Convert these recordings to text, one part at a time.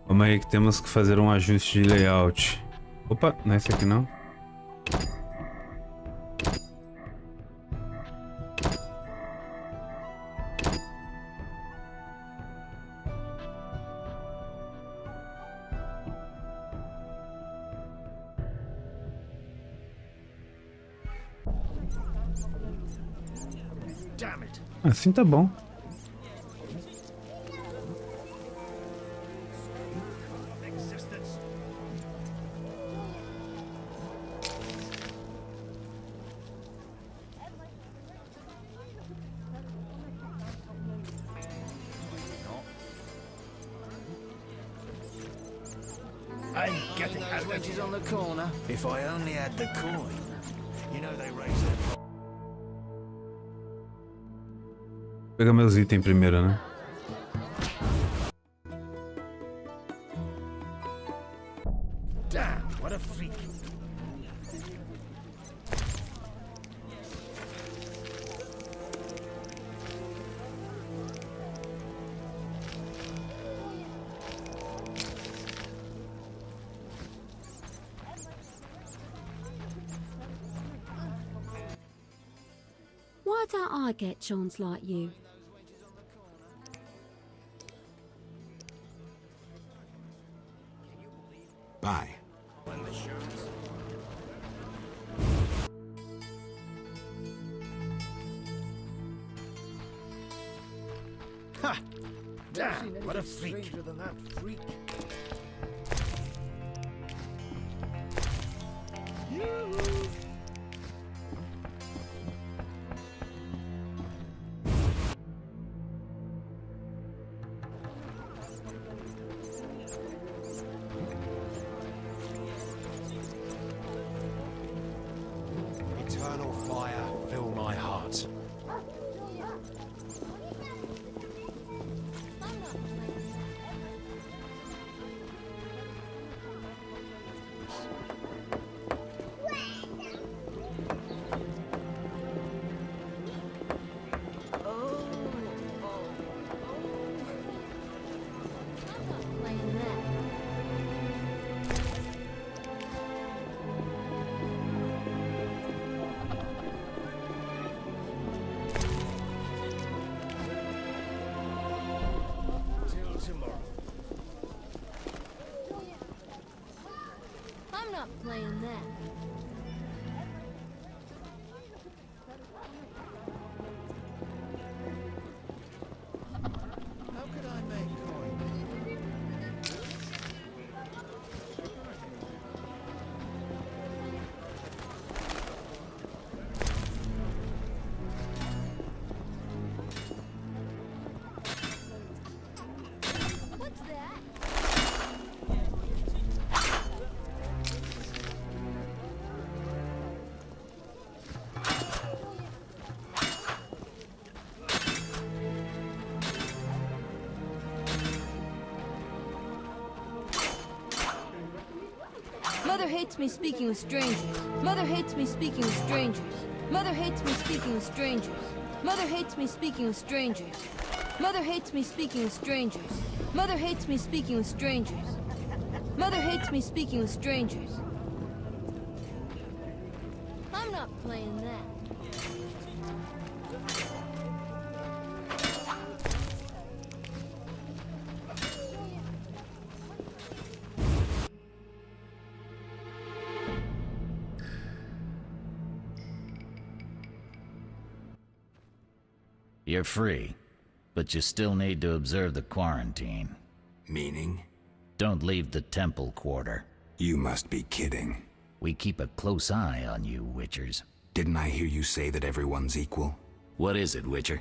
Calma aí que temos que fazer um ajuste de layout. Opa, não é esse aqui não. Assim tá bom. I'm getting wedges on the corner. If I only had the coin. You know they raise their... Vou pegar meus itens primeiro, né? Damn, what a freak. Why don't I get chons like you? Bye. Ha! Damn, what a freak. Than that freak. Eternal fire, fill my heart. I'm not playing that. How could I make coin? What's that? Mother hates me speaking with strangers. Mother hates me speaking with strangers. Mother hates me speaking with strangers. Mother hates me speaking with strangers. Mother hates me speaking with strangers. Mother hates me speaking with strangers. Mother hates me speaking with strangers. I'm not playing that. You're free, but you still need to observe the quarantine. Meaning? Don't leave the temple quarter. You must be kidding. We keep a close eye on you, Witchers. Didn't I hear you say that everyone's equal? What is it, Witcher?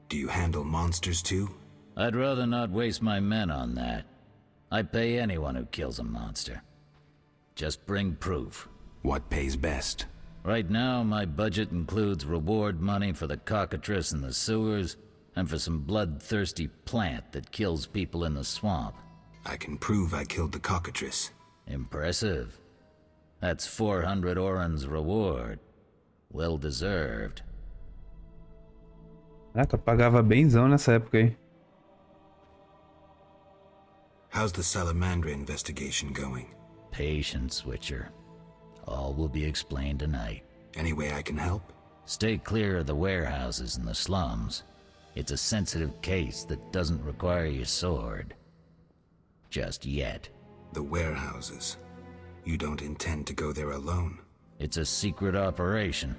Do you handle monsters too? I'd rather not waste my men on that. I pay anyone who kills a monster. Just bring proof. What pays best? Right now, my budget includes reward money for the cockatrice in the sewers, and for some bloodthirsty plant that kills people in the swamp. I can prove I killed the cockatrice. Impressive. That's 400 Oren's reward. Well deserved. Caraca, pagava benzão nessa época aí. How's the Salamandra investigation going? Patience, Witcher. All will be explained tonight. Any way I can help? Stay clear of the warehouses and the slums. It's a sensitive case that doesn't require your sword. Just yet. The warehouses. You don't intend to go there alone? It's a secret operation.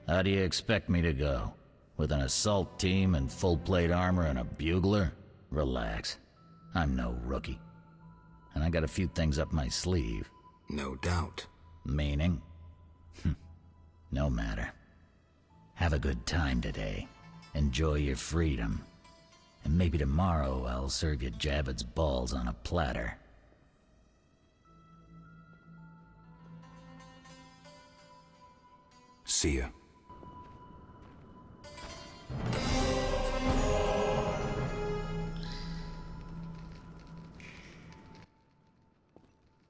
How do you expect me to go? With an assault team and full plate armor and a bugler? Relax. I'm no rookie. And I got a few things up my sleeve. No doubt. Meaning? No matter. Have a good time today. Enjoy your freedom. And maybe tomorrow I'll serve you Javed's balls on a platter. See ya.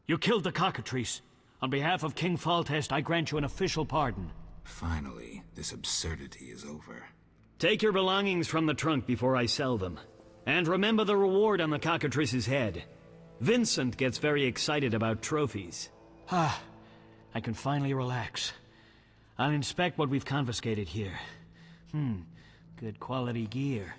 You killed the cockatrice. On behalf of King Faltest, I grant you an official pardon. Finally, this absurdity is over. Take your belongings from the trunk before I sell them. And remember the reward on the cockatrice's head. Vincent gets very excited about trophies. Ah, I can finally relax. I'll inspect what we've confiscated here. Good quality gear.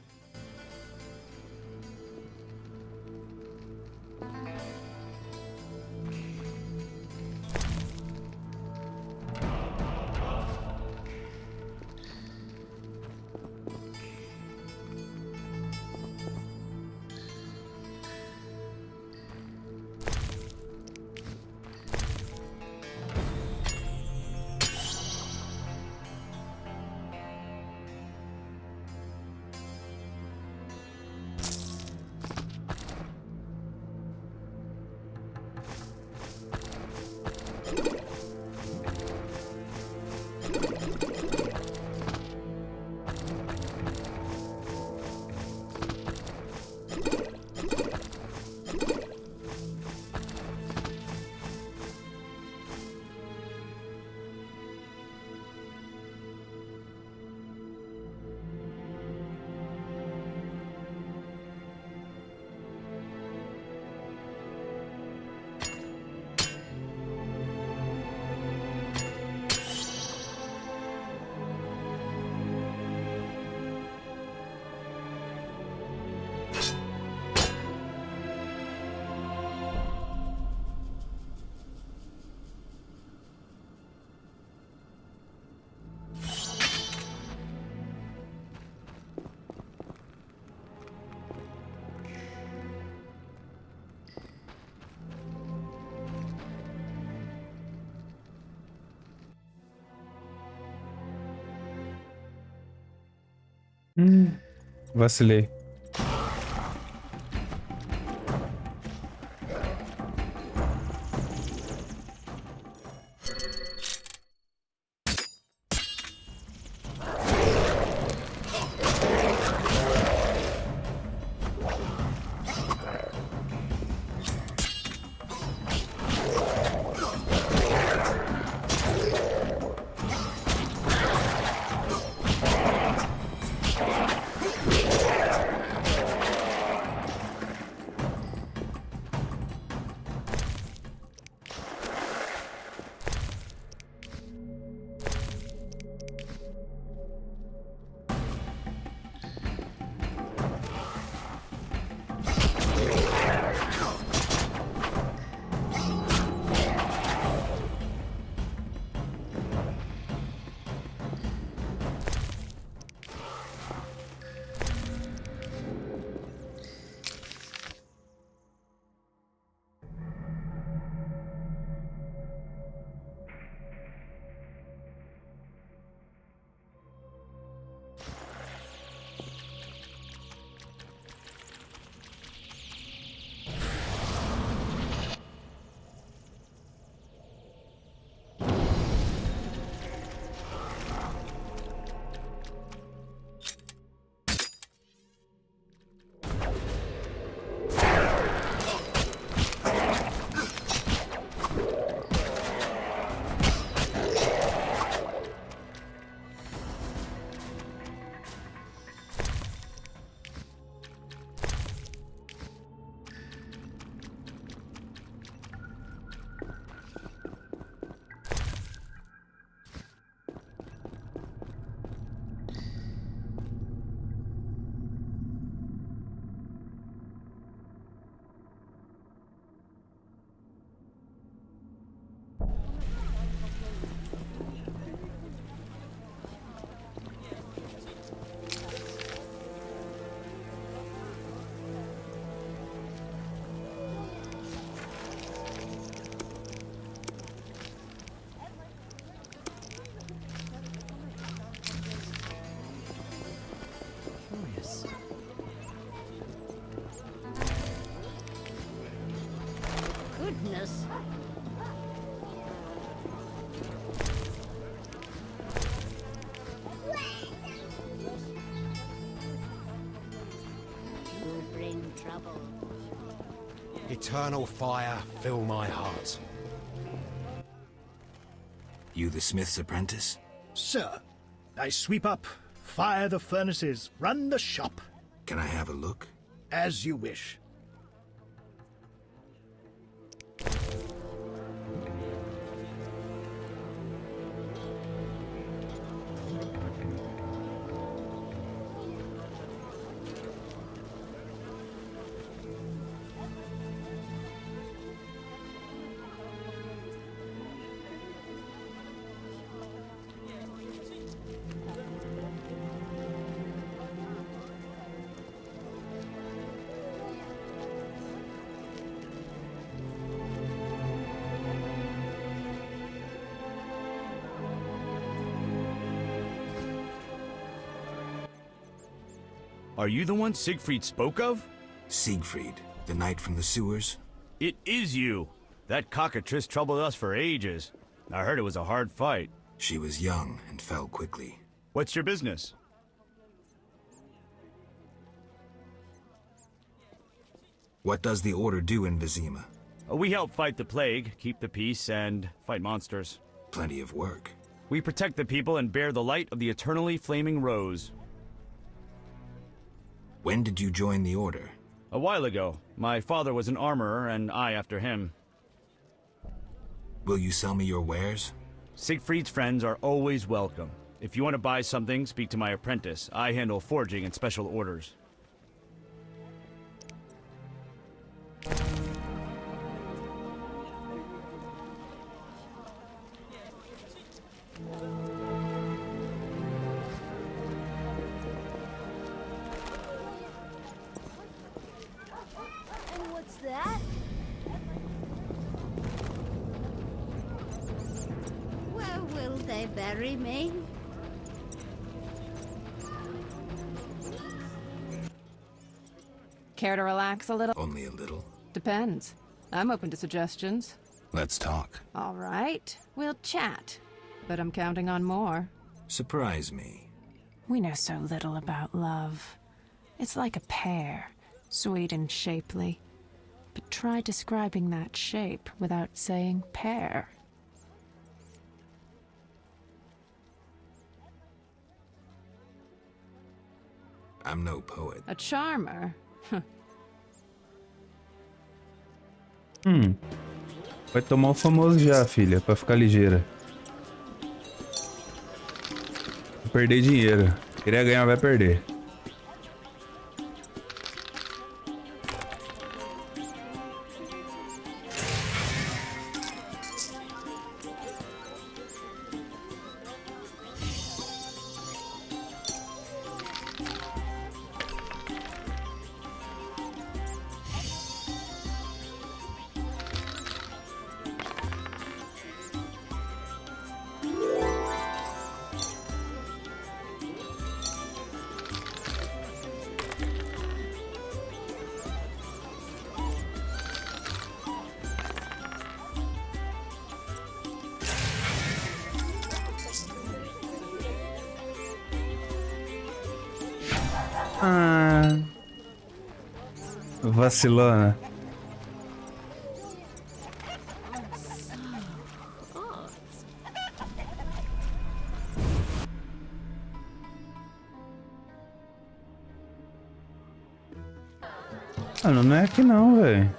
Vacilei. eternal fire fill my heart. You the smith's apprentice? Sir, I sweep up, fire the furnaces, run the shop. Can I have a look? As you wish. Are you the one Siegfried spoke of? Siegfried, the knight from the sewers? It is you. That cockatrice troubled us for ages. I heard it was a hard fight. She was young and fell quickly. What's your business? What does the Order do in Vizima? We help fight the plague, keep the peace, and fight monsters. Plenty of work. We protect the people and bear the light of the eternally flaming rose. When did you join the Order? A while ago. My father was an armorer, and I after him. Will you sell me your wares? Siegfried's friends are always welcome. If you want to buy something, speak to my apprentice. I handle forging and special orders. And what's that? Where will they bury me? Care to relax a little? Only a little. Depends. I'm open to suggestions. Let's talk. All right, we'll chat. But I'm counting on more. Surprise me. We know so little about love. It's like a pear, sweet and shapely. But try describing that shape without saying pear. I'm no poet. A charmer? Vai tomar o famoso já, filha, pra ficar ligeira. Vou perder dinheiro. Queria ganhar, vai perder. Ah, vacilona. Mano, não é aqui não, velho.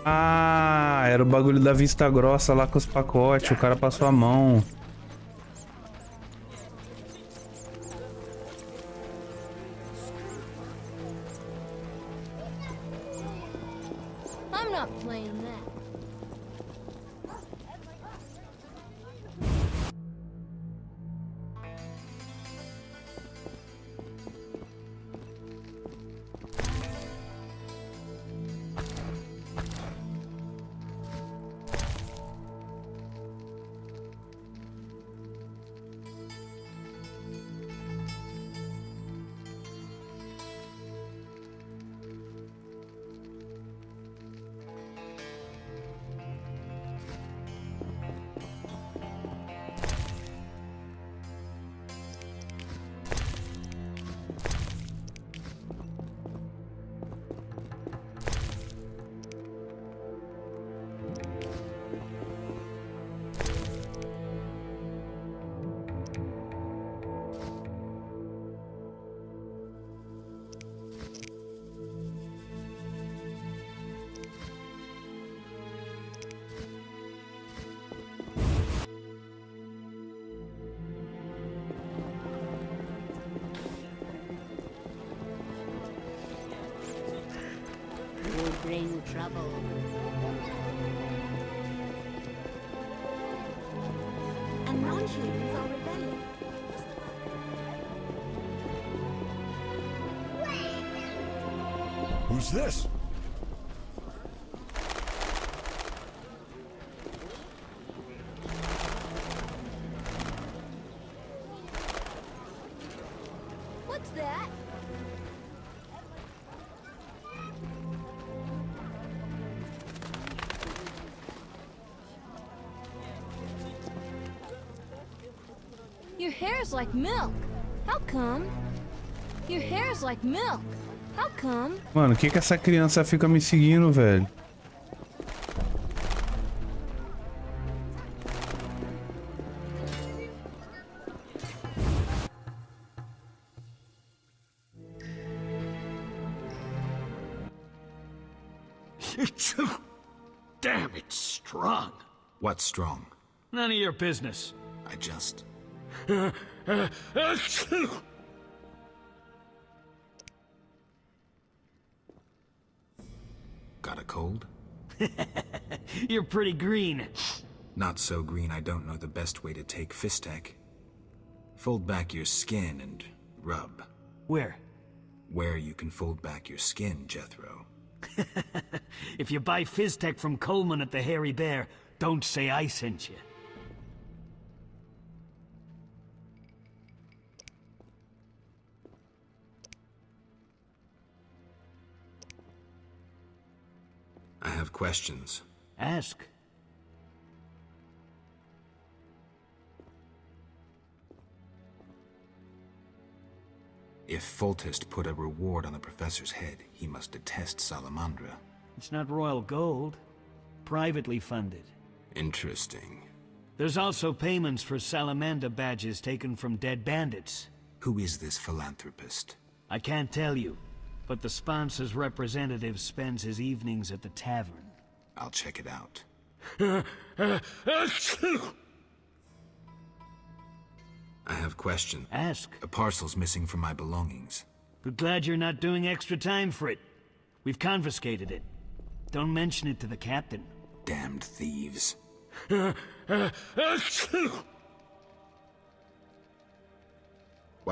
Ah, era o bagulho da vista grossa lá com os pacotes. O cara passou a mão. I'm not playing that. bring trouble. And non-humans are rebelling. Who's this? What's that? Your hair's like milk. How come? Your hair's like milk. How come? Mano, o que que essa criança fica me seguindo, velho? Damn, it's strong. What's strong? None of your business. I just... Got a cold? You're pretty green. Not so green I don't know the best way to take Fistek. Fold back your skin and rub. Where? Where you can fold back your skin, Jethro. If you buy Fizztech from Coleman at the Hairy Bear, don't say I sent you. I have questions. Ask. If Foltest put a reward on the professor's head, he must detest Salamandra. It's not royal gold. Privately funded. Interesting. There's also payments for Salamander badges taken from dead bandits. Who is this philanthropist? I can't tell you, but the sponsor's representative spends his evenings at the tavern. I'll check it out. I have questions. Ask. A parcel's missing from my belongings. But glad you're not doing extra time for it. We've confiscated it. Don't mention it to the captain. Damned thieves. Why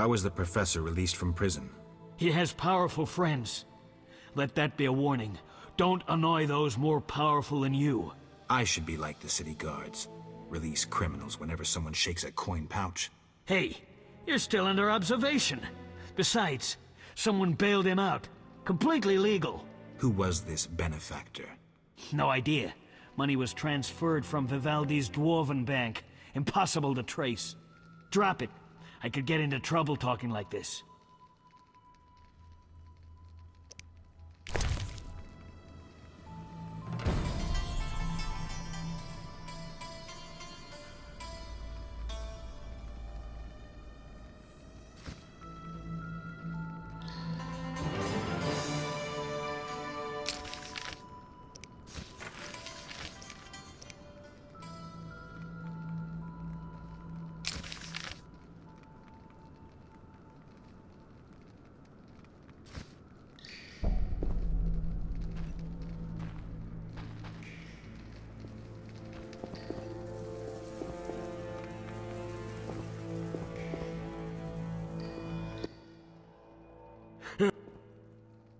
was the professor released from prison? He has powerful friends. Let that be a warning. Don't annoy those more powerful than you. I should be like the city guards. Release criminals whenever someone shakes a coin pouch. Hey, you're still under observation. Besides, someone bailed him out. Completely legal. Who was this benefactor? No idea. Money was transferred from Vivaldi's Dwarven Bank. Impossible to trace. Drop it. I could get into trouble talking like this.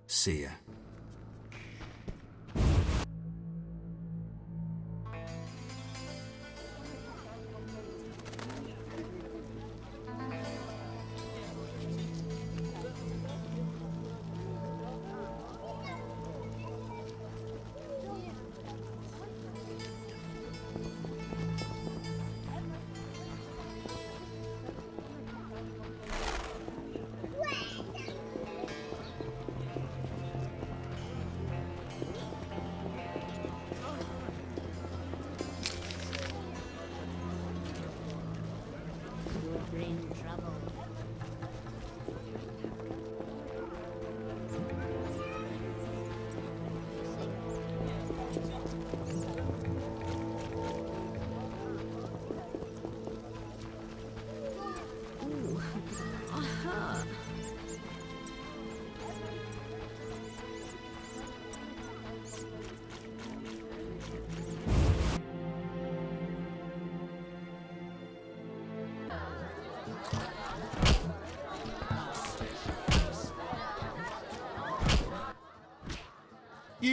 See ya.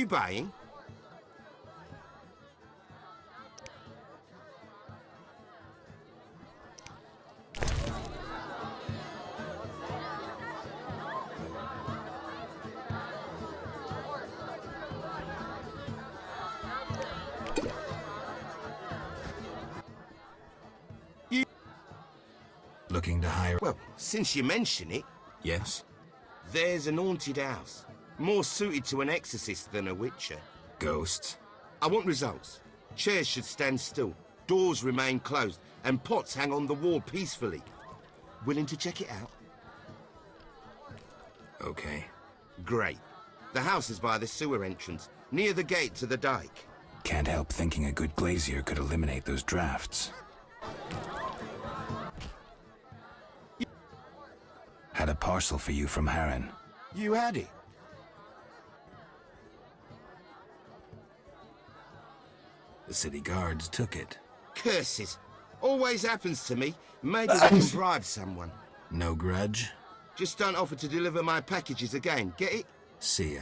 You buying? Looking to hire... Well, since you mention it, Yes? there's an haunted house. More suited to an exorcist than a witcher. Ghosts? I want results. Chairs should stand still, doors remain closed, and pots hang on the wall peacefully. Willing to check it out? Okay. Great. The house is by the sewer entrance, near the gate to the dike. Can't help thinking a good glazier could eliminate those drafts. Had a parcel for you from Harren. You had it. The city guards took it. Curses. Always happens to me. Maybe I can bribe someone. No grudge? Just don't offer to deliver my packages again, get it? See ya.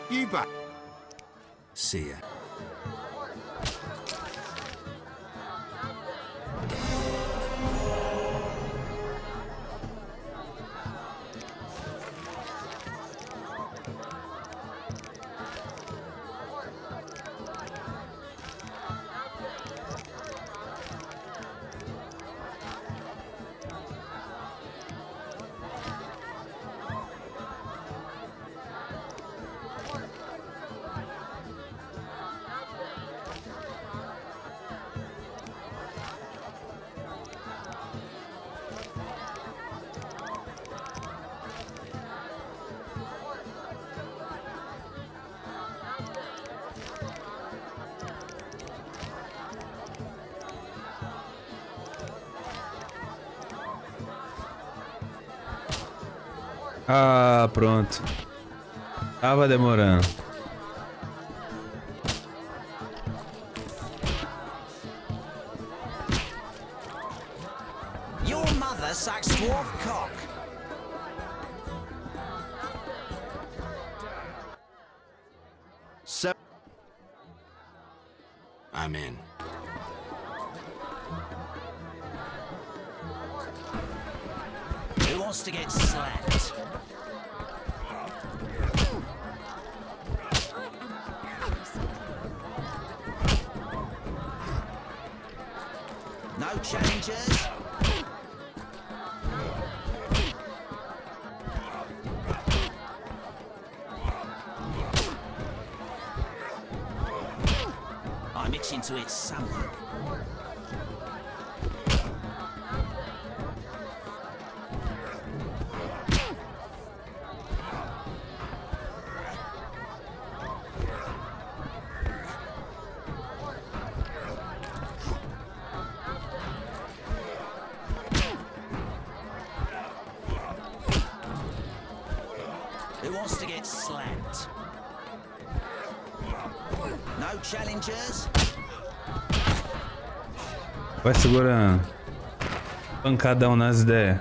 You back. See ya. Ah, pronto. Tava demorando. Your mother sucks dwarf cock. I'm in. Who wants to get slapped? No challengers? I mix into it something. Who wants to get slapped? No challengers? Vai segurando. Pancadão nas ideias.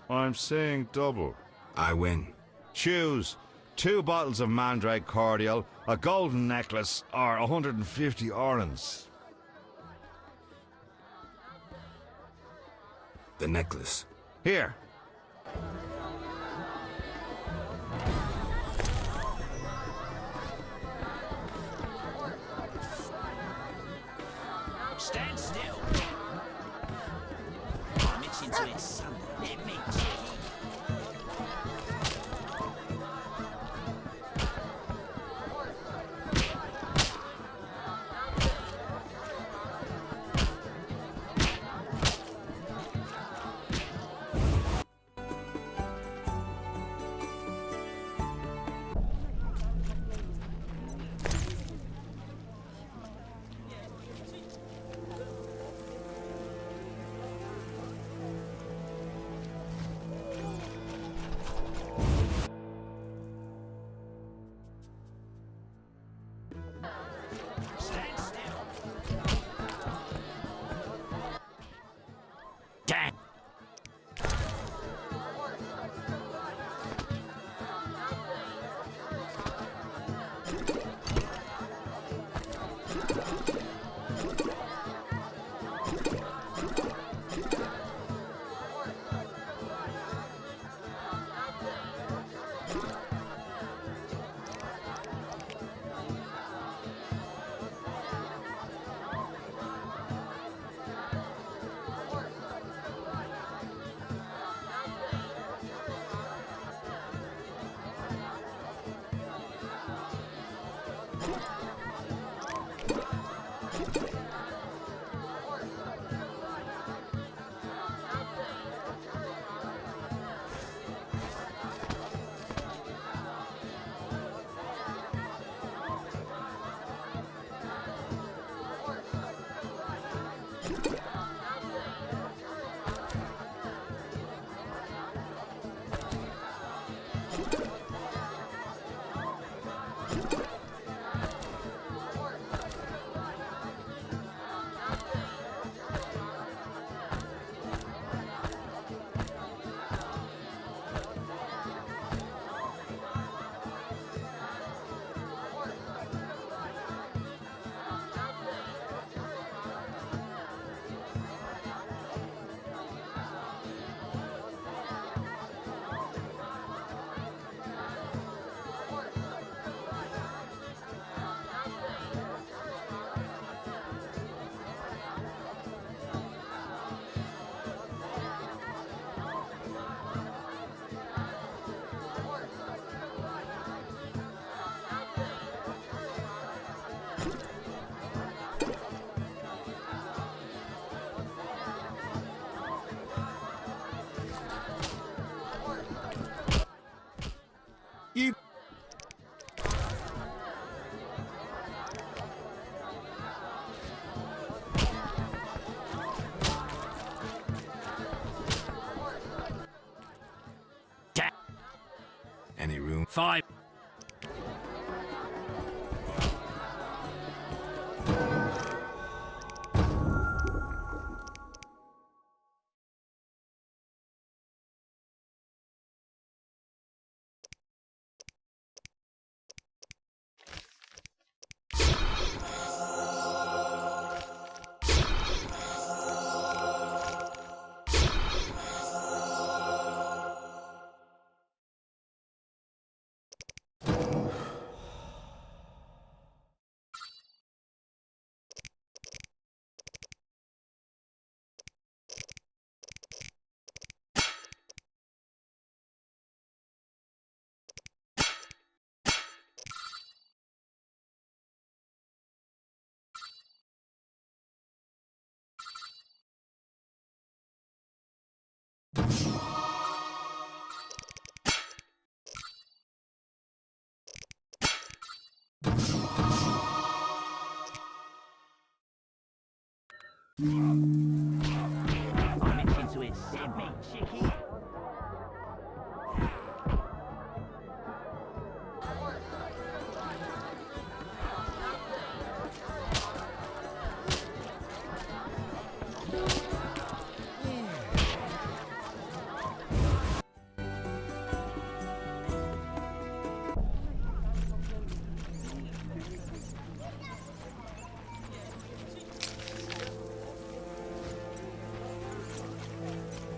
I'm saying double. I win. Choose 2 bottles of Mandrake cordial, a golden necklace, or 150 orens. The necklace. Here. Stand still. I mix into it something. It makes You... Any room? 5. I'm itching to it, send me, chickie.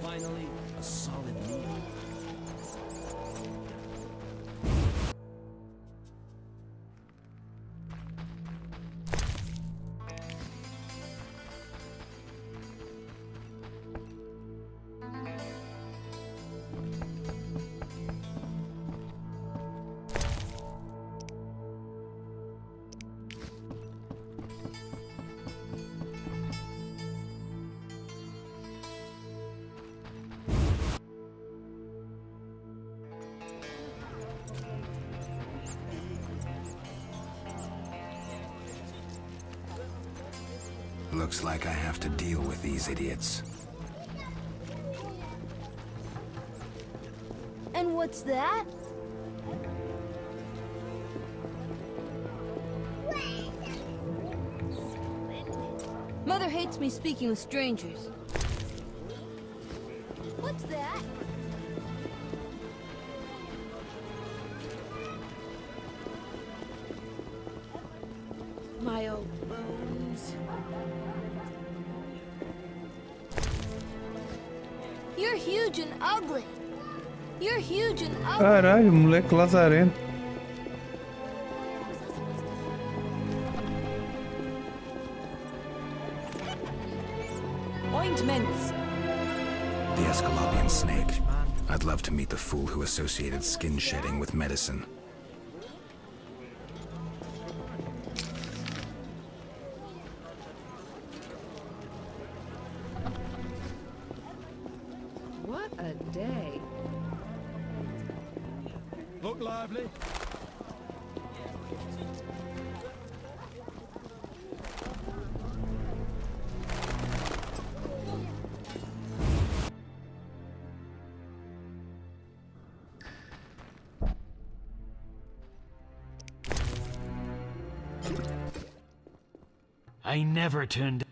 Finally, a solid meal. Looks like I have to deal with these idiots. And what's that? Mother hates me speaking with strangers. What's that? My old bones. You're huge and ugly. You're huge and ugly. Caralho, moleque lazarento. Ointments. The Escalopian snake. I'd love to meet the fool who associated skin shedding with medicine. a day. Look lively. I never turned...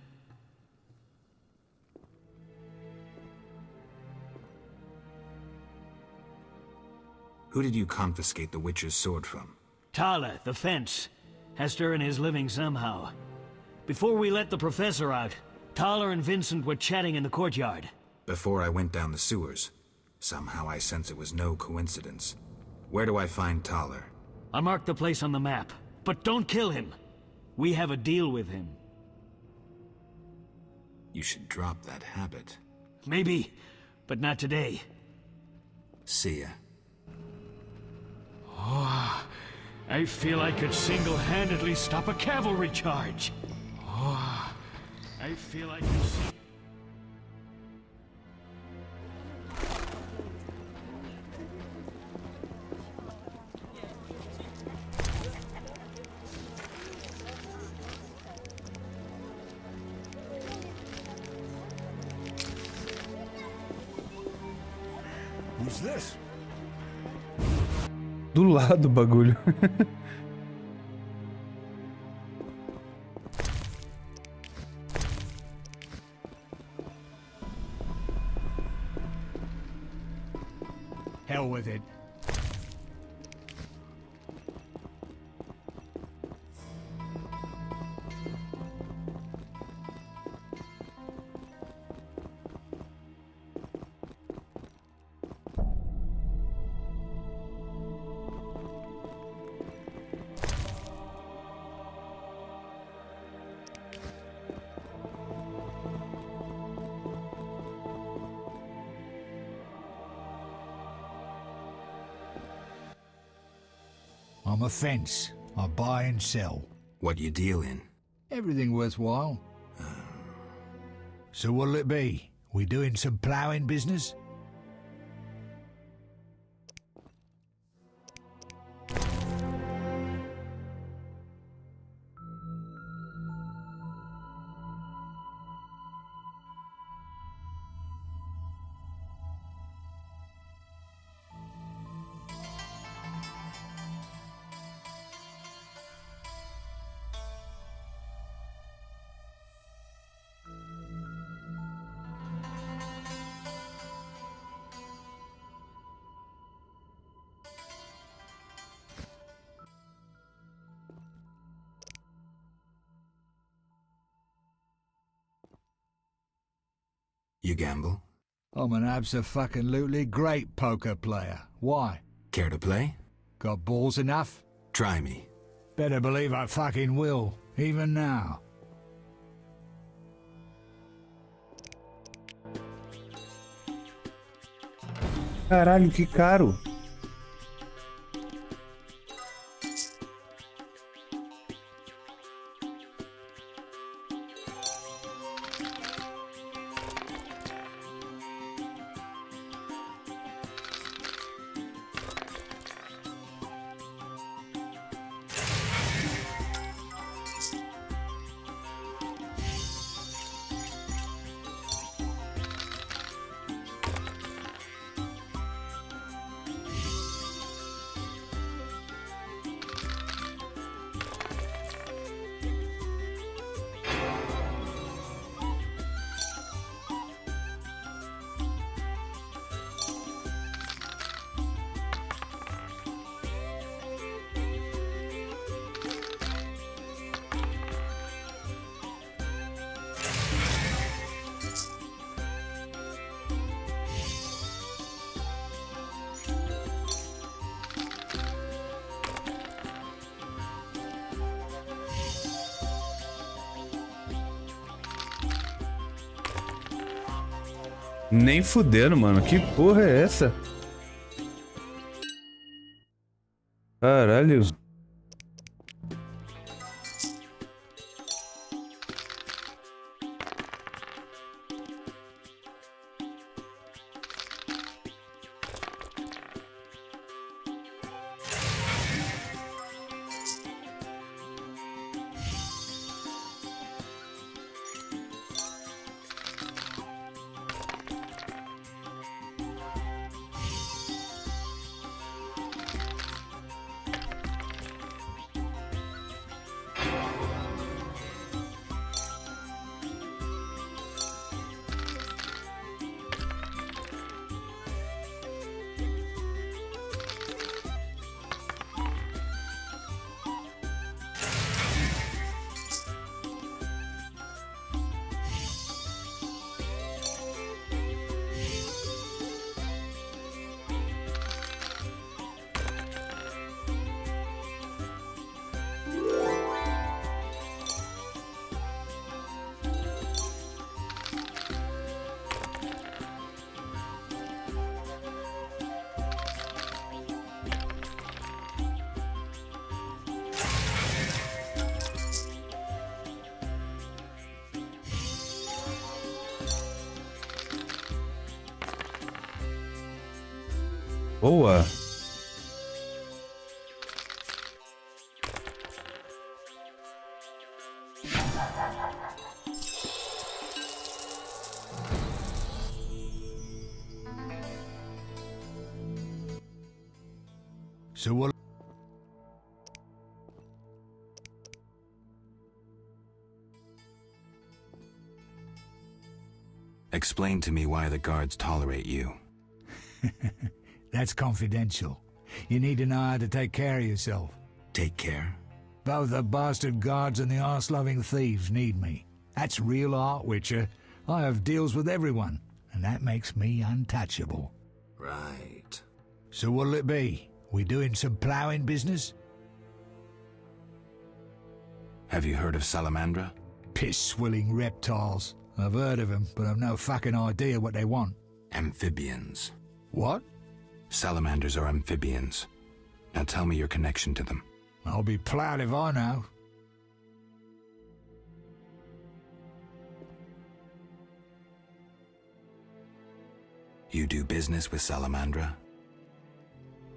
Who did you confiscate the Witcher's sword from? Tala, the fence. Has to earn his living somehow. Before we let the professor out, Tala and Vincent were chatting in the courtyard. Before I went down the sewers. Somehow I sense it was no coincidence. Where do I find Taller? I marked the place on the map, but don't kill him. We have a deal with him. You should drop that habit. Maybe, but not today. See ya. Oh, I feel I could single-handedly stop a cavalry charge. Oh, I feel I could see... Who's this? Do lado do bagulho. Hell with it. I'm a fence. I buy and sell. What you deal in? Everything worthwhile. So what'll it be? We doing some ploughing business? You gamble? I'm an abso-fucking-lutely great poker player. Why? Care to play? Got balls enough? Try me. Better believe I fucking will, even now. Caralho, que caro. Nem fudendo, mano. Que porra é essa? Caralho. Boa. So what? Explain to me why the guards tolerate you. That's confidential. You need to know how to take care of yourself. Take care? Both the bastard guards and the arse-loving thieves need me. That's real art, Witcher. I have deals with everyone, and that makes me untouchable. Right. So what'll it be? We doing some ploughing business? Have you heard of Salamandra? Piss-swilling reptiles. I've heard of them, but I've no fucking idea what they want. Amphibians. What? Salamanders are amphibians. Now tell me your connection to them. I'll be ploughed if I know. You do business with Salamandra?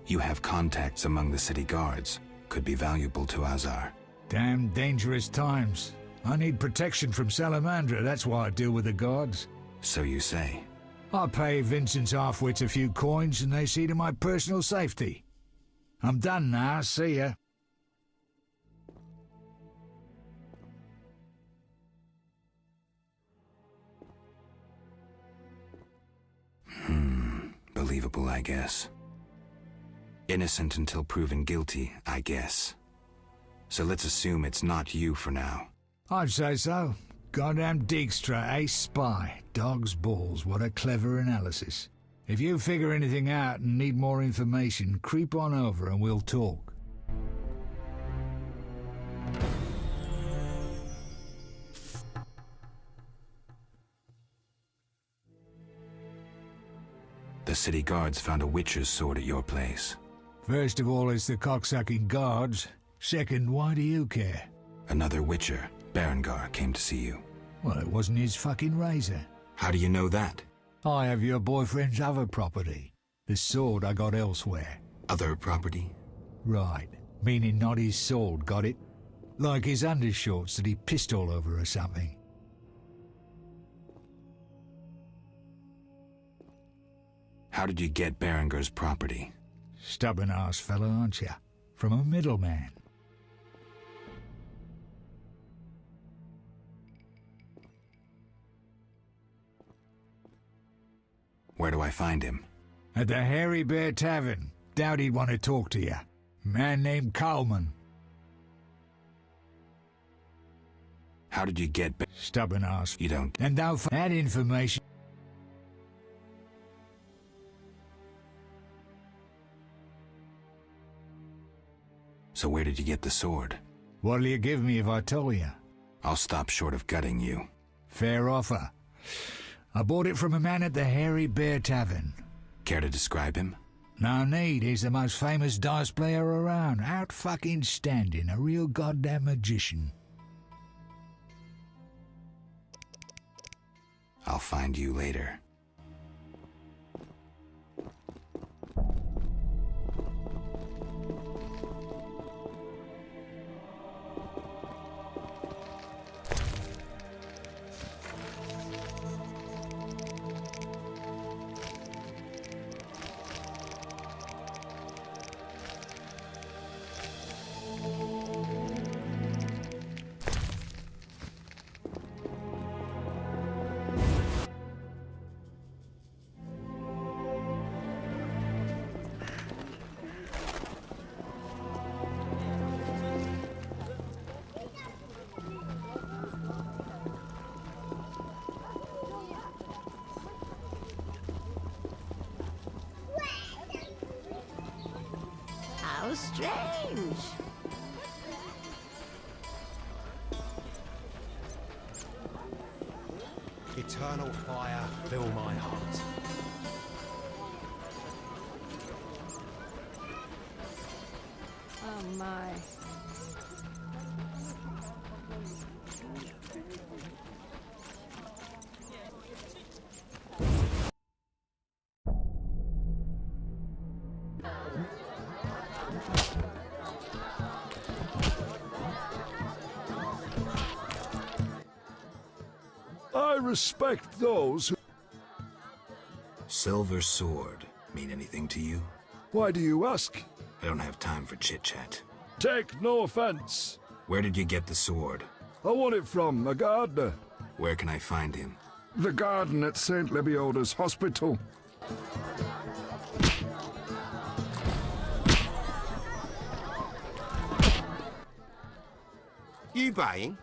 You have contacts among the city guards. Could be valuable to Azar. Damn dangerous times. I need protection from Salamandra, that's why I deal with the guards. So you say. I pay Vincent's half-wits a few coins and they see to my personal safety. I'm done now, see ya. Believable, I guess. Innocent until proven guilty, I guess. So let's assume it's not you for now. I'd say so. Goddamn Dijkstra, ace spy. Dog's balls, what a clever analysis. If you figure anything out and need more information, creep on over and we'll talk. The city guards found a witcher's sword at your place. First of all, it's the cocksucking guards. Second, why do you care? Another witcher, Berengar, came to see you. Well, it wasn't his fucking razor. How do you know that? I have your boyfriend's other property. The sword I got elsewhere. Other property? Right. Meaning not his sword, got it? Like his undershorts that he pissed all over or something. How did you get Berengar's property? Stubborn-ass fellow, aren't you? From a middleman. Where do I find him? At the Hairy Bear Tavern. Doubt he'd want to talk to you. Man named Coleman. How did you get Stubborn-ass. You don't. And don't that information. So where did you get the sword? What'll you give me if I told you? I'll stop short of gutting you. Fair offer. I bought it from a man at the Hairy Bear Tavern. Care to describe him? No need, he's the most famous dice player around. Out fucking standing, a real goddamn magician. I'll find you later. How strange. Eternal fire, fill my heart. Oh my. I respect those who... Silver sword mean anything to you? Why do you ask? I don't have time for chit-chat. Take no offense. Where did you get the sword? I won it from a gardener. Where can I find him? The garden at St. Lebioda's hospital. You buying?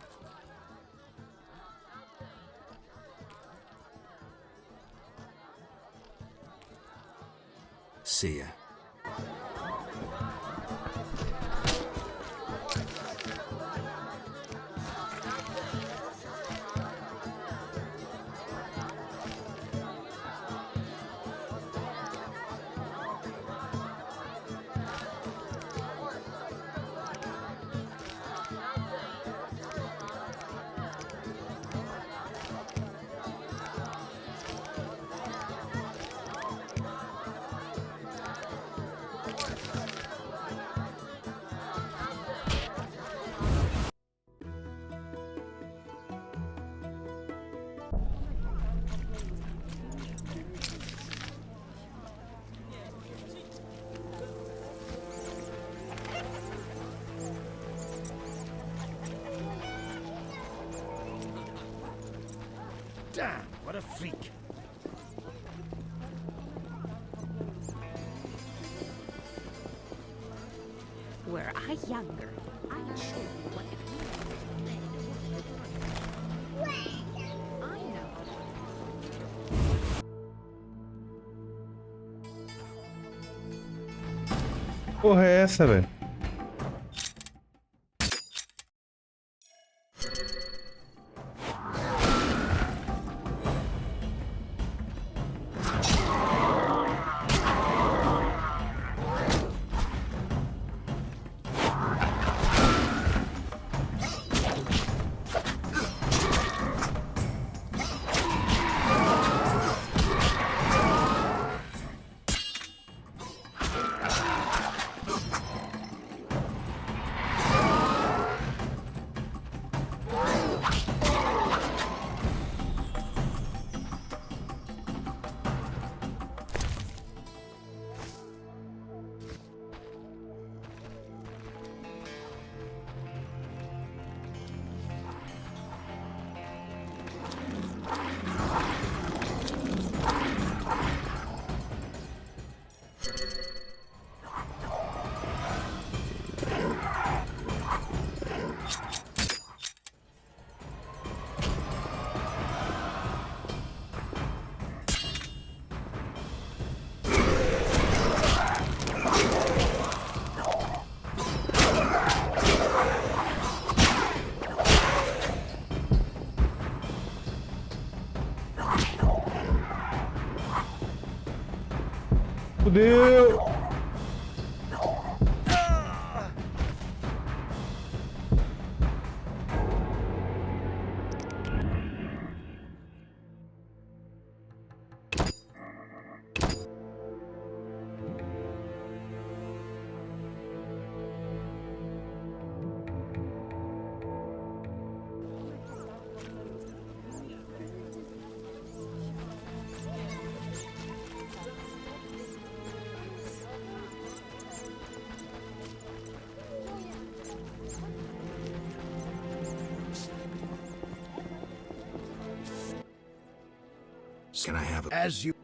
See ya. Damn, what a freak. Were I younger, I'd show you what it means. I know. Porra é essa, velho? Fudeu! Can I have a... As you...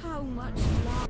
How much love?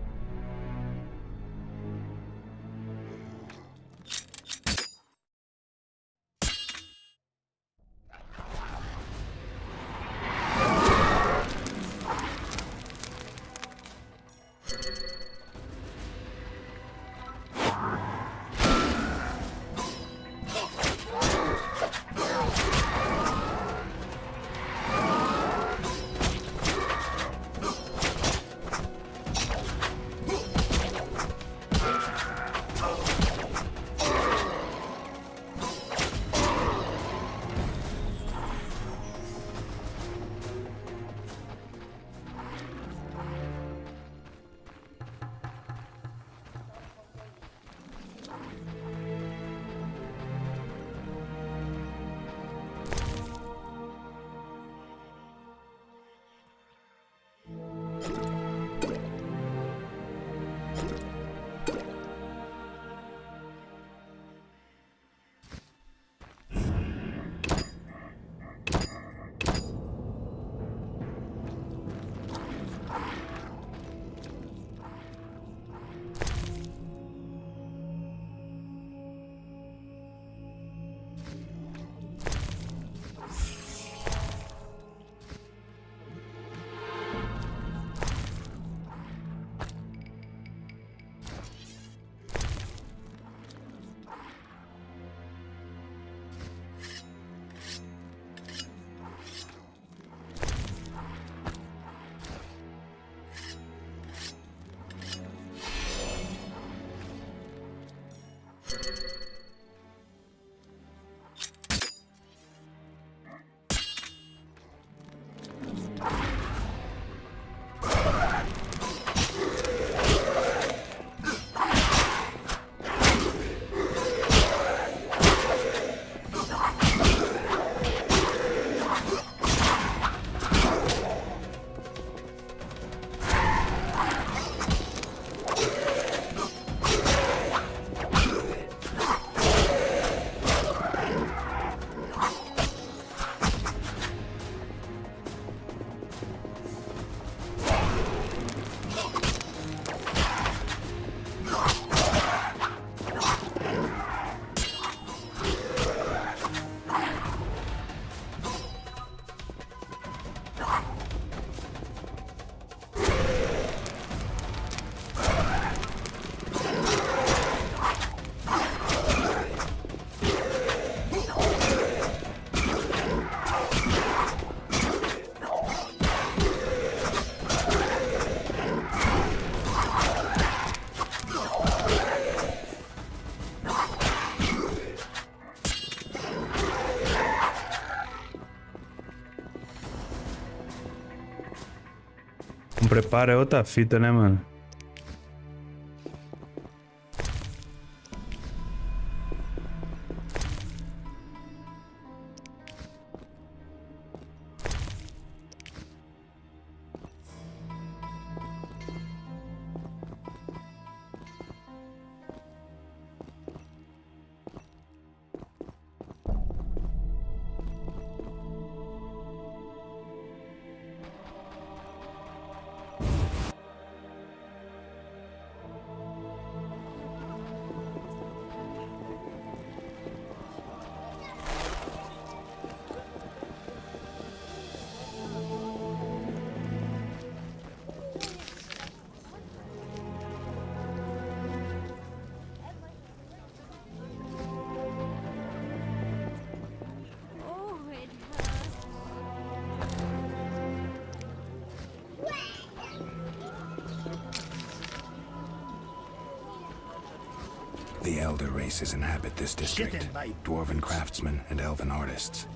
preparo é outra fita, né, mano? The elder races inhabit this district. Dwarven craftsmen and elven artists.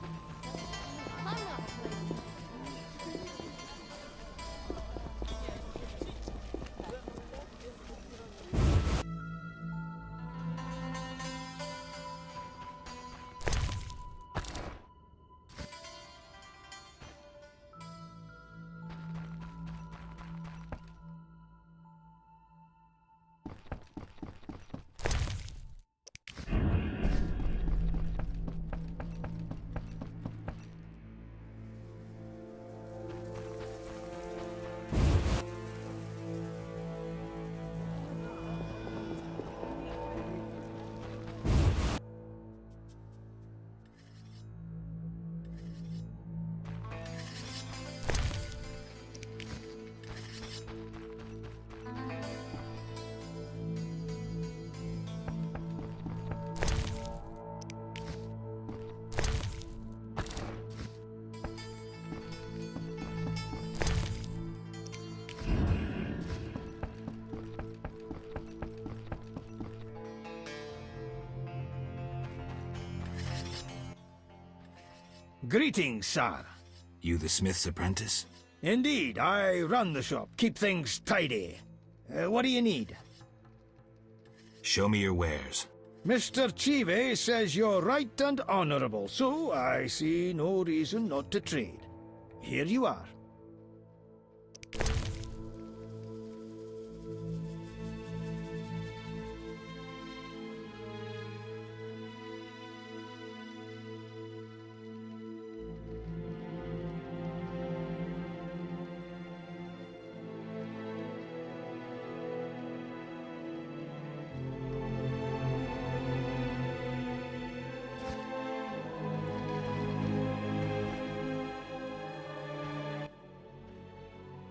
Greetings, sir. You the smith's apprentice? Indeed, I run the shop, keep things tidy. What do you need? Show me your wares. Mr. Chive says you're right and honorable, so I see no reason not to trade. Here you are.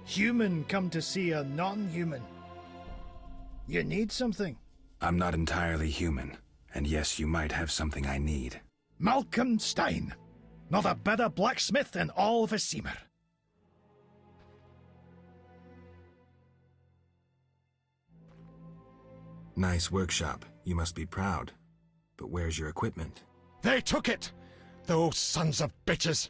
Human come to see a non-human. You need something? I'm not entirely human, and yes, you might have something I need. Malcolm Stein. Not a better blacksmith in all Vizima. Nice workshop. You must be proud. But where's your equipment? They took it! Those sons of bitches!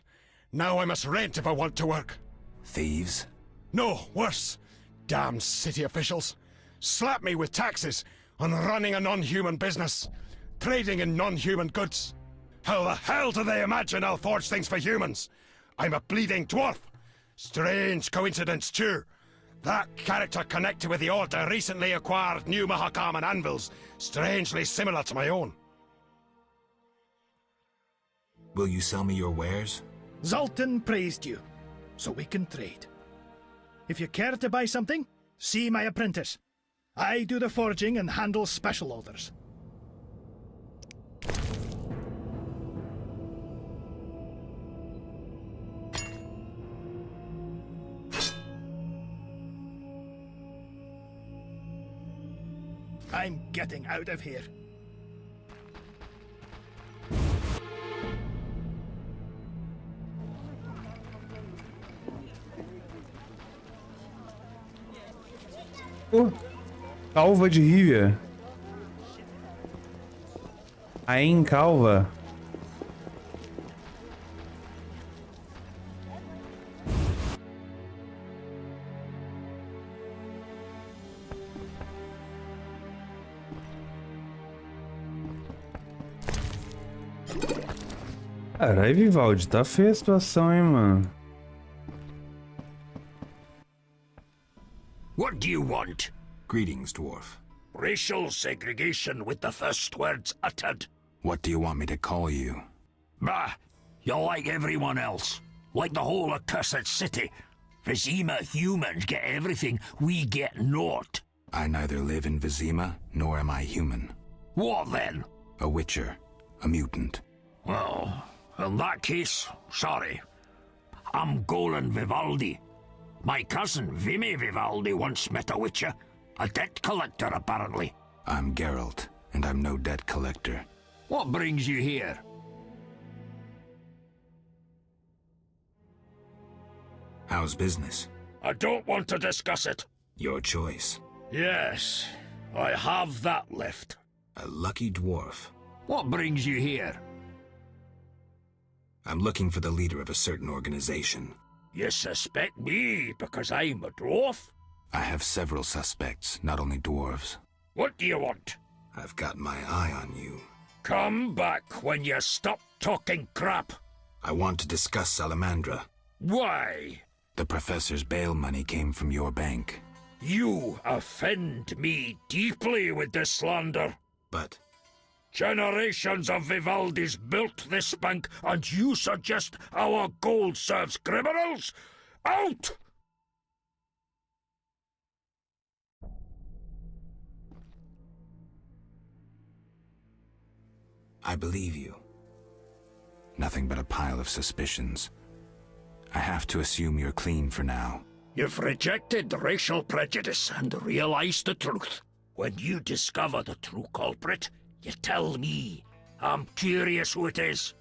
Now I must rent if I want to work. Thieves? No, worse. Damn city officials. Slap me with taxes on running a non-human business. Trading in non-human goods. How the hell do they imagine I'll forge things for humans? I'm a bleeding dwarf. Strange coincidence, too. That character connected with the Order recently acquired new Mahakaman anvils, strangely similar to my own. Will you sell me your wares? Zoltan praised you, so we can trade. If you care to buy something, see my apprentice. I do the forging and handle special orders. I'm getting out of here. Calvo de Rivia. Aí em Calva. Caralho, Vivaldi, tá feia a situação, hein, mano. What do you want? Greetings, dwarf. Racial segregation with the first words uttered. What do you want me to call you? Bah, you're like everyone else. Like the whole accursed city. Vizima humans get everything, we get naught. I neither live in Vizima, nor am I human. What then? A witcher. A mutant. Well, in that case, sorry. I'm Golan Vivaldi. My cousin Vimy Vivaldi once met a witcher. A debt collector, apparently. I'm Geralt, and I'm no debt collector. What brings you here? How's business? I don't want to discuss it. Your choice. Yes, I have that left. A lucky dwarf. What brings you here? I'm looking for the leader of a certain organization. You suspect me because I'm a dwarf? I have several suspects, not only dwarves. What do you want? I've got my eye on you. Come back when you stop talking crap. I want to discuss Salamandra. Why? The professor's bail money came from your bank. You offend me deeply with this slander. But generations of Vivaldis built this bank, and you suggest our gold serves criminals? Out! I believe you. Nothing but a pile of suspicions. I have to assume you're clean for now. You've rejected racial prejudice and realized the truth. When you discover the true culprit, you tell me. I'm curious who it is.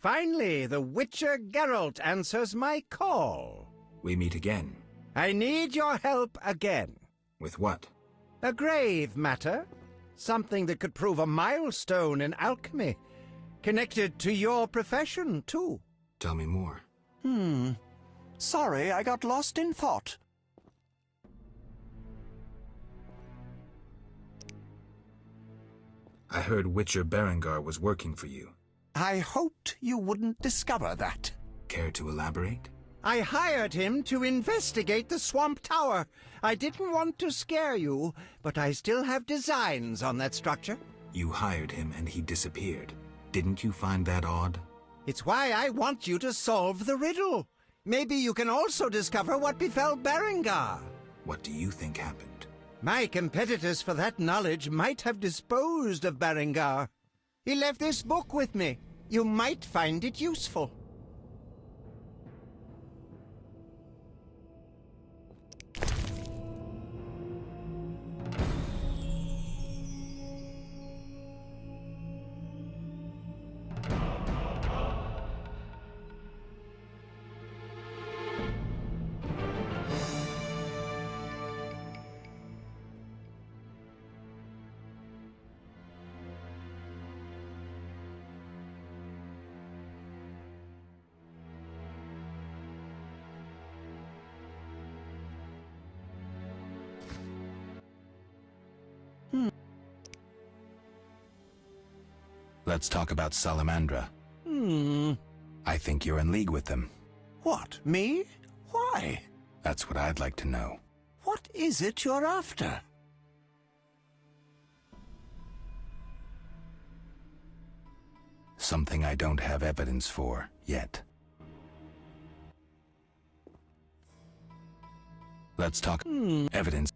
Finally, the Witcher Geralt answers my call. We meet again. I need your help again. With what? A grave matter. Something that could prove a milestone in alchemy. Connected to your profession, too. Tell me more. Sorry, I got lost in thought. I heard Witcher Berengar was working for you. I hoped you wouldn't discover that. Care to elaborate? I hired him to investigate the Swamp Tower. I didn't want to scare you, but I still have designs on that structure. You hired him and he disappeared. Didn't you find that odd? It's why I want you to solve the riddle. Maybe you can also discover what befell Berengar. What do you think happened? My competitors for that knowledge might have disposed of Berengar. He left this book with me. You might find it useful. Let's talk about Salamandra. Hmm. I think you're in league with them. What, me? Why? That's what I'd like to know. What is it you're after? Something I don't have evidence for yet. Let's talk evidence.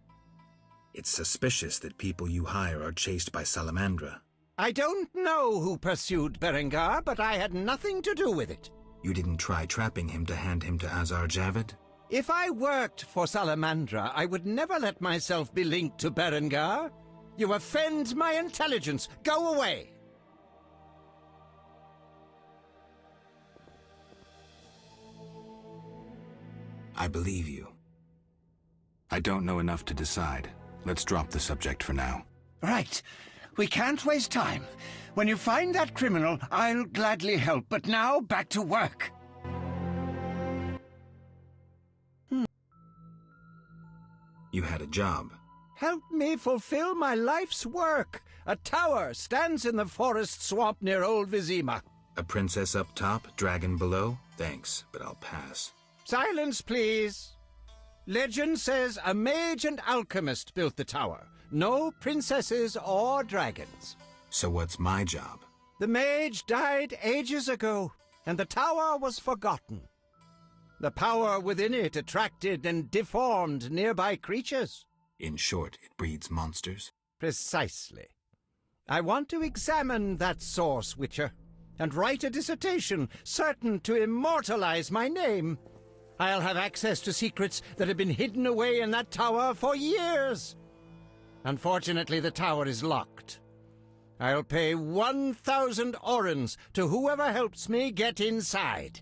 It's suspicious that people you hire are chased by Salamandra. I don't know who pursued Berengar, but I had nothing to do with it. You didn't try trapping him to hand him to Azar Javid? If I worked for Salamandra, I would never let myself be linked to Berengar. You offend my intelligence. Go away! I believe you. I don't know enough to decide. Let's drop the subject for now. Right. We can't waste time. When you find that criminal, I'll gladly help. But now, back to work. You had a job. Help me fulfill my life's work. A tower stands in the forest swamp near Old Vizima. A princess up top, dragon below? Thanks, but I'll pass. Silence, please. Legend says a mage and alchemist built the tower. No princesses or dragons. So what's my job? The mage died ages ago, and the tower was forgotten. The power within it attracted and deformed nearby creatures. In short, it breeds monsters? Precisely. I want to examine that source, Witcher, and write a dissertation certain to immortalize my name. I'll have access to secrets that have been hidden away in that tower for years. Unfortunately, the tower is locked. I'll pay 1,000 orens to whoever helps me get inside.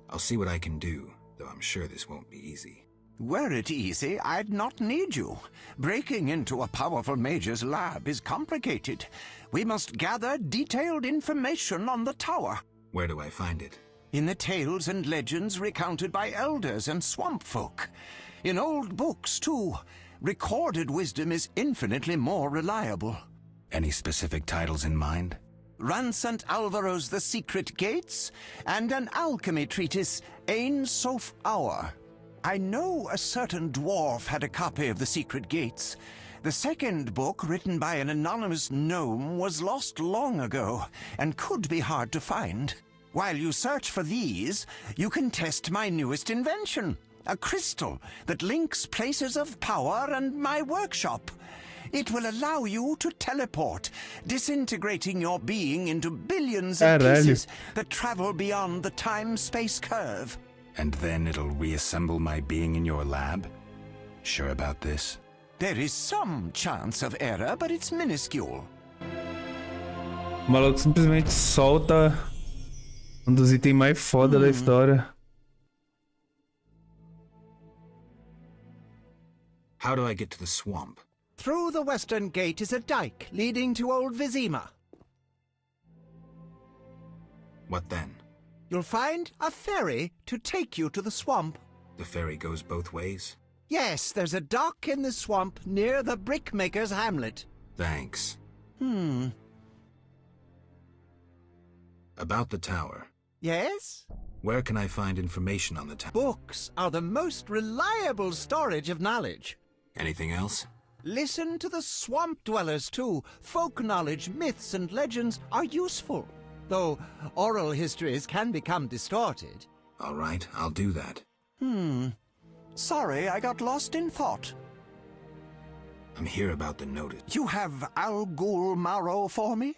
I'll see what I can do, though I'm sure this won't be easy. Were it easy, I'd not need you. Breaking into a powerful mage's lab is complicated. We must gather detailed information on the tower. Where do I find it? In the tales and legends recounted by elders and swamp folk. In old books, too. Recorded wisdom is infinitely more reliable. Any specific titles in mind? Ransant Alvaro's The Secret Gates, and an alchemy treatise, Ain Soph Hour. I know a certain dwarf had a copy of The Secret Gates. The second book, written by an anonymous gnome, was lost long ago, and could be hard to find. While you search for these, you can test my newest invention, a crystal that links places of power and my workshop. It will allow you to teleport, disintegrating your being into billions of pieces that travel beyond the time-space curve. And then it'll reassemble my being in your lab? Sure about this? There is some chance of error, but it's minuscule. O maluco simplesmente solta um dos itens mais foda da história. How do I get to the swamp? Through the western gate is a dike leading to Old Vizima. What then? You'll find a ferry to take you to the swamp. The ferry goes both ways? Yes, there's a dock in the swamp near the brickmaker's hamlet. Thanks. About the tower. Yes? Where can I find information on the tower? Books are the most reliable storage of knowledge. Anything else? Listen to the swamp dwellers, too. Folk knowledge, myths, and legends are useful, though oral histories can become distorted. All right, I'll do that. Sorry, I got lost in thought. I'm here about the notice. You have Al Ghul Marrow for me?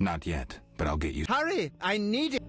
Not yet, but I'll get you. Hurry! I need it!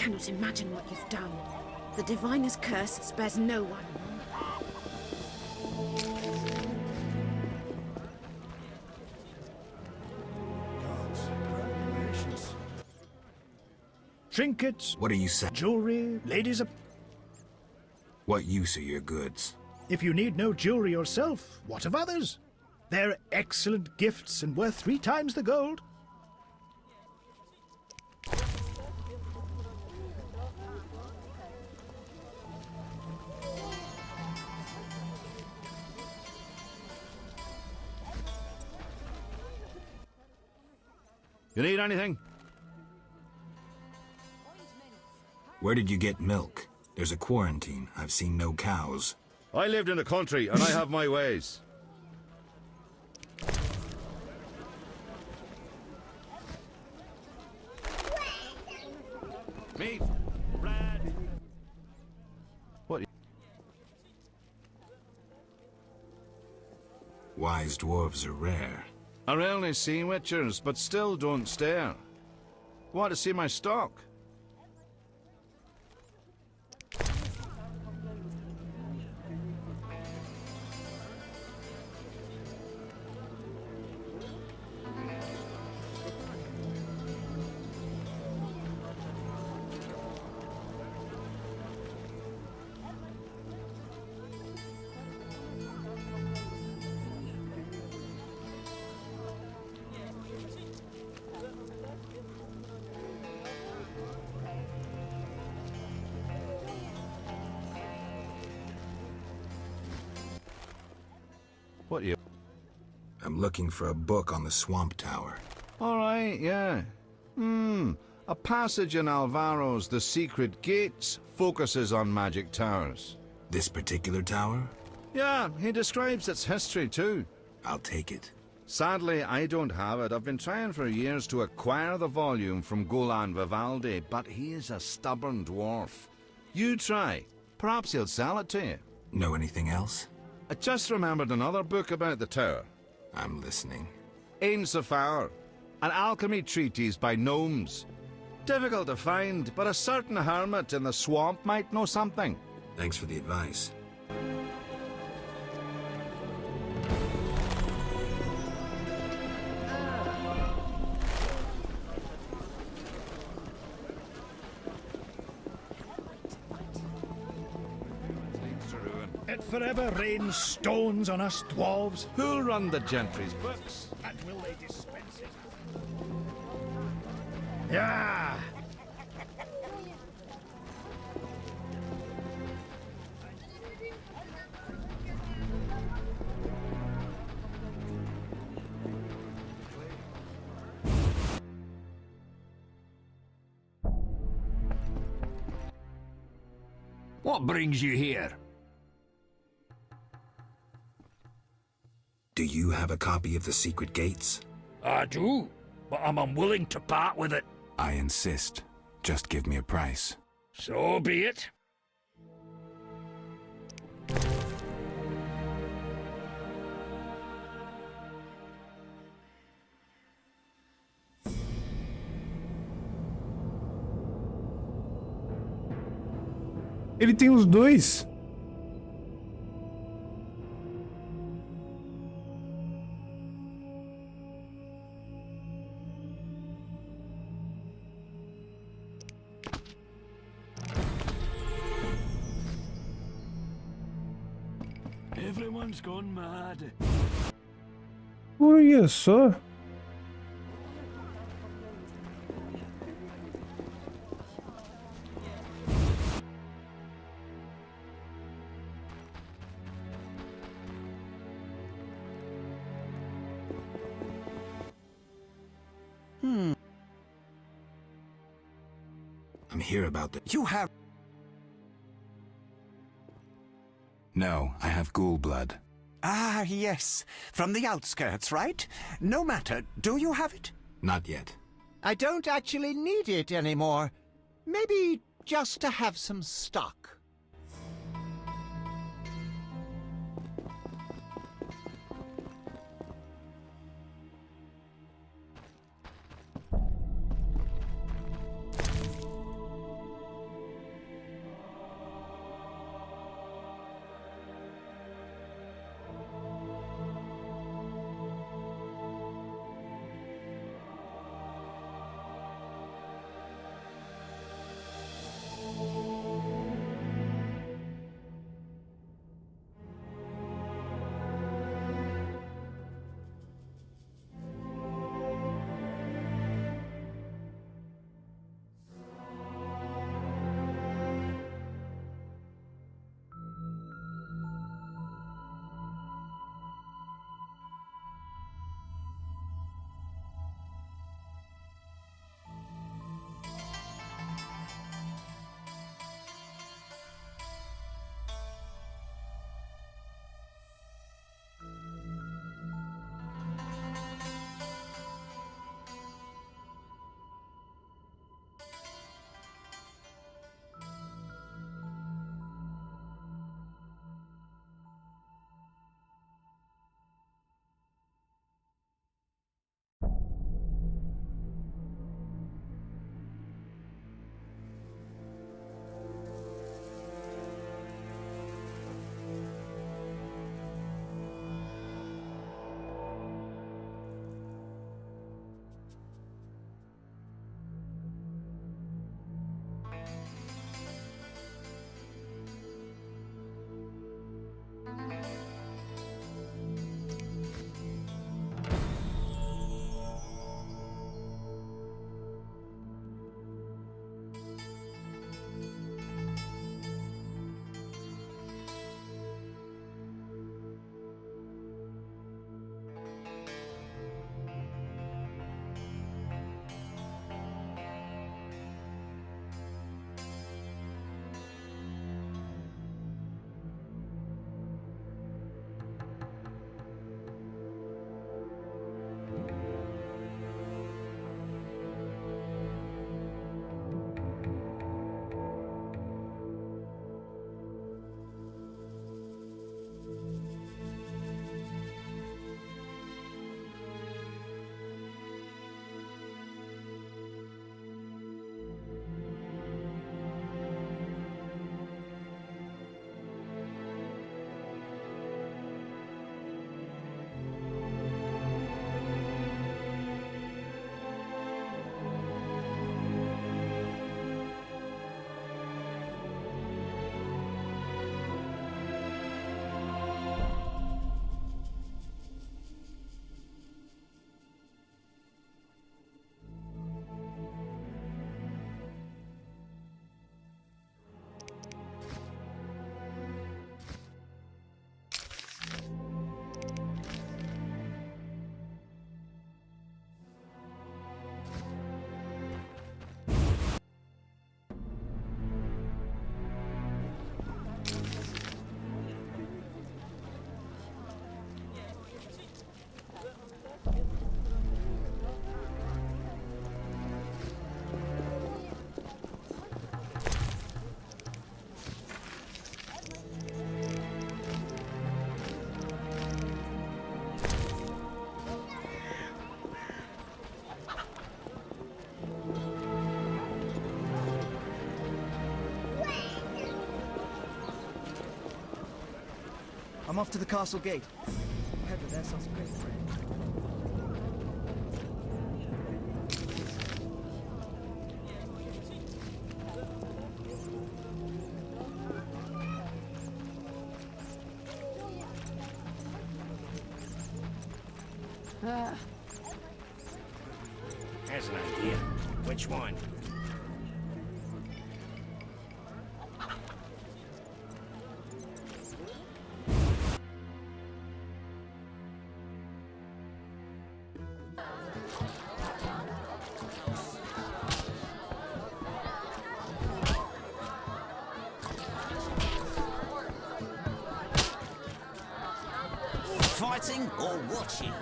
cannot imagine what you've done. The Diviner's curse spares no one. Trinkets, What are you saying? jewelry, ladies. What use are your goods? If you need no jewelry yourself, what of others? They're excellent gifts and worth 3 times the gold. You need anything? Where did you get milk? There's a quarantine. I've seen no cows. I lived in the country, and I have my ways. Meat, bread. What? Wise dwarves are rare. Are only sea witchers, but still don't stare. Want to see my stock? What you? I'm looking for a book on the Swamp Tower. All right, yeah. A passage in Alvaro's The Secret Gates focuses on magic towers. This particular tower? Yeah, he describes its history too. I'll take it. Sadly, I don't have it. I've been trying for years to acquire the volume from Golan Vivaldi, but he is a stubborn dwarf. You try. Perhaps he'll sell it to you. Know anything else? I just remembered another book about the tower. I'm listening. Ain Safar, an alchemy treatise by gnomes. Difficult to find, but a certain hermit in the swamp might know something. Thanks for the advice. It forever rains stones on us dwarves. Who'll run the gentry's books? And will they dispense it? Yeah! What brings you here? Do you have a copy of The Secret Gates? I do, but I'm unwilling to part with it. I insist. Just give me a price. So be it. Ele tem os dois. Everyone's gone mad. Olha só. I'm here about the... You have... No, I have ghoul blood. Ah, yes. From the outskirts, right? No matter. Do you have it? Not yet. I don't actually need it anymore. Maybe just to have some stock. I'm off to the castle gate. Peddler there sounds great, friend. There's an idea. Which one? Fighting or watching?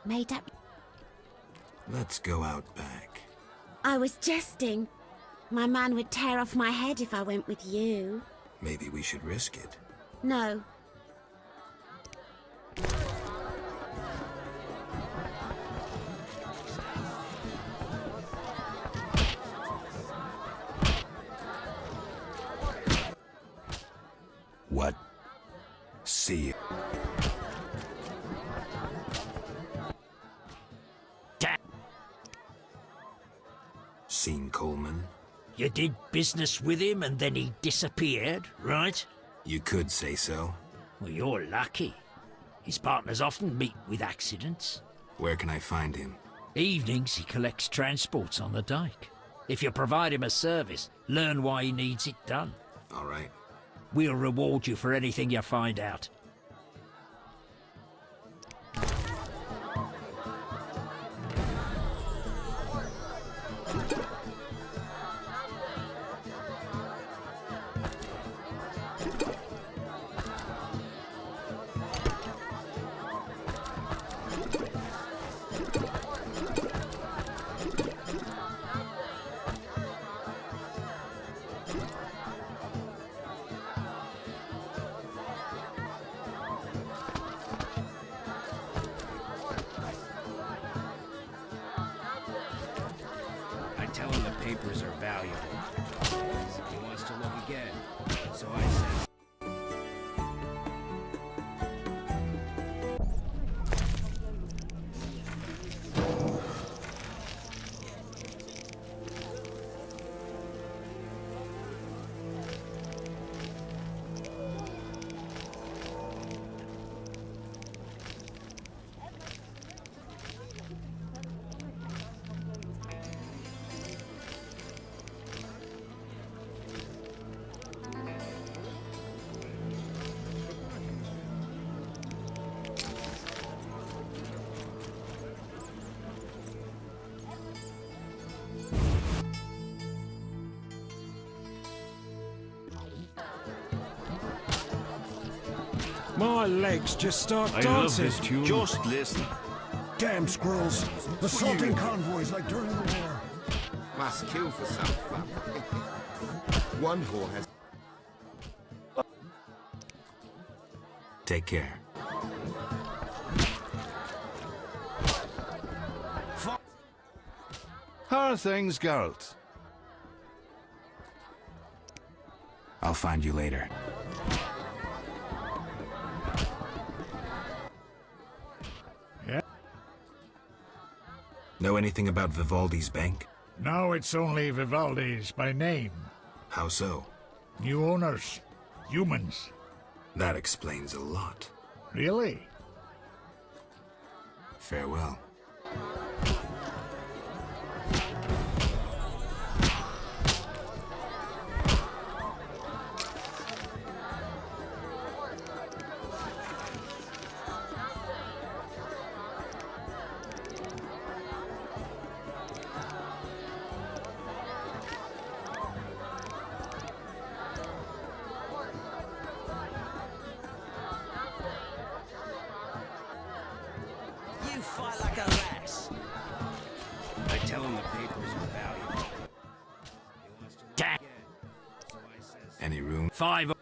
Made up. Let's go out back. I was jesting. My man would tear off my head if I went with you. Maybe we should risk it. No. What? See you. Seen Coleman? You did business with him and then he disappeared, right? You could say so. Well, you're lucky. His partners often meet with accidents. Where can I find him? Evenings he collects transports on the dike. If you provide him a service, learn why he needs it done. All right. We'll reward you for anything you find out. I tell him the papers are valuable. He wants to look again. So I said... My legs just start I dancing. love this tune. Just listen. Damn squirrels. Assaulting convoys like during the war. Must kill for some fun. One whore has... Take care. How are things, girls? I'll find you later. Yeah? Know anything about Vivaldi's bank? No, it's only Vivaldi's by name. How so? New owners. Humans. That explains a lot. Really? Farewell. You fight like a lass. tell him the papers are valuable. He wants to look again, so I says... Any room? 5.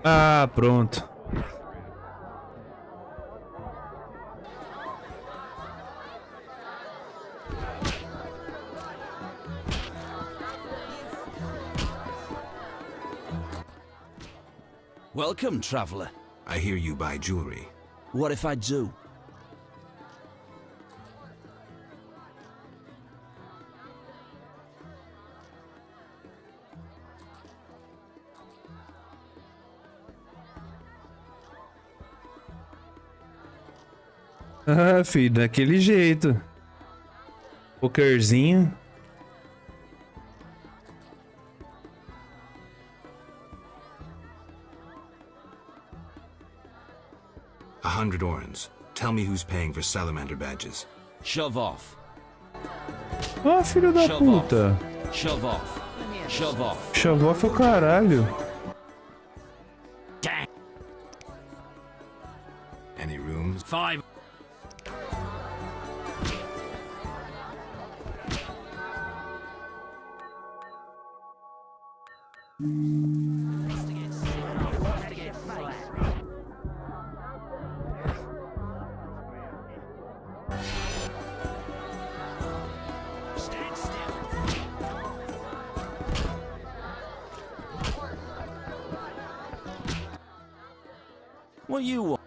Ah, pronto. Welcome, traveler. I hear you buy jewelry. What if I do? Ah, filho, daquele jeito. Pokerzinho. $100 orens. Tell me who's paying for salamander badges. Shove off. Ah, filho da Shove puta. off. Shove off. Shove off. Shove off é o caralho. Any rooms? 5. What you want?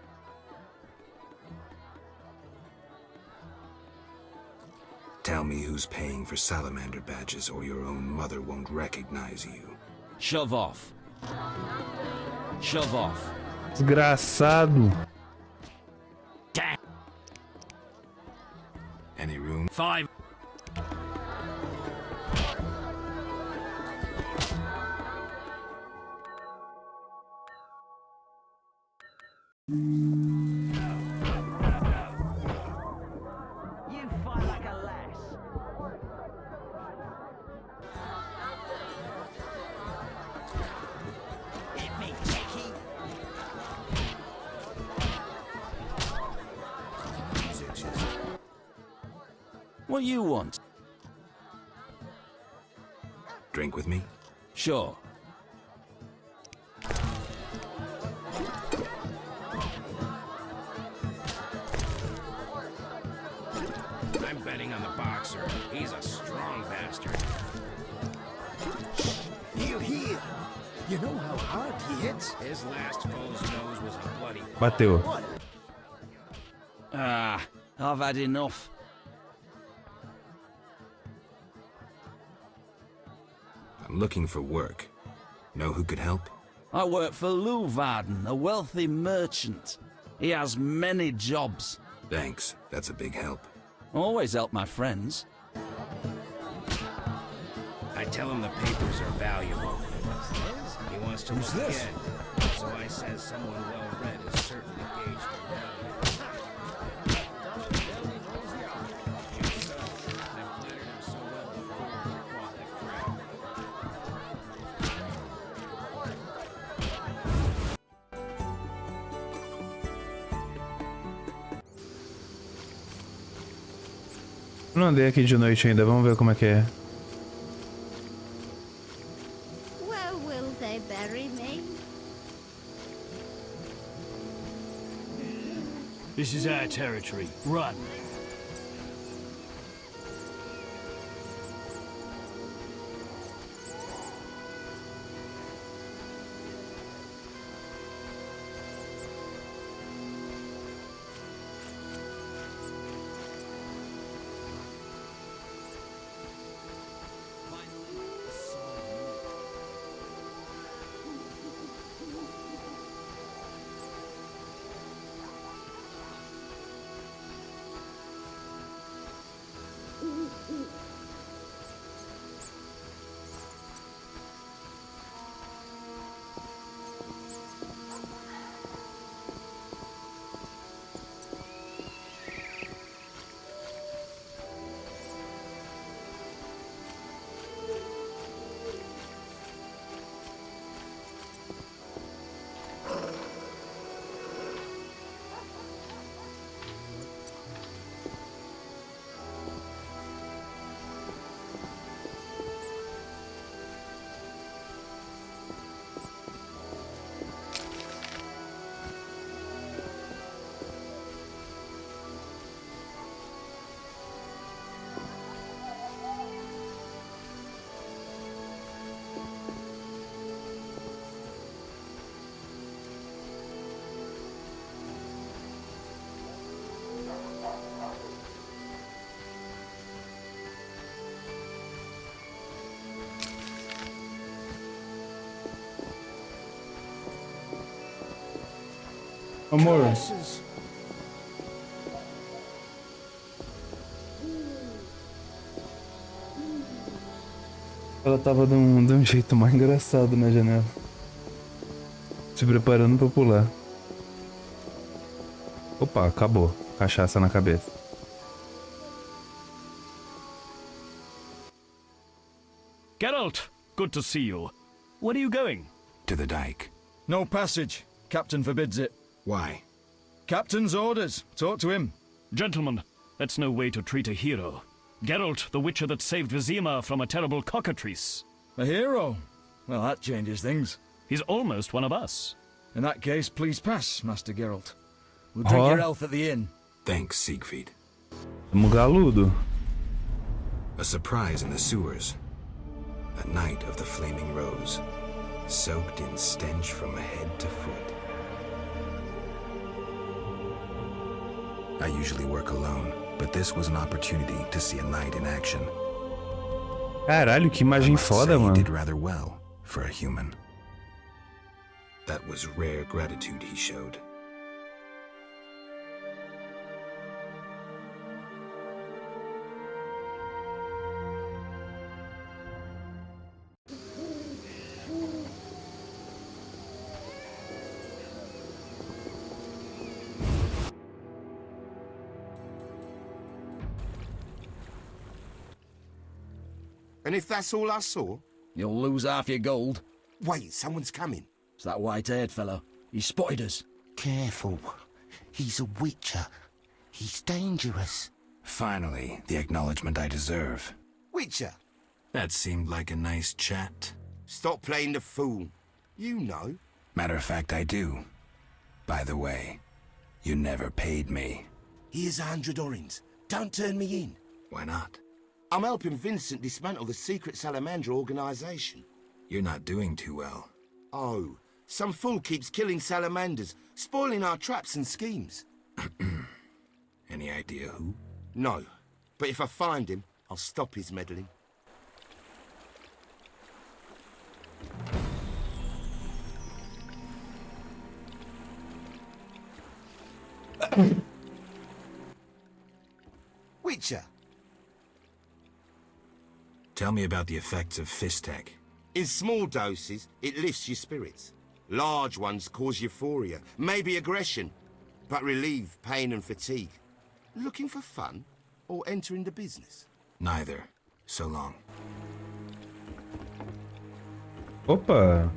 Tell me who's paying for salamander badges or your own mother won't recognize you. Shove off. Shove off. Desgraçado. Any room? 5. You fight like a lass. Hit me, Chicky. What you want? Drink with me? Sure. I'm betting on the boxer. He's a strong bastard. He'll heal. You know how hard he hits? His last foe's nose was a bloody... Bateu. Ah, I've had enough. I'm looking for work. Know who could help? I work for Lou Varden, a wealthy merchant. He has many jobs. Thanks, that's a big help. Always help my friends. I tell him the papers are valuable. He wants to Who's look this? again. So I says someone well-read is certainly gauged for value. I've flattered him so well before, quite like crap. Eu não andei aqui de noite ainda, vamos ver como é que é. Where will they bury me? This is our territory. Run. Amor. Ela tava de um jeito mais engraçado na janela. Se preparando pra pular. Opa, acabou. Cachaça na cabeça. Geralt, good to see you. Where are you going? To the dike. No passage. Captain forbids it. Why? Captain's orders. Talk to him. Gentlemen, that's no way to treat a hero. Geralt, the witcher that saved Vizima from a terrible cockatrice. A hero? Well, that changes things. He's almost one of us. In that case, please pass, Master Geralt. We'll drink your health at the inn. Thanks, Siegfried. Galudo. A surprise in the sewers. A night of the Flaming Rose, soaked in stench from head to foot. I usually work alone, but this was an opportunity to see a knight in action. Caralho, que imagem foda, He mano. did rather well for a human. That was rare gratitude he showed. And if that's all I saw? You'll lose half your gold. Wait, someone's coming. It's that white-haired fellow. He spotted us. Careful. He's a witcher. He's dangerous. Finally, the acknowledgement I deserve. Witcher? That seemed like a nice chat. Stop playing the fool. You know. Matter of fact, I do. By the way, you never paid me. Here's 100 orins. Don't turn me in. Why not? I'm helping Vincent dismantle the secret Salamander organization. You're not doing too well. Oh, some fool keeps killing salamanders, spoiling our traps and schemes. Any idea who? No, but if I find him, I'll stop his meddling. Witcher, Tell me about the effects of Fistek. in small doses, it lifts your spirits. Large ones cause euphoria, maybe aggression, but relieve pain and fatigue. Looking for fun or entering the business? Neither. So long. Opa!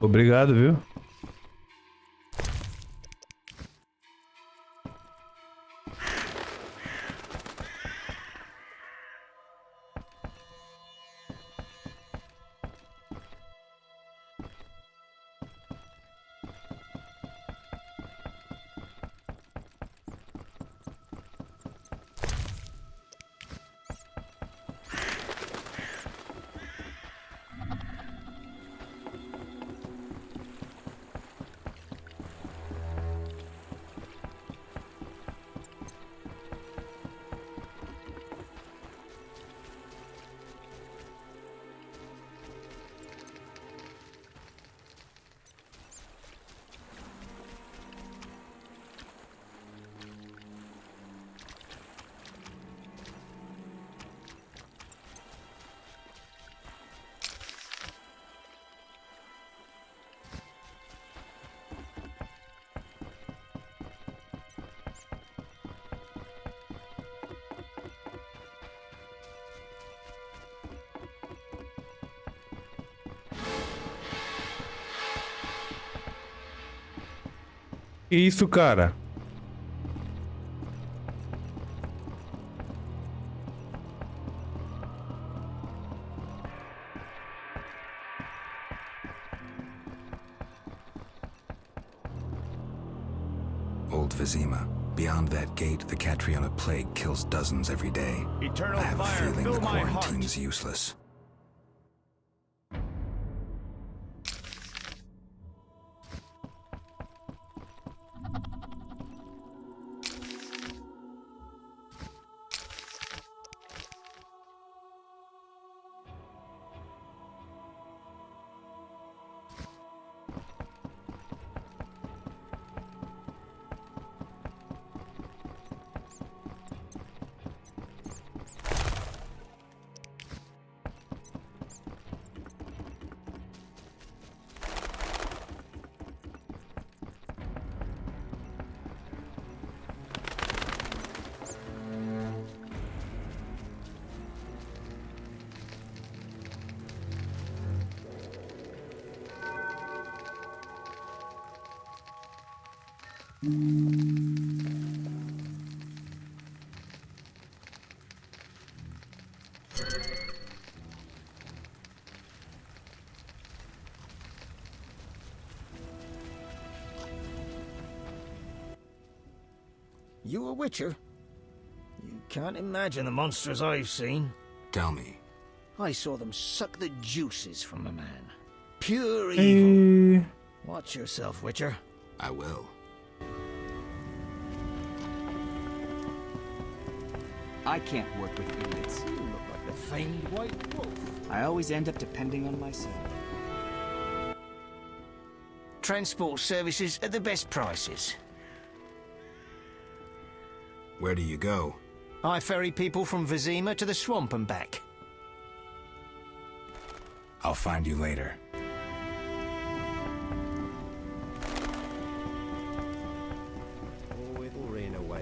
Obrigado, viu? Que isso, cara? Old Vizima. Beyond that gate, the Catriona plague kills dozens every day. Eternal I have a fire, feeling fill the my heart. quarantine's useless. You a witcher? You can't imagine the monsters I've seen. Tell me. I saw them suck the juices from a man. Pure evil. Watch yourself, Witcher. I will. I can't work with idiots. You look like the famed white wolf. I always end up depending on myself. Transport services at the best prices. Where do you go? I ferry people from Vizima to the swamp and back. I'll find you later. Oh, it'll rain a while.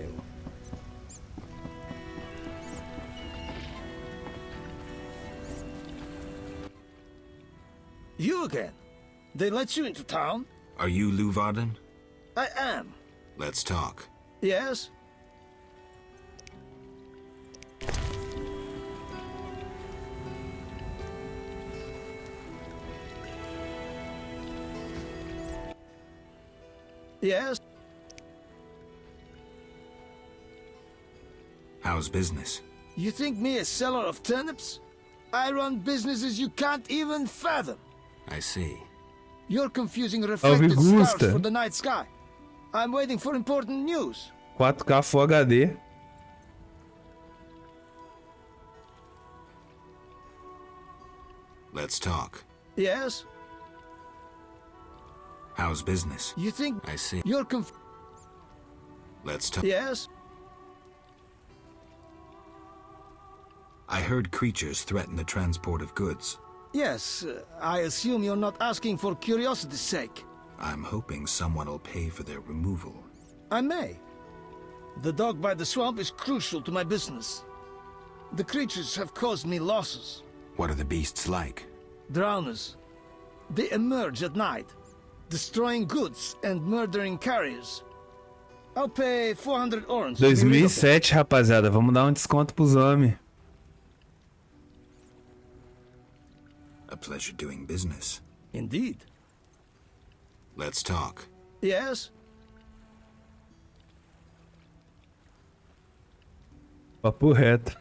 You again? They let you into town? Are you Luvarden? I am. Let's talk. Yes? Yes? How's business? You think me a seller of turnips? I run businesses you can't even fathom. I see. You're confusing reflected stars Augusta. for the night sky. I'm waiting for important news. 4K Full HD. Let's talk. Yes? How's business? You think I see. you're Let's talk. Yes? I heard creatures threaten the transport of goods. Yes, I assume you're not asking for curiosity's sake. I'm hoping someone will pay for their removal. I may. The dog by the swamp is crucial to my business. The creatures have caused me losses. What are the beasts like? Drowners. They emerge at night, destroying goods and murdering carriers. I'll pay 400 orens. to be rid of them. 2007, rapaziada. Vamos dar desconto pros homens. A pleasure doing business. Indeed. Let's talk. Yes? Papo reto.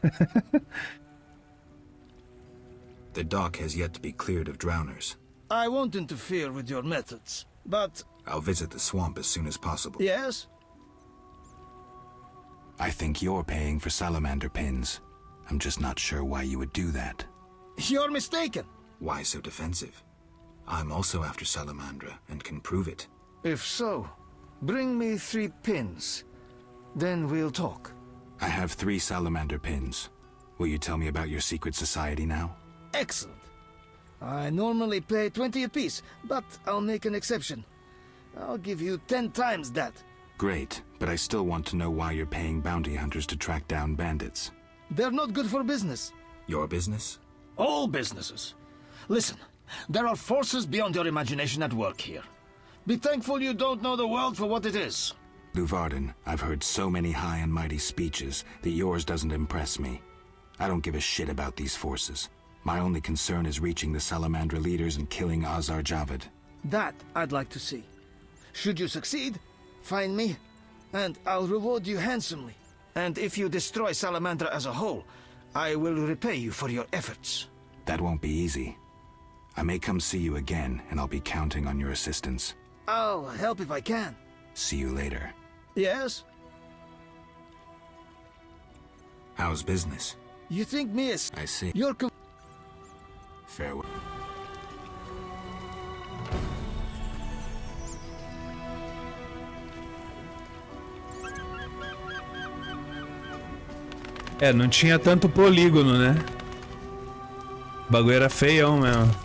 The dock has yet to be cleared of drowners. I won't interfere with your methods, but... I'll visit the swamp as soon as possible. Yes? I think you're paying for salamander pins. I'm just not sure why you would do that. You're mistaken. Why so defensive? I'm also after salamandra and can prove it. If so, bring me 3 pins. Then we'll talk. I have 3 salamander pins. Will you tell me about your secret society now? Excellent. I normally pay 20 apiece, but I'll make an exception. I'll give you 10 times that. Great, but I still want to know why you're paying bounty hunters to track down bandits. They're not good for business. Your business? All businesses. Listen, there are forces beyond your imagination at work here. Be thankful you don't know the world for what it is. Luvarden, I've heard so many high and mighty speeches that yours doesn't impress me. I don't give a shit about these forces. My only concern is reaching the Salamandra leaders and killing Azar Javed. That I'd like to see. Should you succeed, find me, and I'll reward you handsomely. And if you destroy Salamandra as a whole, I will repay you for your efforts. That won't be easy. I may come see you again, and I'll be counting on your assistance. I'll help if I can. See you later. Yes? How's business? You think me as... I see. You're... Farewell. Não tinha tanto polígono, né? O bagulho era feião mesmo.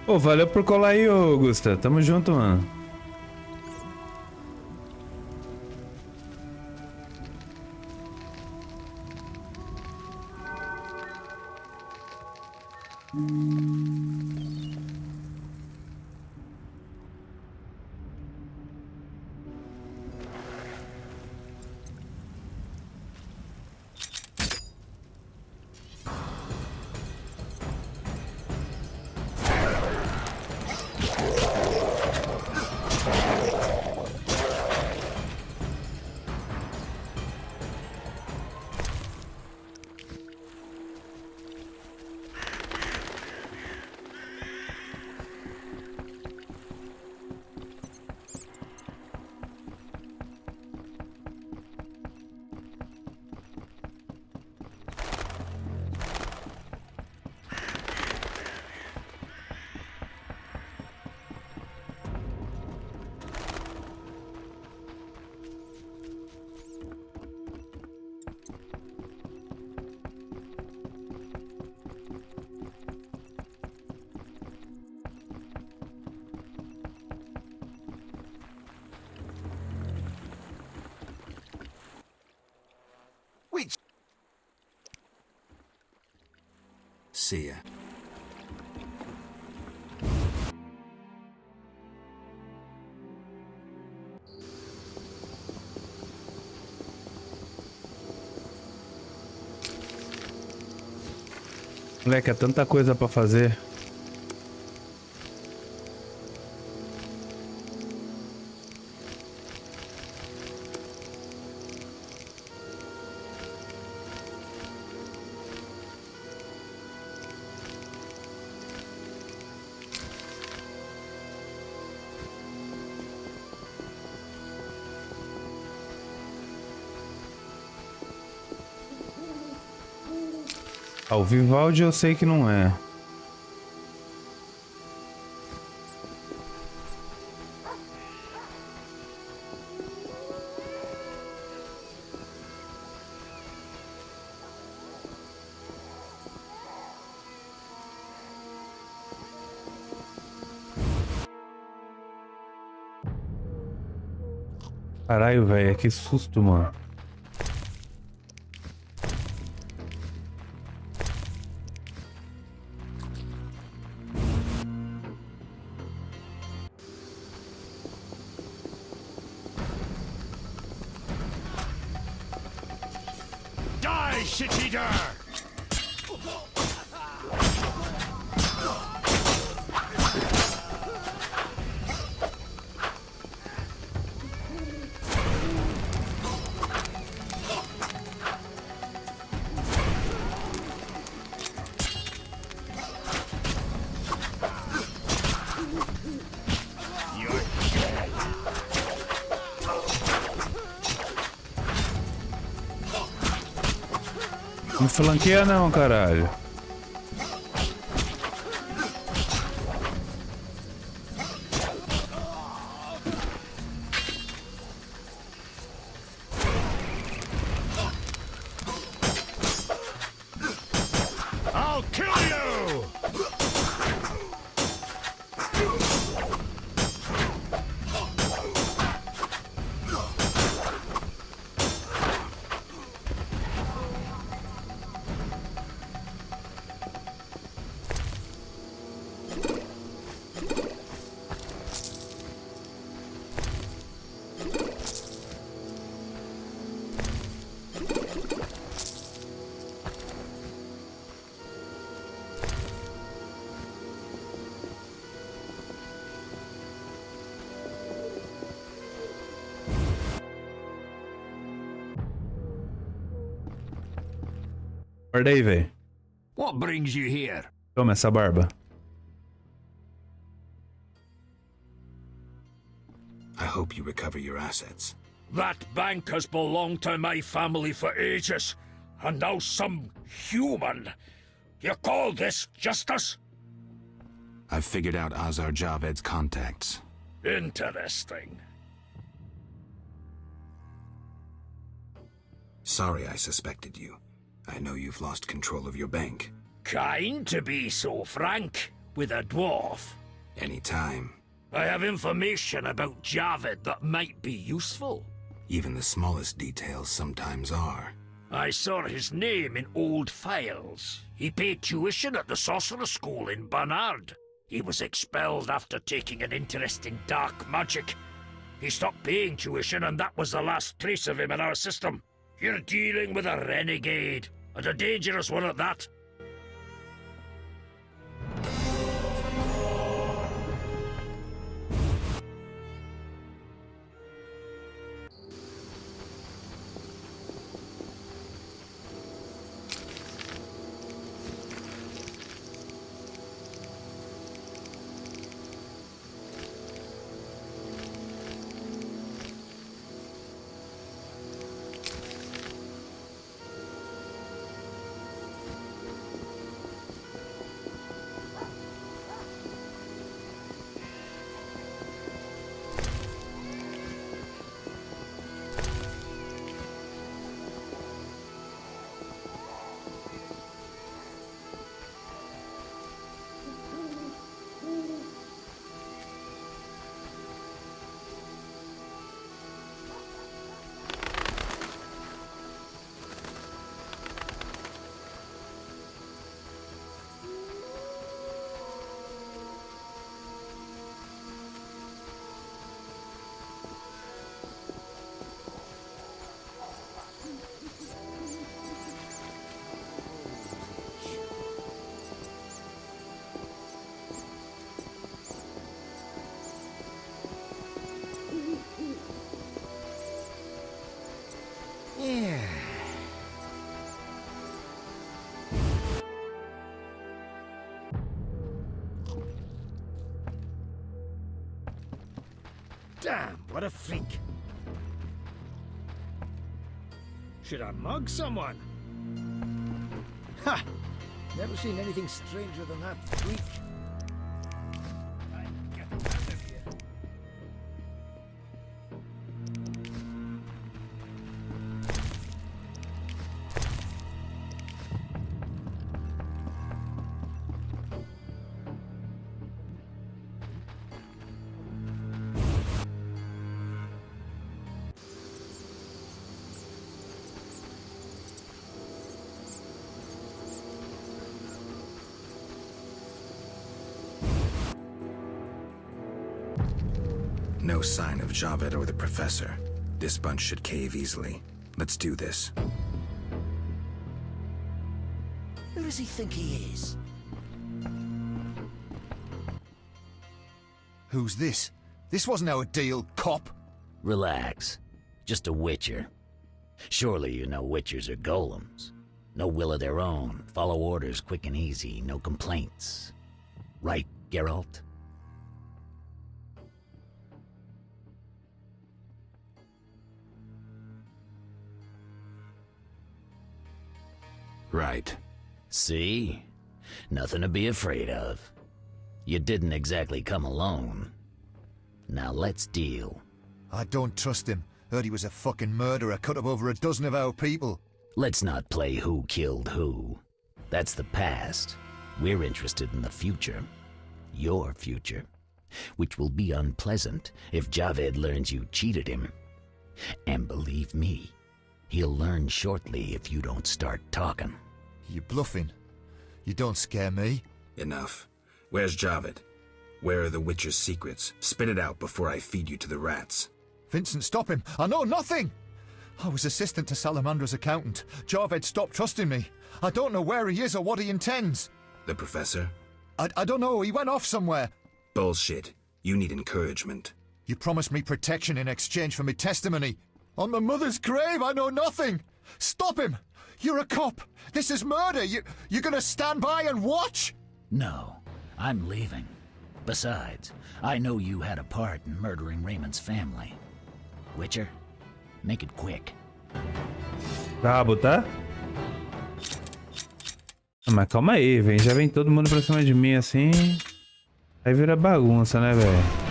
Pô, valeu por colar aí, ô Augusta. Tamo junto, mano. See ya. Moleque, é tanta coisa pra fazer. O Vivaldi eu sei que não é. Caralho, velho, que susto, mano. Die, shit-eater! Não flanqueia não, caralho. I'll kill you! Guarda aí, velho. What brings you here? Toma essa barba. I hope you recover your assets. That bank has belonged to my family for ages, and now some human. You call this justice? I've figured out Azar Javed's contacts. Interesting. Sorry I suspected you. I know you've lost control of your bank. Kind to be so frank. with a dwarf? Anytime. I have information about Javed that might be useful. Even the smallest details sometimes are. I saw his name in old files. He paid tuition at the sorcerer school in Barnard. He was expelled after taking an interest in dark magic. He stopped paying tuition, and that was the last trace of him in our system. You're dealing with a renegade, and a dangerous one at that. Yeah. Damn, what a freak. Should I mug someone? Ha! Never seen anything stranger than that freak. No sign of Javed or the Professor. This bunch should cave easily. Let's do this. Who does he think he is? Who's this? This wasn't our deal, cop. Relax. Just a witcher. Surely you know witchers are golems. No will of their own. Follow orders quick and easy. No complaints. Right, Geralt? Right. See? Nothing to be afraid of. You didn't exactly come alone. Now let's deal. I don't trust him. Heard he was a fucking murderer, cut up over a dozen of our people. Let's not play who killed who. That's the past. We're interested in the future. Your future. Which will be unpleasant if Javed learns you cheated him. And believe me, he'll learn shortly if you don't start talking. You're bluffing. You don't scare me. Enough. Where's Javed? Where are the Witcher's secrets? Spit it out before I feed you to the rats. Vincent, stop him. I know nothing. I was assistant to Salamandra's accountant. Javed stopped trusting me. I don't know where he is or what he intends. The Professor? I don't know. He went off somewhere. Bullshit. You need encouragement. You promised me protection in exchange for my testimony. On my mother's grave, I know nothing. Stop him. You're a cop. This is murder. You're gonna stand by and watch? No, I'm leaving. Besides, I know you had a part in murdering Raymond's family. Witcher, make it quick. Brabo, tá? Ah, mas calma aí, velho. Já vem todo mundo pra cima de mim assim. Aí vira bagunça, né, velho?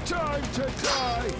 Time to Die!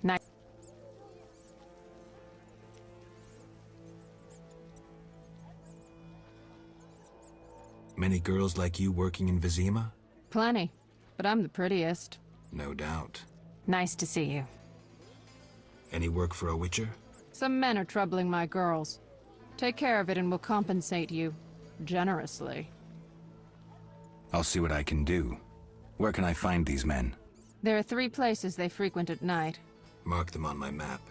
Nice. Many girls like you working in Vizima? Plenty, but I'm the prettiest. No doubt. Nice to see you. Any work for a witcher? Some men are troubling my girls. Take care of it and we'll compensate you. Generously. I'll see what I can do. Where can I find these men? There are 3 places they frequent at night. Mark them on my map.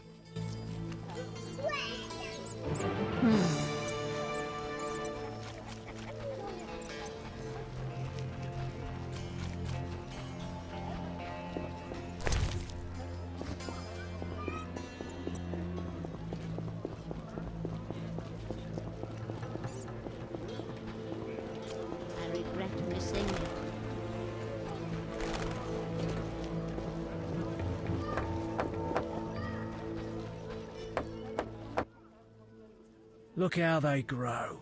Look how they grow.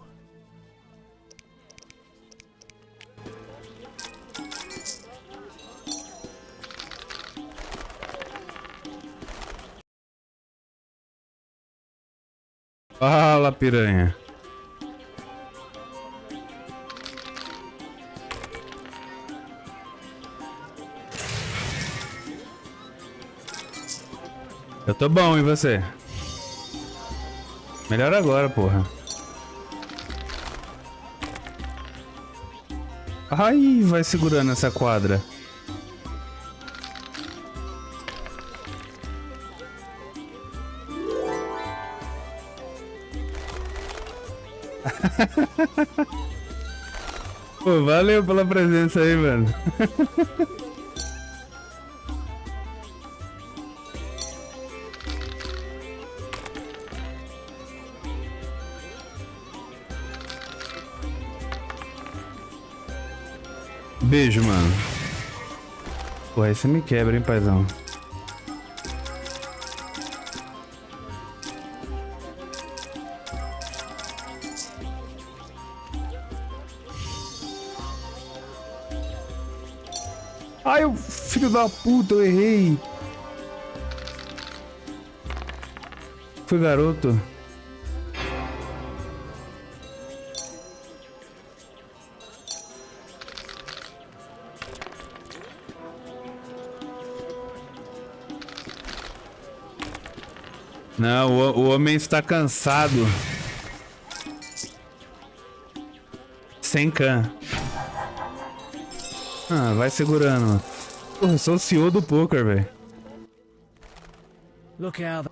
Fala, piranha. Eu tô bom, e você? Melhor agora, porra. Ai, vai segurando essa quadra. Pô, valeu pela presença aí, mano. Beijo, mano. Pô, aí você me quebra, hein, paizão. Ai, o filho da puta, eu errei. Foi garoto. Não, o homem está cansado. Sem can. Ah, vai segurando, mano. Porra, eu sou o CEO do poker, velho. Look how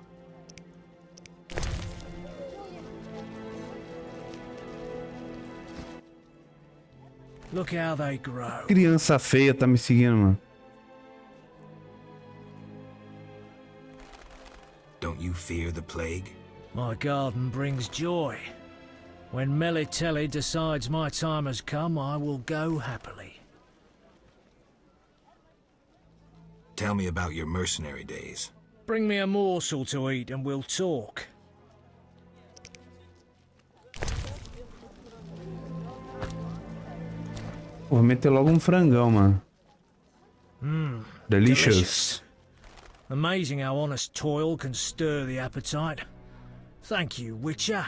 Look how they grow. Criança feia tá me seguindo, mano. Don't you fear the plague? My garden brings joy. When Melitelli decides my time has come, I will go happily. Tell me about your mercenary days. Bring me a morsel to eat and we'll talk. Vou meter logo um frangão, mano. Delicious. Delicious. Amazing how honest toil can stir the appetite. Thank you, Witcher.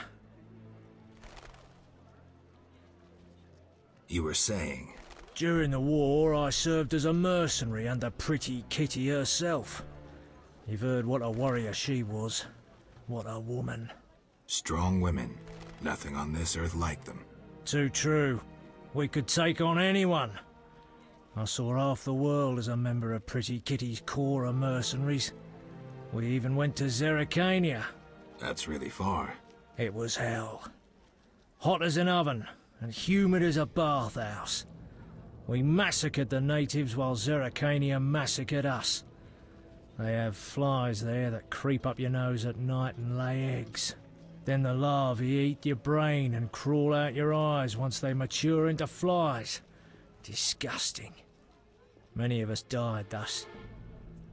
You were saying... During the war, I served as a mercenary under Pretty Kitty herself. You've heard what a warrior she was. What a woman. Strong women. Nothing on this earth like them. Too true. We could take on anyone. I saw half the world as a member of Pretty Kitty's corps of mercenaries. We even went to Zerrikania. That's really far. It was hell. Hot as an oven, and humid as a bathhouse. We massacred the natives while Zerrikania massacred us. They have flies there that creep up your nose at night and lay eggs. Then the larvae eat your brain and crawl out your eyes once they mature into flies. Disgusting. Many of us died thus.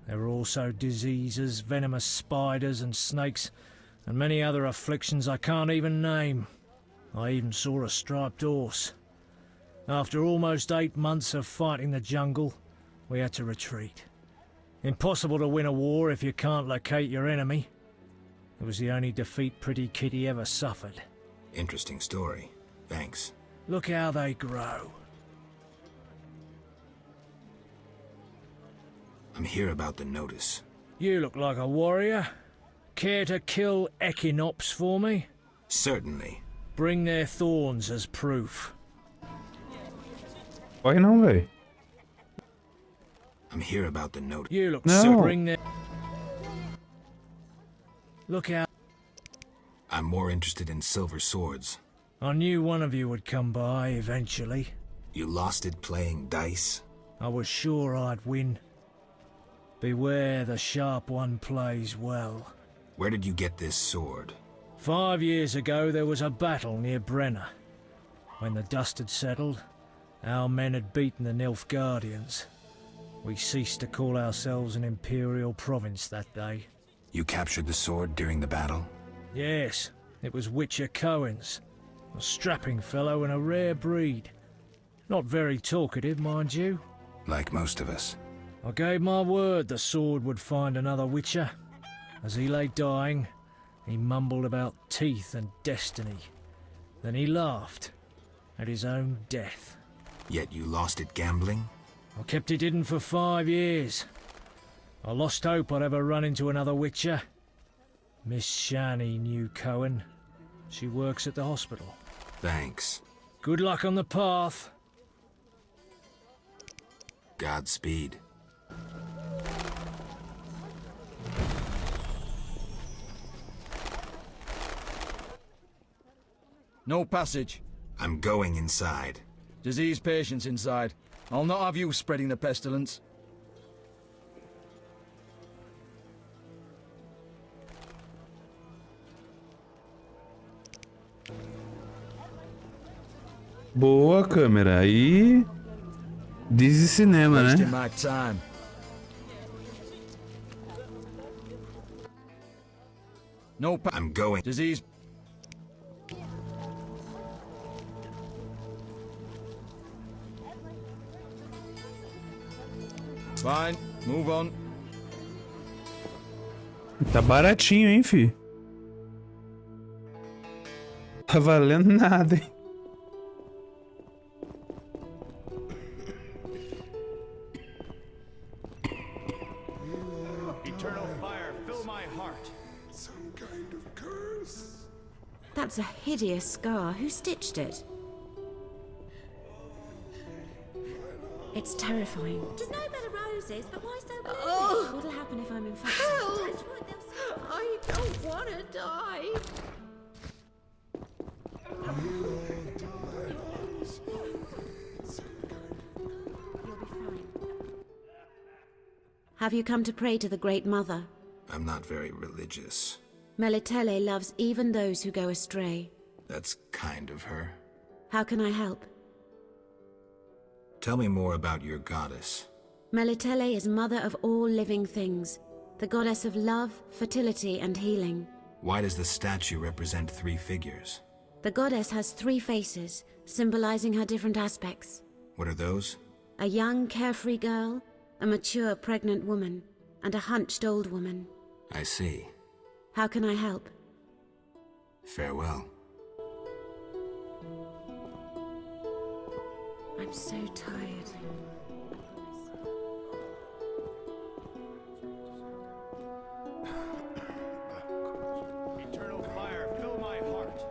There were also diseases, venomous spiders and snakes, and many other afflictions I can't even name. I even saw a striped horse. After almost 8 months of fighting the jungle, we had to retreat. Impossible to win a war if you can't locate your enemy. It was the only defeat Pretty Kitty ever suffered. Interesting story. Thanks. Look how they grow. I'm here about the notice. You look like a warrior. Care to kill Echinops for me? Certainly. Bring their thorns as proof. Why não, véi? I'm here about the notice. You look No. so bring their... Look out. I'm more interested in silver swords. I knew one of you would come by eventually. You lost it playing dice? I was sure I'd win. Beware the sharp one plays well. Where did you get this sword? 5 years ago there was a battle near Brenna. When the dust had settled, our men had beaten the Nilfgaardians. We ceased to call ourselves an imperial province that day. You captured the sword during the battle? Yes, It was Witcher Cohen's. A strapping fellow and a rare breed. Not very talkative, mind you. Like most of us. I gave my word the sword would find another Witcher. As he lay dying, he mumbled about teeth and destiny. Then he laughed at his own death. Yet you lost it gambling? I kept it hidden for 5 years. I lost hope I'd ever run into another Witcher. Miss Shani knew Cohen. She works at the hospital. Thanks. Good luck on the path. Godspeed. No passage. I'm going inside. Disease patients inside. I'll not have you spreading the pestilence. Boa, câmera. Aí... Diz cinema, né? Wasting my time. No I'm going. Disease. Fine, move on. Tá baratinho, hein, fi? Tá valendo nada, hein? Eternal fire, fill my heart. Some kind of curse. That's a hideous scar. Who stitched it? It's terrifying. Just no better roses, but why so blue? Oh! What'll happen if I'm infected? Help! I don't want to die. Have you come to pray to the Great Mother? I'm not very religious. Melitele loves even those who go astray. That's kind of her. How can I help? Tell me more about your goddess. Melitele is mother of all living things, the goddess of love, fertility, and healing. Why does the statue represent 3 figures? The goddess has 3 faces, symbolizing her different aspects. What are those? A young, carefree girl, a mature, pregnant woman, and a hunched old woman. I see. How can I help? Farewell. I'm so tired. Eternal fire, fill my heart.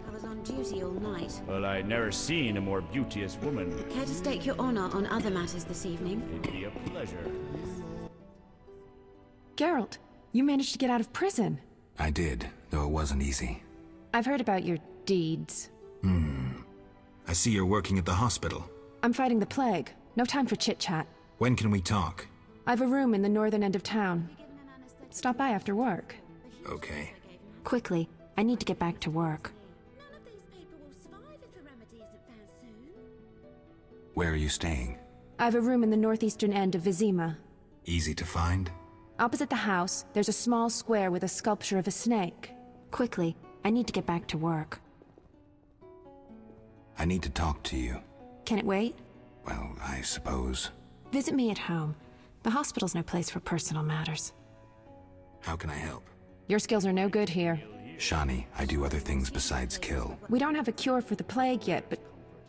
I was on duty all night. Well, I'd never seen a more beauteous woman. Care to stake your honor on other matters this evening? It'd be a pleasure. Geralt, you managed to get out of prison. I did, though it wasn't easy. I've heard about your deeds. I see you're working at the hospital. I'm fighting the plague. No time for chit-chat. When can we talk? I've a room in the northern end of town. Stop by after work. Okay. Quickly, I need to get back to work. Where are you staying? I've a room in the northeastern end of Vizima. Easy to find? Opposite the house, there's a small square with a sculpture of a snake. Quickly, I need to get back to work. I need to talk to you. Can it wait? Well, I suppose. Visit me at home. The hospital's no place for personal matters. How can I help? Your skills are no good here. Shani, I do other things besides kill. We don't have a cure for the plague yet, but...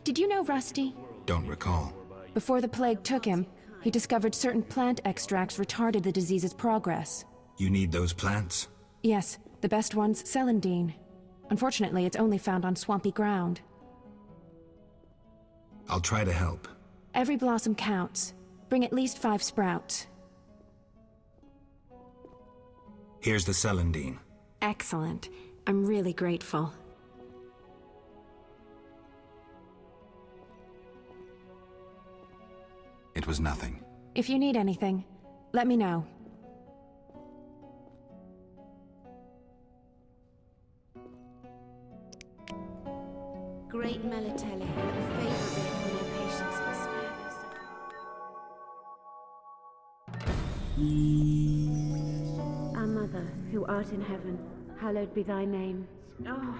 Did you know Rusty? Don't recall. Before the plague took him, he discovered certain plant extracts retarded the disease's progress. You need those plants? Yes, the best one's celandine. Unfortunately, it's only found on swampy ground. I'll try to help. Every blossom counts. Bring at least 5 sprouts. Here's the celandine. Excellent. I'm really grateful. It was nothing. If you need anything, let me know. great Melitele, look favorably upon your patience and spare their suffering. Our Mother, who art in heaven, hallowed be thy name. Oh,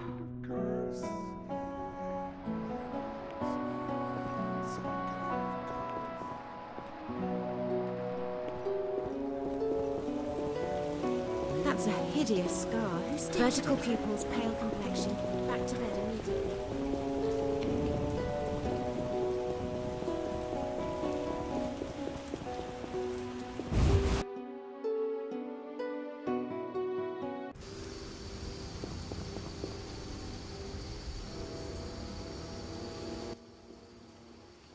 that's a hideous scar. Vertical pupils, pale complexion. Back to bed immediately.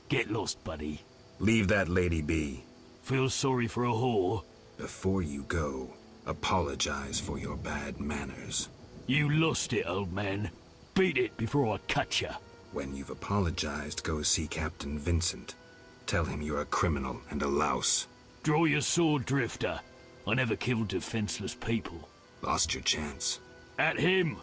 Get lost, buddy. Leave that lady be. Feel sorry for a whore? Before you go, apologize for your bad manners. You lost it, old man. Beat it before I cut ya. When you've apologized, go see Captain Vincent. Tell him you're a criminal and a louse. Draw your sword, Drifter. I never killed defenseless people. Lost your chance. At him!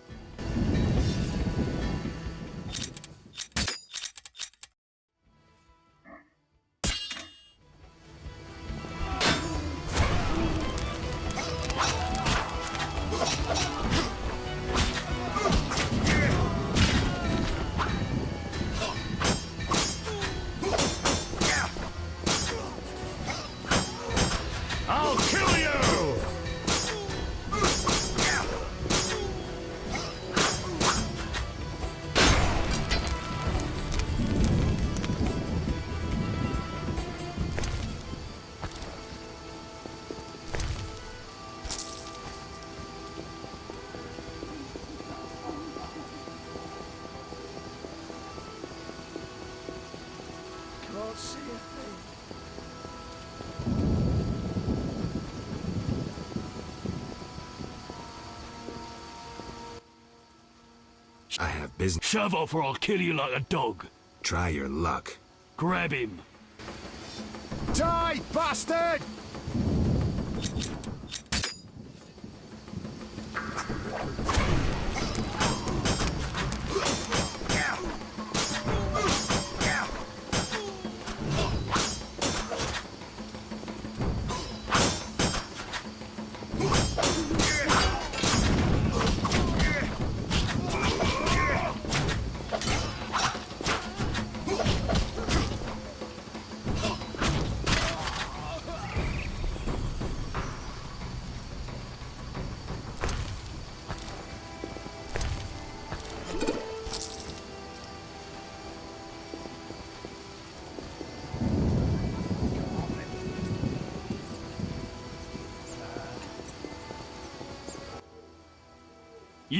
I'll kill you! Can't see a thing. I have business. Shove off or I'll kill you like a dog. Try your luck. Grab him. Die, bastard!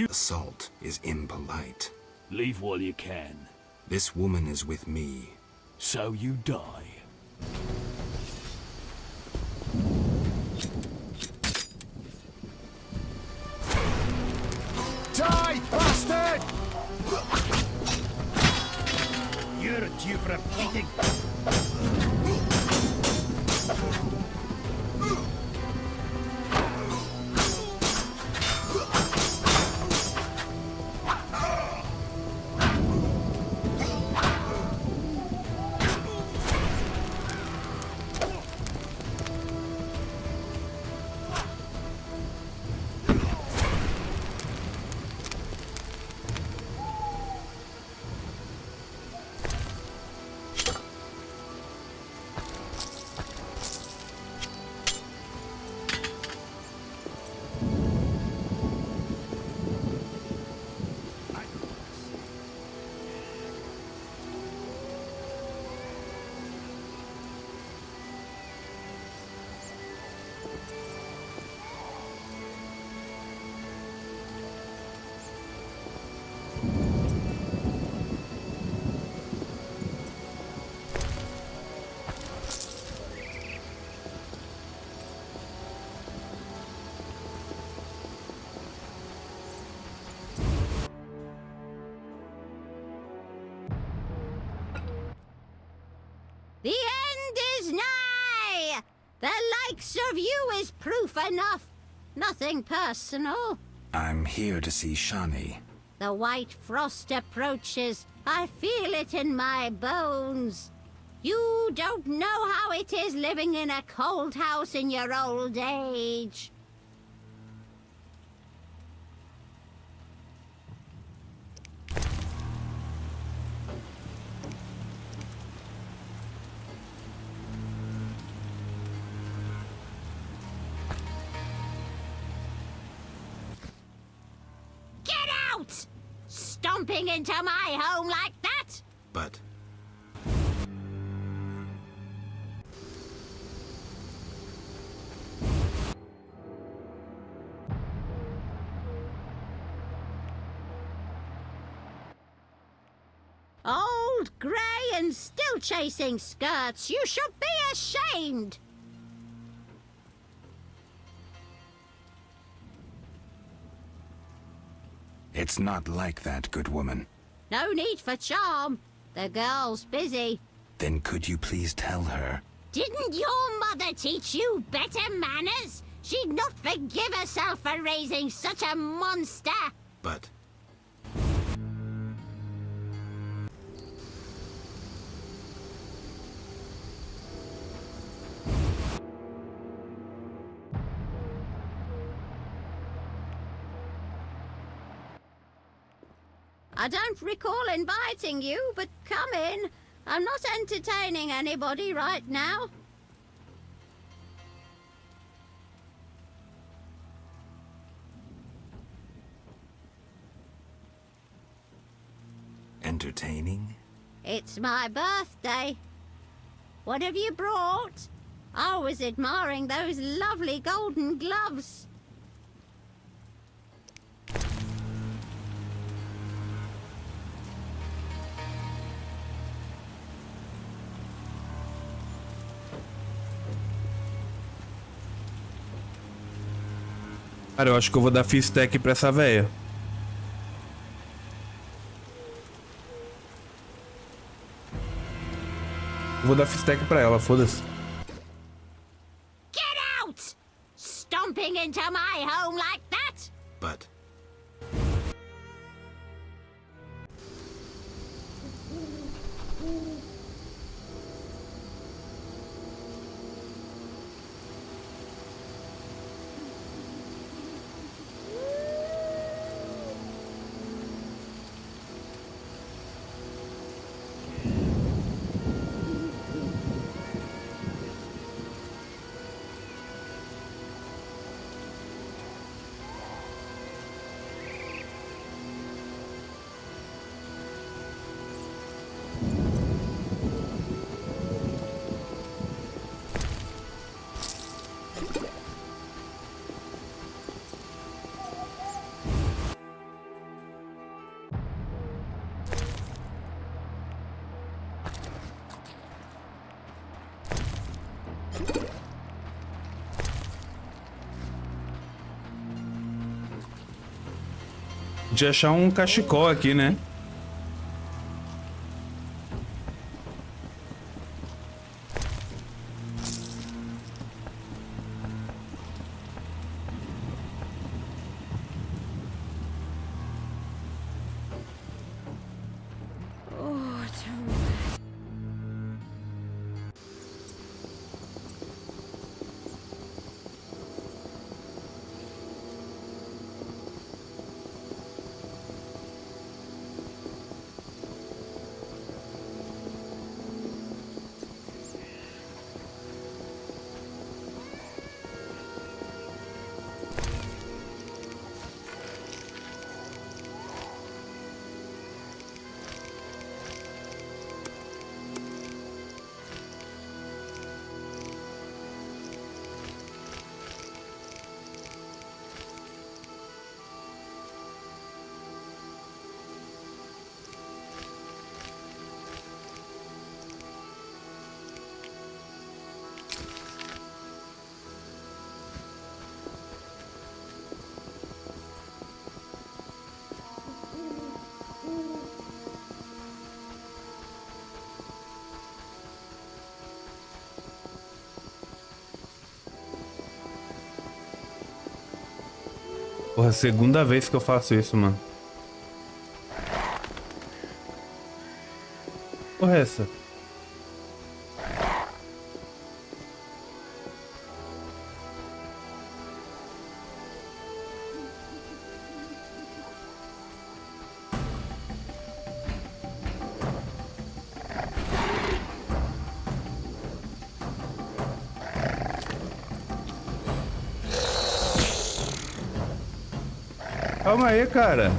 Assault is impolite. Leave while you can. This woman is with me. So you die. Die, bastard! You're due for a beating. The end is nigh! The likes of you is proof enough. Nothing personal. I'm here to see Shani. The white frost approaches. I feel it in my bones. You don't know how it is living in a cold house in your old age. Get out! Stomping into my home like that? But... Old, grey, and still chasing skirts. You should be ashamed. It's not like that, good woman. No need for charm. The girl's busy. Then could you please tell her? Didn't your mother teach you better manners? She'd not forgive herself for raising such a monster. But... I don't recall inviting you, but come in. I'm not entertaining anybody right now. Entertaining? It's my birthday. What have you brought? I was admiring those lovely golden gloves. Cara, eu acho que eu vou dar fistec pra essa véia. Eu vou dar fistec pra ela, foda-se. Get out! Stomping into my home like that? But... De achar um cachecol aqui, né? Porra, segunda vez que eu faço isso, mano. Porra, é essa? Calma aí, cara.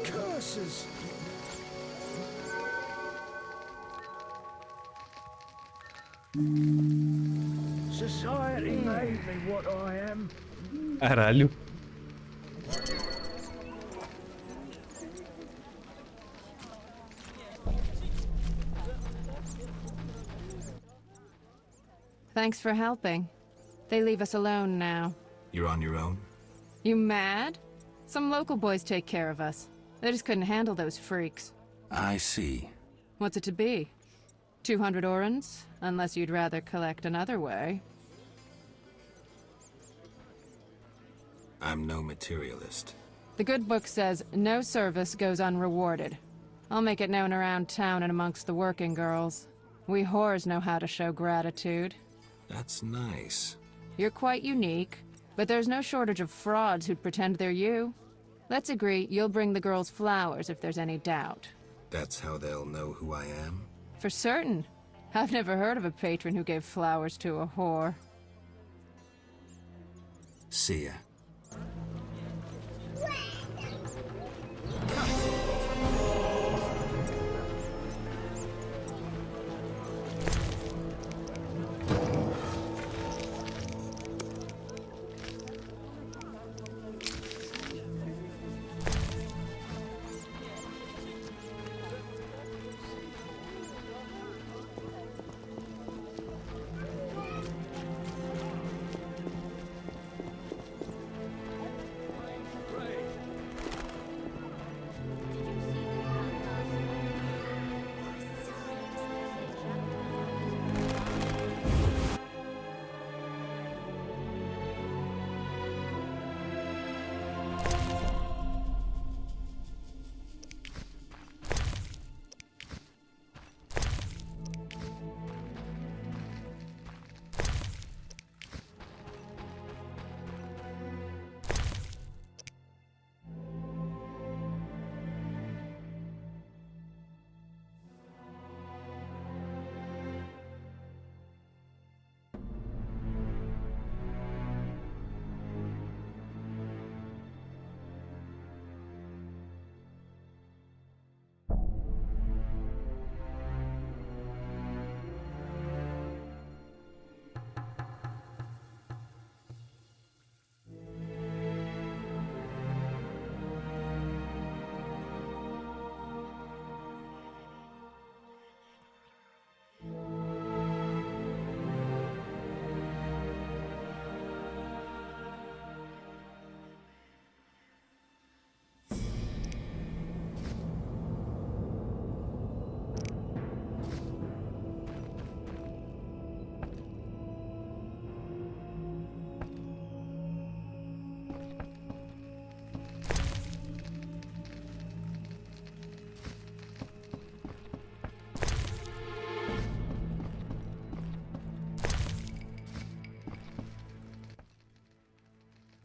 Curses! Society made me what I am. Caralho. Thanks for helping. They leave us alone now. You're on your own? You mad? Some local boys take care of us. They just couldn't handle those freaks. I see. What's it to be? 200 orans? Unless you'd rather collect another way. I'm no materialist. The good book says no service goes unrewarded. I'll make it known around town and amongst the working girls. We whores know how to show gratitude. That's nice. You're quite unique, but there's no shortage of frauds who'd pretend they're you. Let's agree you'll bring the girls flowers if there's any doubt. That's how they'll know who I am? For certain. I've never heard of a patron who gave flowers to a whore. See ya.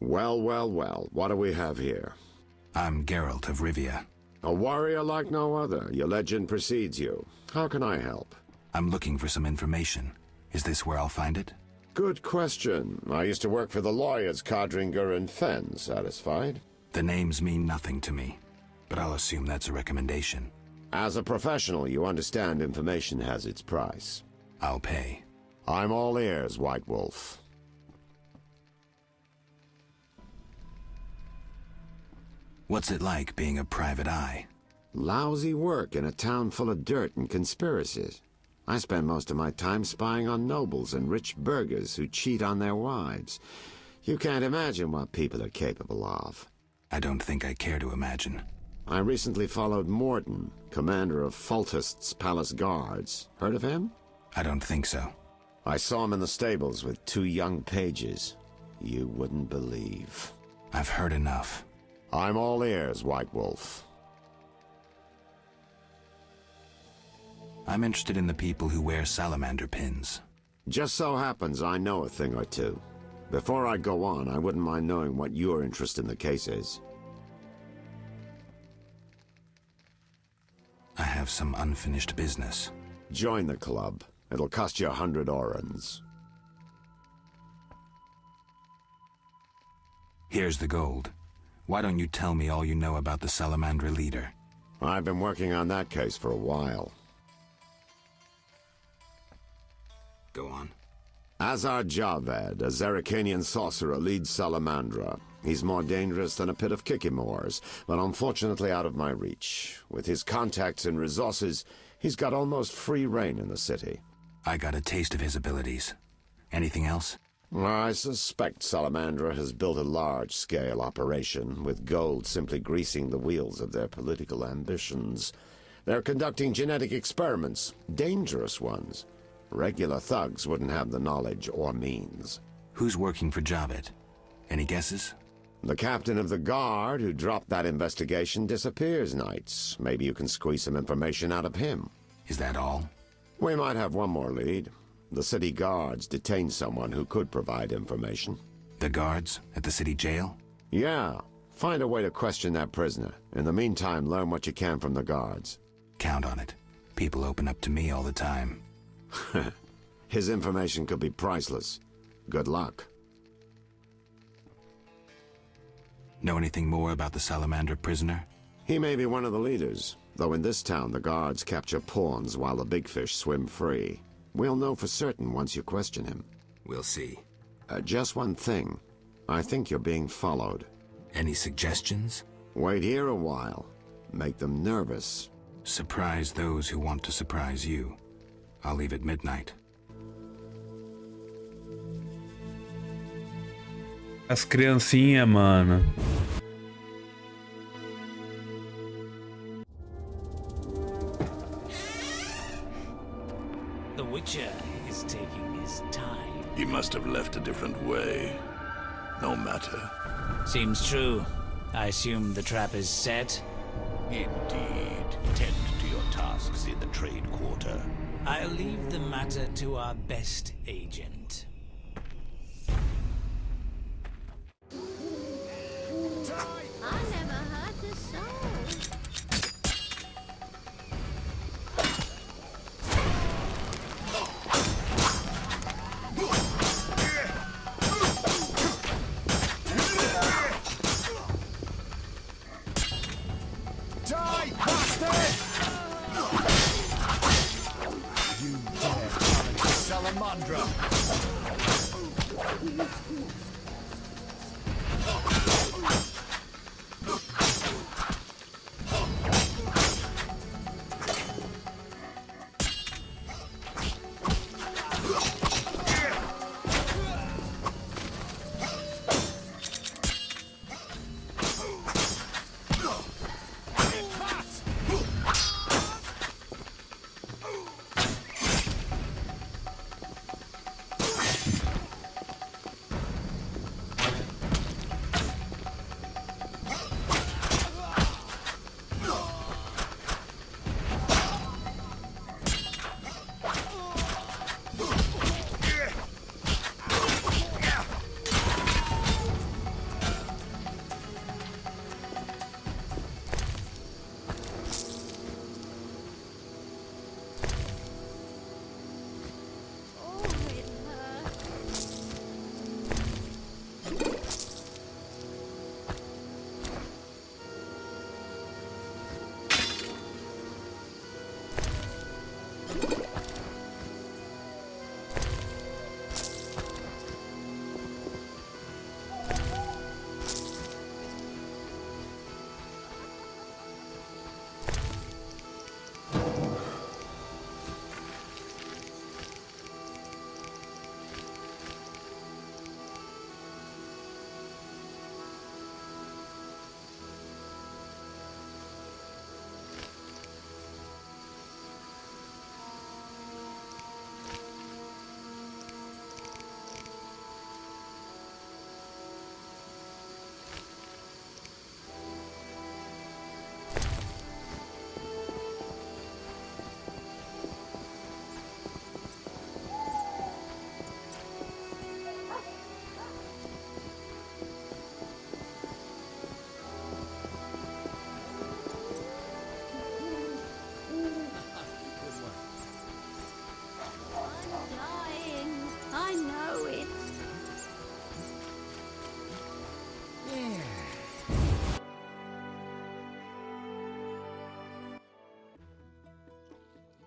Well, well, well. What do we have here? I'm Geralt of Rivia. A warrior like no other. Your legend precedes you. How can I help? I'm looking for some information. Is this where I'll find it? Good question. I used to work for the lawyers Codringer and Fenn. Satisfied? The names mean nothing to me, but I'll assume that's a recommendation. As a professional, you understand information has its price. I'll pay. I'm all ears, White Wolf. What's it like being a private eye? Lousy work in a town full of dirt and conspiracies. I spend most of my time spying on nobles and rich burghers who cheat on their wives. You can't imagine what people are capable of. I don't think I care to imagine. I recently followed Morton, commander of Foltest's palace guards. Heard of him? I don't think so. I saw him in the stables with 2 young pages. You wouldn't believe. I've heard enough. I'm all ears, White Wolf. I'm interested in the people who wear salamander pins. Just so happens I know a thing or two. Before I go on, I wouldn't mind knowing what your interest in the case is. I have some unfinished business. Join the club. It'll cost you 100 orens. Here's the gold. Why don't you tell me all you know about the Salamandra leader? I've been working on that case for a while. Go on. Azar Javed, a Zerrikanian sorcerer, leads Salamandra. He's more dangerous than a pit of Kikimors, but unfortunately out of my reach. With his contacts and resources, he's got almost free reign in the city. I got a taste of his abilities. Anything else? I suspect Salamandra has built a large-scale operation, with gold simply greasing the wheels of their political ambitions. They're conducting genetic experiments, dangerous ones. Regular thugs wouldn't have the knowledge or means. Who's working for Javed? Any guesses? The captain of the guard who dropped that investigation disappears nights. Maybe you can squeeze some information out of him. Is that all? We might have one more lead. The city guards detained someone who could provide information. The guards at the city jail? Yeah. Find a way to question that prisoner. In the meantime, learn what you can from the guards. Count on it. People open up to me all the time. His information could be priceless. Good luck. Know anything more about the Salamander prisoner? He may be one of the leaders, though in this town the guards capture pawns while the big fish swim free. We'll know for certain once you question him. We'll see. Just one thing. I think you're being followed. Any suggestions? Wait here a while. Make them nervous. Surprise those who want to surprise you. I'll leave at midnight. As criancinhas, mano. The Witcher is taking his time. He must have left a different way. No matter. Seems true. I assume the trap is set? Indeed. Tend to your tasks in the trade quarter. I'll leave the matter to our best agent. I never heard the soul. Die, bastard! You dare challenge Salamandra!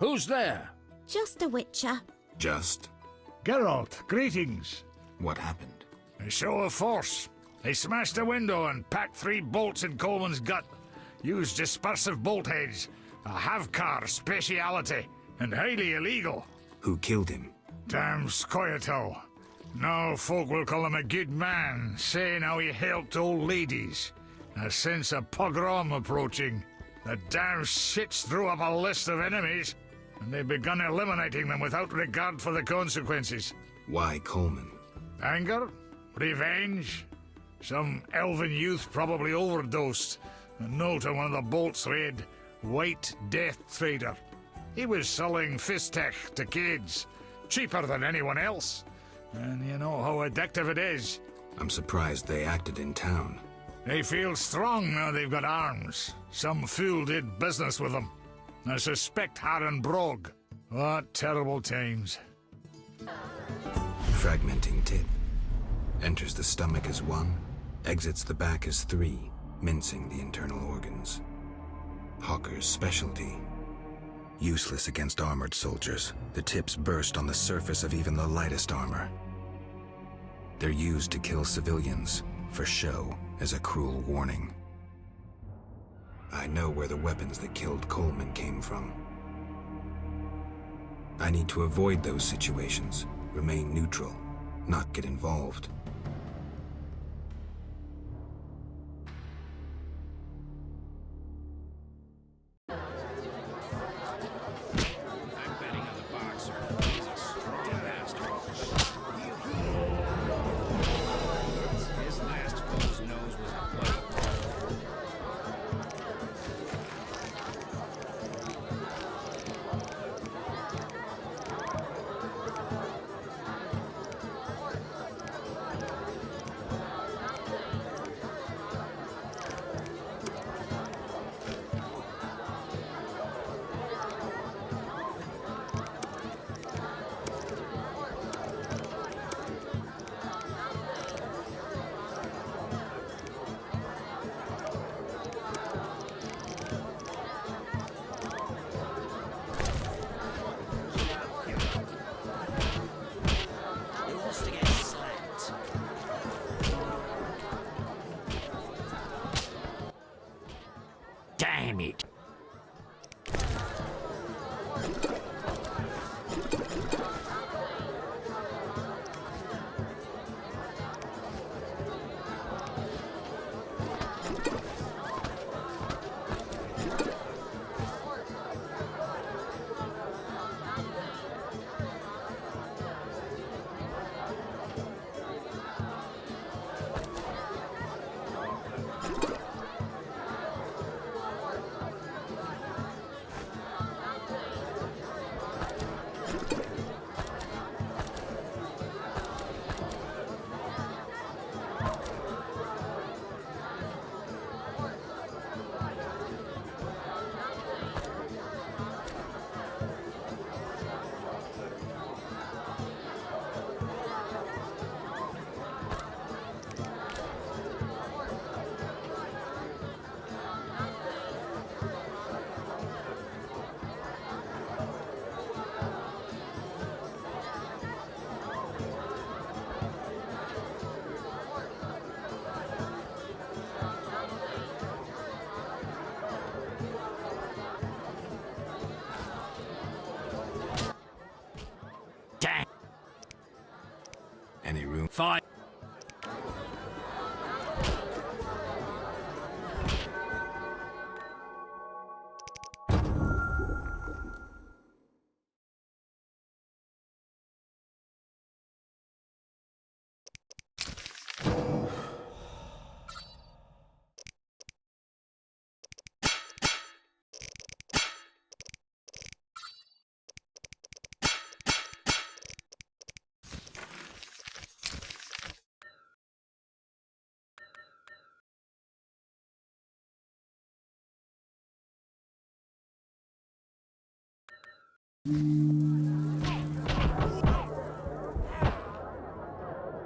Who's there? Just a witcher. Just? Geralt, greetings. What happened? A show of force. They smashed a window and packed 3 bolts in Coleman's gut. Used dispersive bolt heads. A Havkar speciality. And highly illegal. Who killed him? Damn Skurotwitch. Now folk will call him a good man, saying how he helped old ladies. A sense of pogrom approaching. The damn shits threw up a list of enemies, and they've begun eliminating them without regard for the consequences. Why Coleman? Anger? Revenge? Some elven youth probably overdosed. A note on one of the bolts read, White Death Trader. He was selling Fistech to kids. Cheaper than anyone else. And you know how addictive it is. I'm surprised they acted in town. They feel strong now they've got arms. Some fool did business with them. I suspect Harren Brog. What terrible times. Fragmenting tip. Enters the stomach as 1, exits the back as 3, mincing the internal organs. Hawker's specialty. Useless against armored soldiers, the tips burst on the surface of even the lightest armor. They're used to kill civilians, for show, as a cruel warning. I know where the weapons that killed Coleman came from. I need to avoid those situations, remain neutral, not get involved. Damn it. Any room? Fine.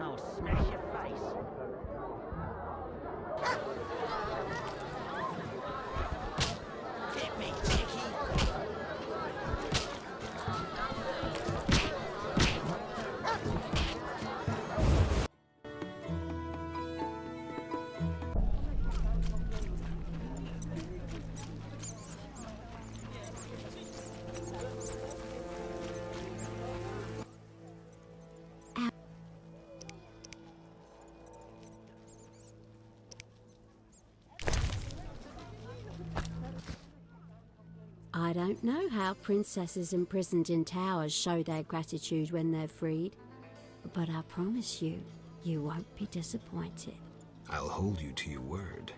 I'll smash your face. Hit me, Chicky. I don't know how princesses imprisoned in towers show their gratitude when they're freed, but I promise you, you won't be disappointed. I'll hold you to your word.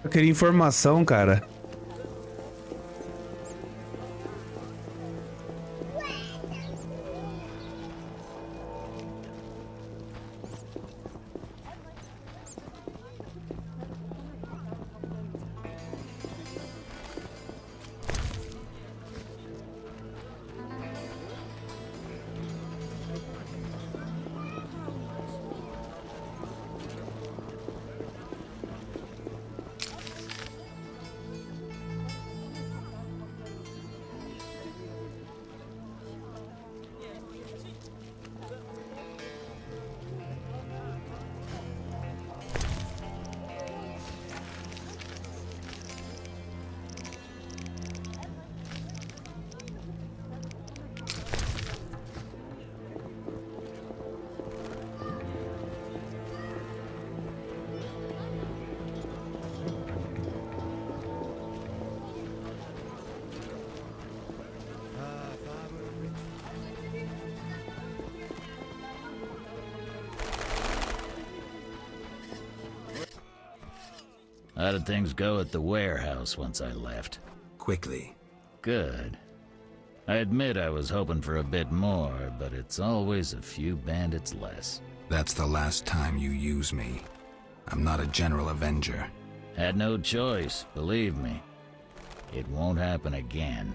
Eu queria informação, cara. How did things go at the warehouse once I left? Quickly. Good. I admit I was hoping for a bit more, but it's always a few bandits less. That's the last time you use me. I'm not a general avenger. Had no choice, believe me. It won't happen again.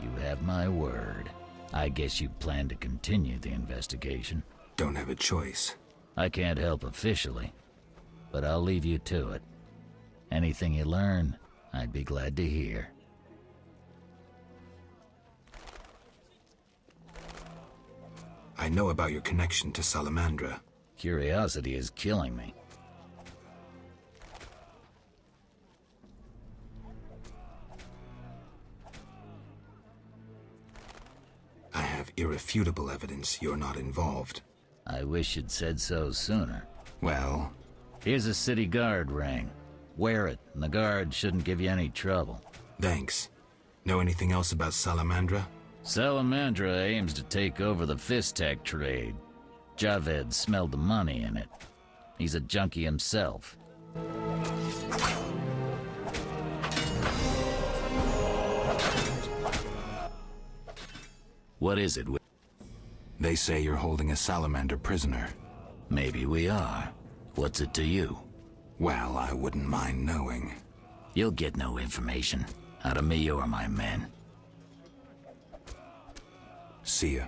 You have my word. I guess you plan to continue the investigation. Don't have a choice. I can't help officially, but I'll leave you to it. Anything you learn, I'd be glad to hear. I know about your connection to Salamandra. Curiosity is killing me. I have irrefutable evidence you're not involved. I wish you'd said so sooner. Well? Here's a city guard ring. Wear it, and the guard shouldn't give you any trouble. Thanks. Know anything else about Salamandra? Salamandra aims to take over the Fistech trade. Javed smelled the money in it. He's a junkie himself. What is it? They say you're holding a salamander prisoner. Maybe we are. What's it to you? Well, I wouldn't mind knowing. You'll get no information out of me or my men. See ya.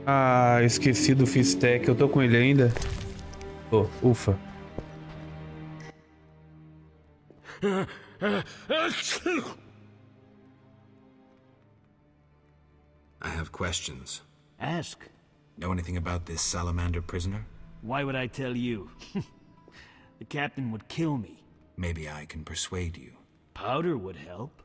Ah, esqueci do Fistech. Eu tô com ele ainda? Oh, ufa. I have questions. Ask. Know anything about this salamander prisoner? Why would I tell you? The captain would kill me. Maybe I can persuade you. Powder would help.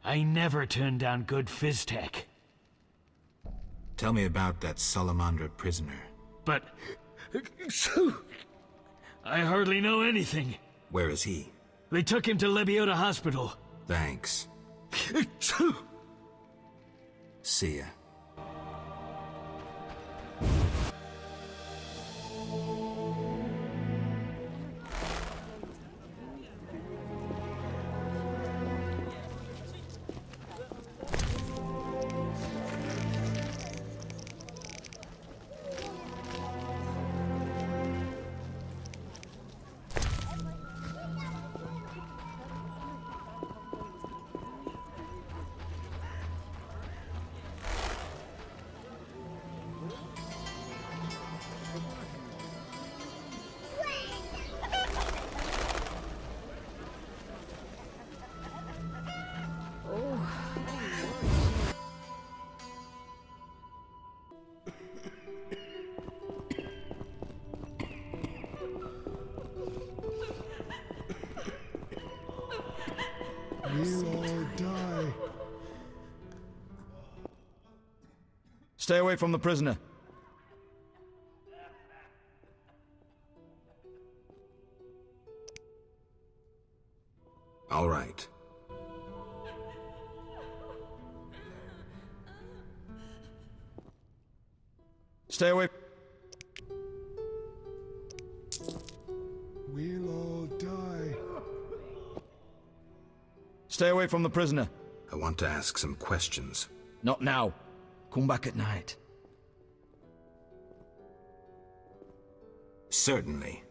I never turn down good Fistech. Tell me about that Salamandra prisoner. But... I hardly know anything. Where is he? They took him to Lebiota Hospital. Thanks. See ya. We'll all die. Stay away from the prisoner. All right. Stay away. We'll all die. Stay away from the prisoner. I want to ask some questions. Not now. Come back at night. Certainly.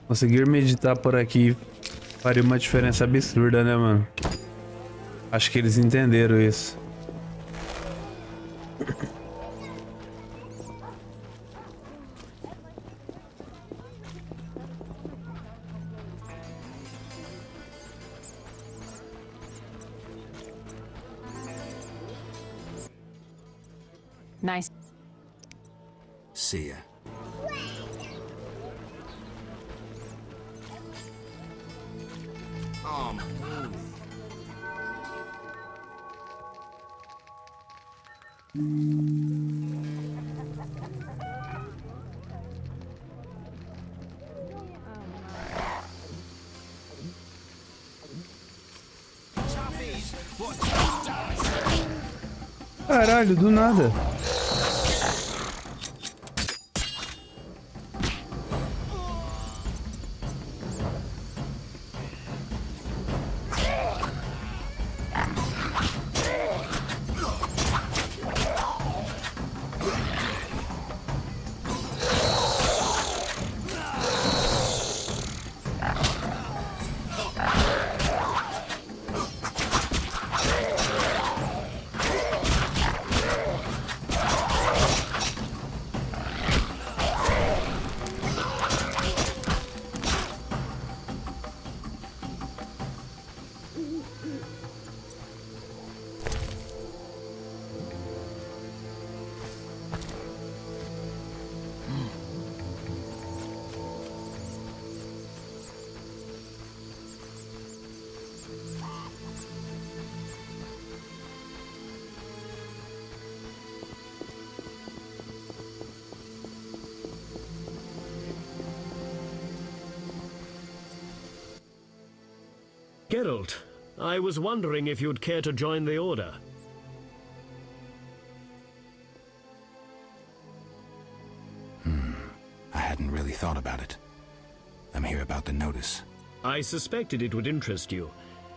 Conseguir meditar por aqui faria uma diferença absurda, né, mano? Acho que eles entenderam isso. Nice. See ya. Caralho, do nada. Geralt, I was wondering if you'd care to join the Order. I hadn't really thought about it. I'm here about the notice. I suspected it would interest you.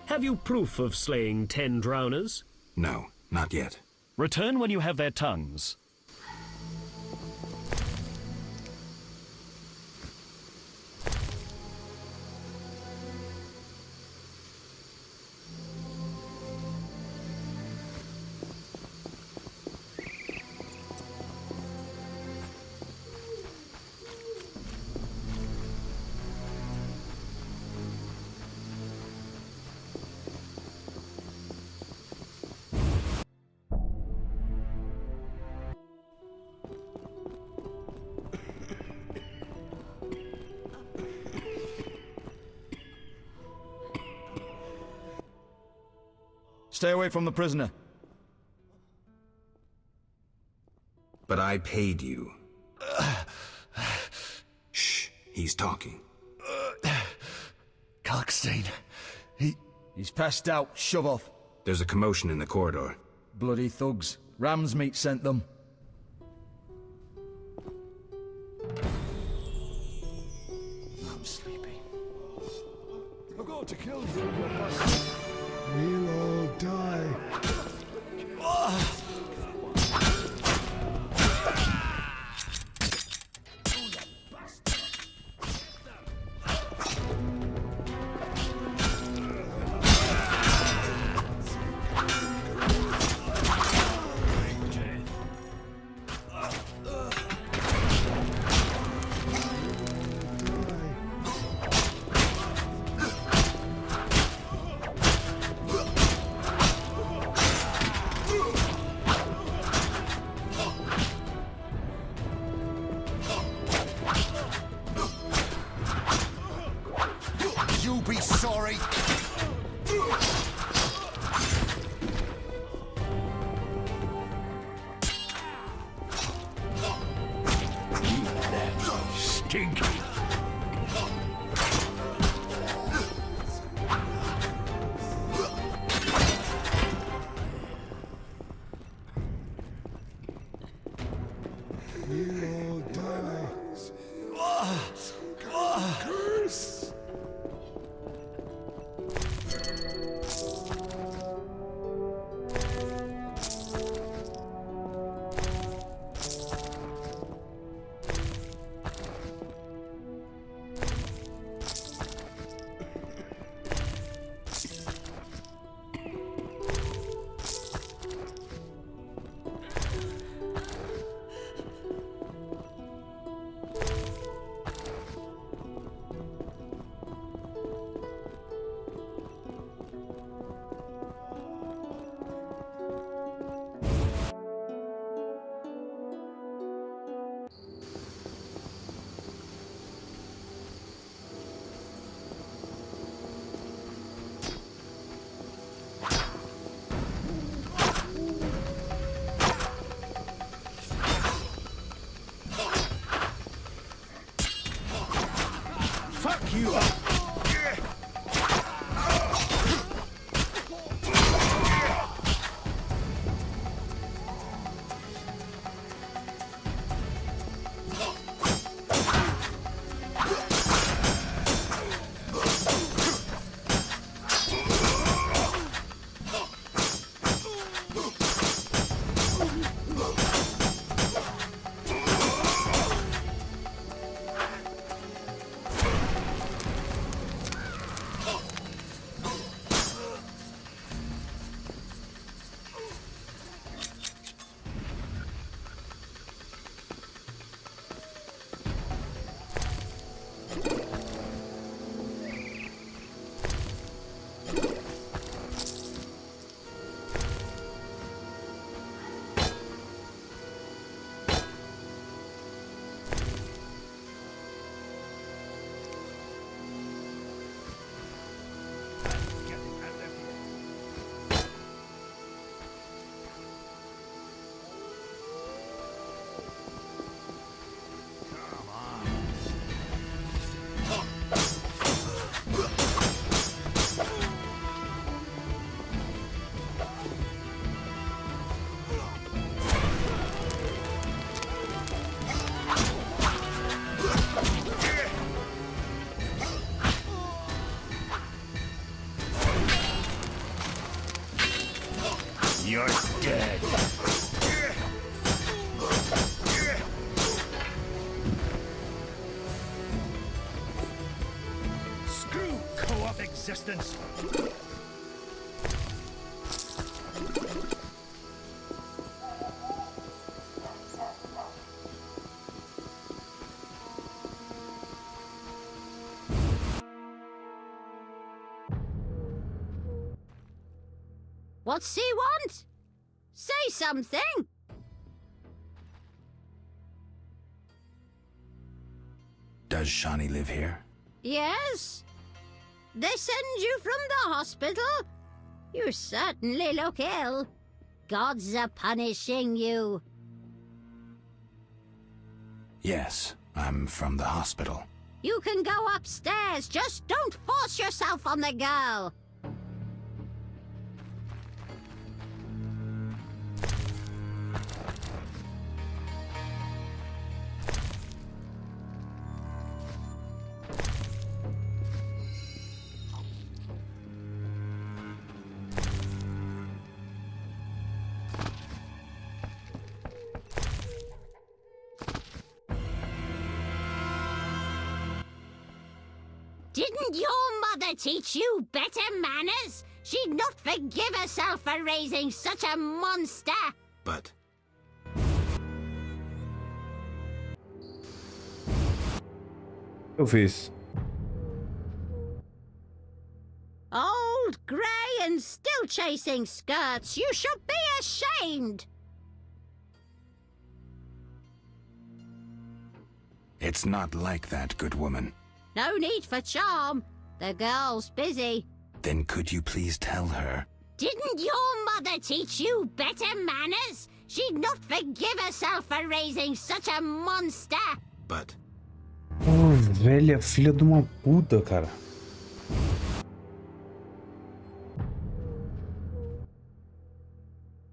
Have you proof of slaying 10 drowners? No, not yet. Return when you have their tongues. Stay away from the prisoner. But I paid you. Shh, he's talking. Kalkstein. He's passed out. Shove off. There's a commotion in the corridor. Bloody thugs. Ram's meat sent them. I'm sleepy. I'm going to kill you, you bastard. We'll all die. you be sorry? Stinky. You all die. Curse! Fuck you up. You're dead. Screw co-op existence. What's he want? Say something! Does Shawnee live here? Yes? They send you from the hospital? You certainly look ill. Gods are punishing you. Yes, I'm from the hospital. You can go upstairs, just don't force yourself on the girl. Didn't your mother teach you better manners? She'd not forgive herself for raising such a monster. But... Eu fiz. Old, grey, and still chasing skirts. You should be ashamed. It's not like that, good woman. No need for charm. The girl's busy. Then could you please tell her? Didn't your mother teach you better manners? She'd not forgive herself for raising such a monster. But... Oh, velha filha de uma puta, cara.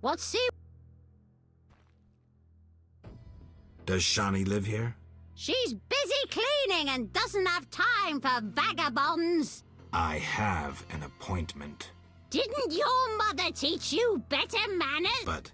What's she? Does Shani live here? She's busy cleaning and doesn't have time for vagabonds. I have an appointment. Didn't your mother teach you better manners? But...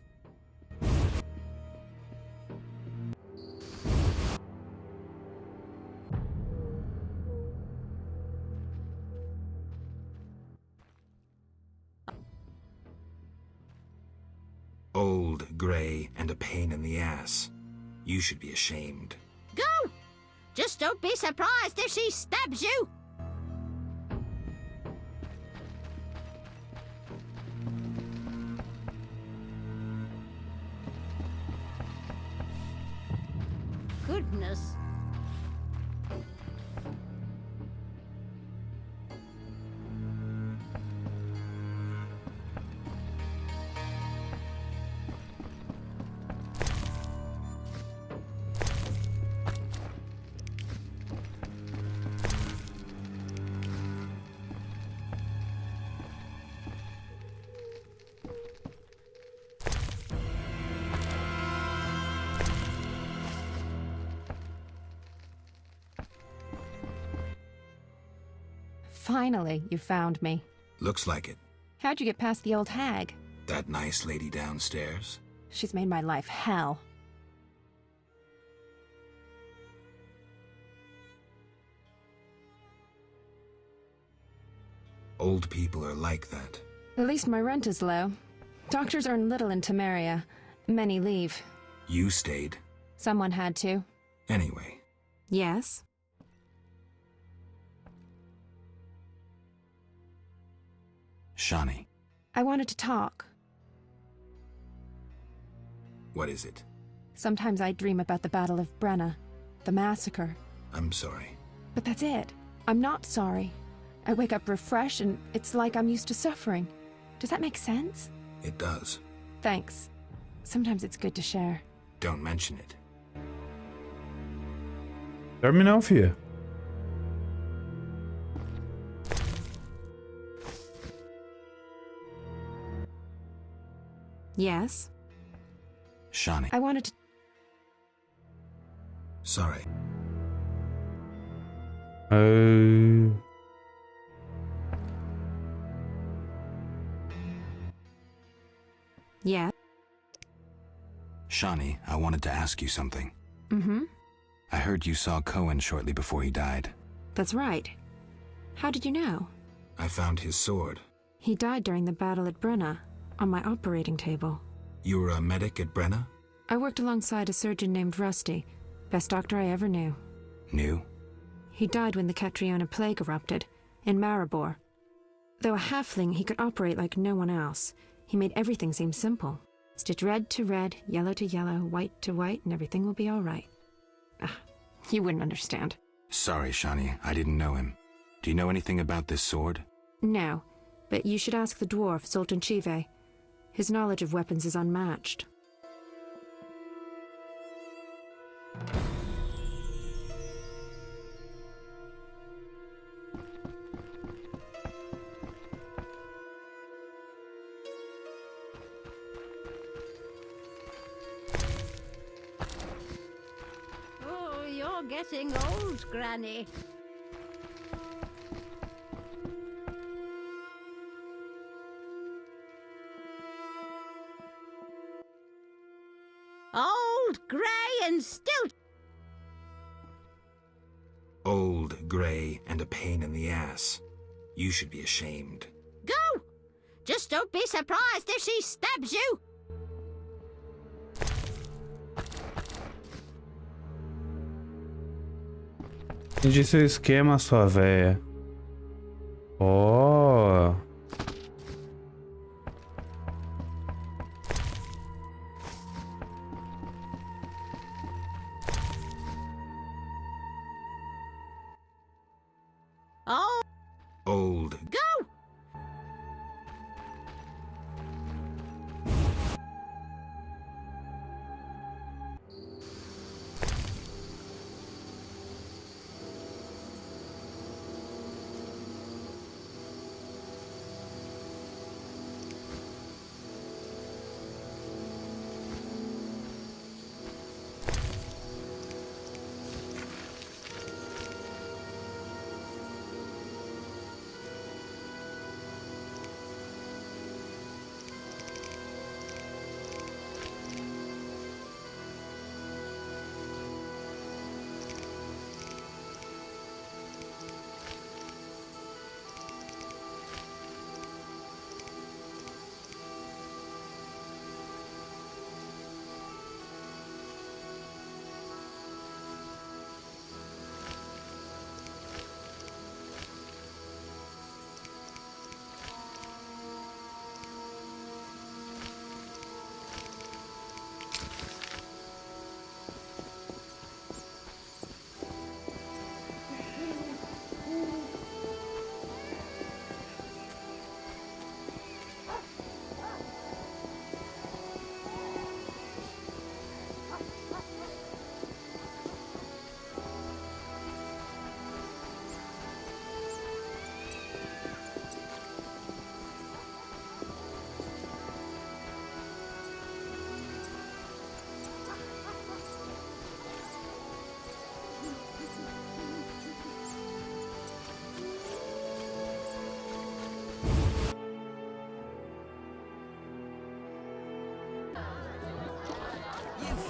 Old, grey, and a pain in the ass. You should be ashamed. Go! Just don't be surprised if she stabs you. Goodness. Finally, you found me. Looks like it. How'd you get past the old hag? That nice lady downstairs? She's made my life hell. Old people are like that. At least my rent is low. Doctors earn little in Temeria. Many leave. You stayed. Someone had to. Anyway. Yes? Shani. I wanted to talk. What is it? Sometimes I dream about the Battle of Brenna, the massacre. I'm sorry. But that's it. I'm not sorry. I wake up refreshed and it's like I'm used to suffering. Does that make sense? It does. Thanks. Sometimes it's good to share. Don't mention it. Dorme não, filha. Yes? Shani. I wanted to... Sorry. Yeah? Shani, I wanted to ask you something. Mm-hmm. I heard you saw Cohen shortly before he died. That's right. How did you know? I found his sword. He died during the battle at Brenna, on my operating table. You were a medic at Brenna? I worked alongside a surgeon named Rusty. Best doctor I ever knew. Knew? He died when the Catriona plague erupted, in Maribor. Though a halfling, he could operate like no one else. He made everything seem simple. Stitch red to red, yellow to yellow, white to white, and everything will be all right. You wouldn't understand. Sorry, Shani, I didn't know him. Do you know anything about this sword? No, but you should ask the dwarf, Zoltan Chive. His knowledge of weapons is unmatched. Oh, you're getting old, Granny. Old, grey, and still... Old, grey, and a pain in the ass. You should be ashamed. Go! Just don't be surprised if she stabs you! Entendi seu esquema, sua véia. Oh. Oh,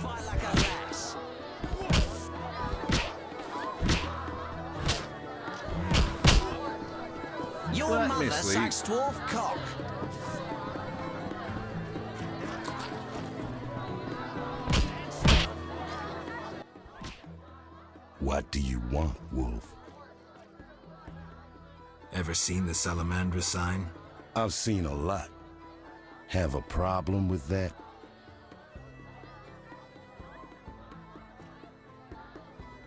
fight like a lass. Your Let me mother sleep. sucks dwarf cock. What do you want, Wolf? Ever seen the Salamandra sign? I've seen a lot. Have a problem with that?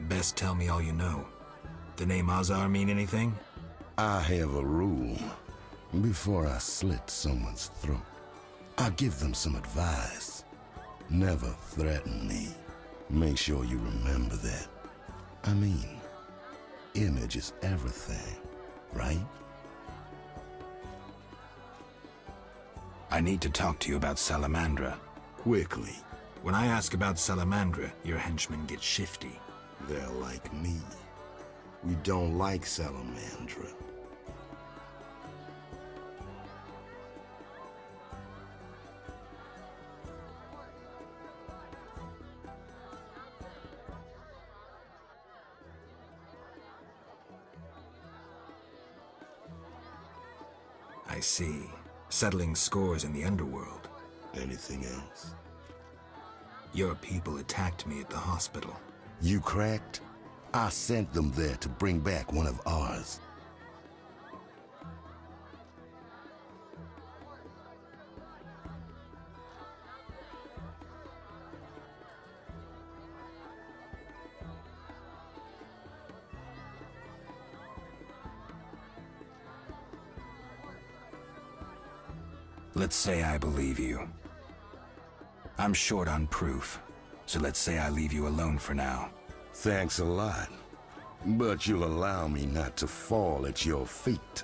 Best tell me all you know. The name Azar mean anything? I have a rule. Before I slit someone's throat, I give them some advice. Never threaten me. Make sure you remember that. I mean, image is everything, right? I need to talk to you about Salamandra. Quickly. When I ask about Salamandra, your henchmen get shifty. They're like me. We don't like Salamandra. I see. Settling scores in the underworld. Anything else? Your people attacked me at the hospital. You cracked? I sent them there to bring back one of ours. Let's say I believe you. I'm short on proof, so let's say I leave you alone for now. Thanks a lot. But you'll allow me not to fall at your feet.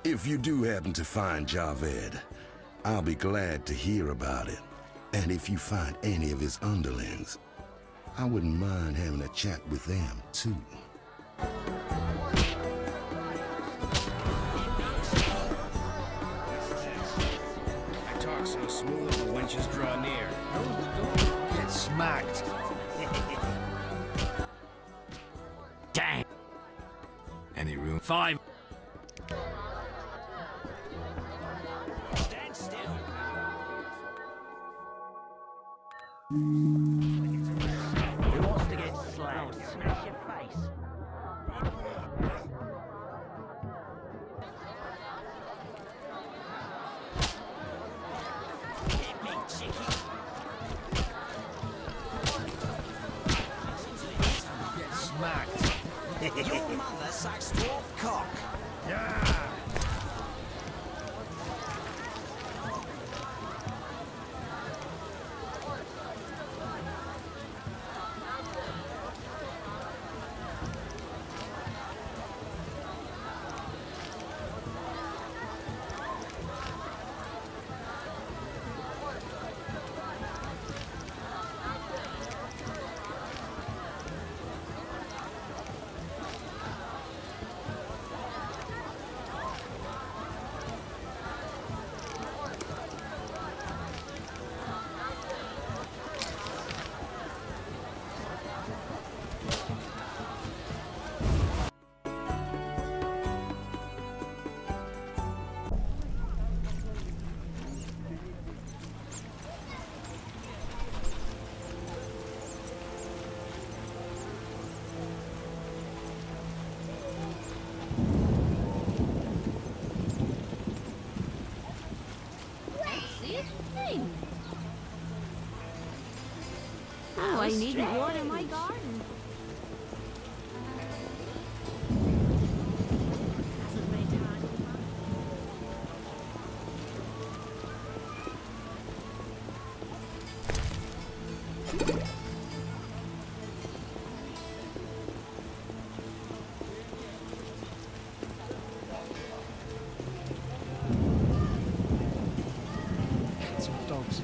If you do happen to find Javed, I'll be glad to hear about it. And if you find any of his underlings, I wouldn't mind having a chat with them, too. I talk so smooth the wenches draw near. Get smacked. Dang. Any room? 5. Stand still. Who wants to get slapped? Smash your face. Hit me, chickie. Get smacked. Your mother sucks dwarf cock. Yeah. Oh, I needn't water my garden. Some dogs.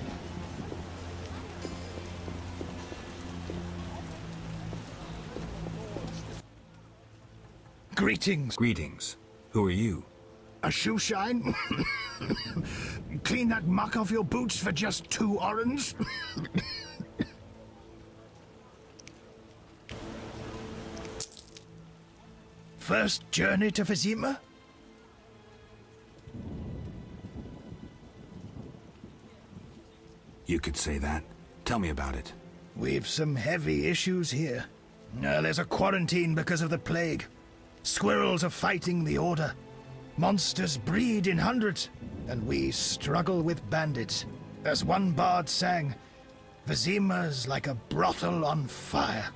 Greetings. Greetings. Who are you? A shoe shine? Clean that muck off your boots for just 2 orens? First journey to Vizima? You could say that. Tell me about it. We've some heavy issues here. There's a quarantine because of the plague. Squirrels are fighting the Order. Monsters breed in hundreds, and we struggle with bandits. As one bard sang, Vizima's like a brothel on fire.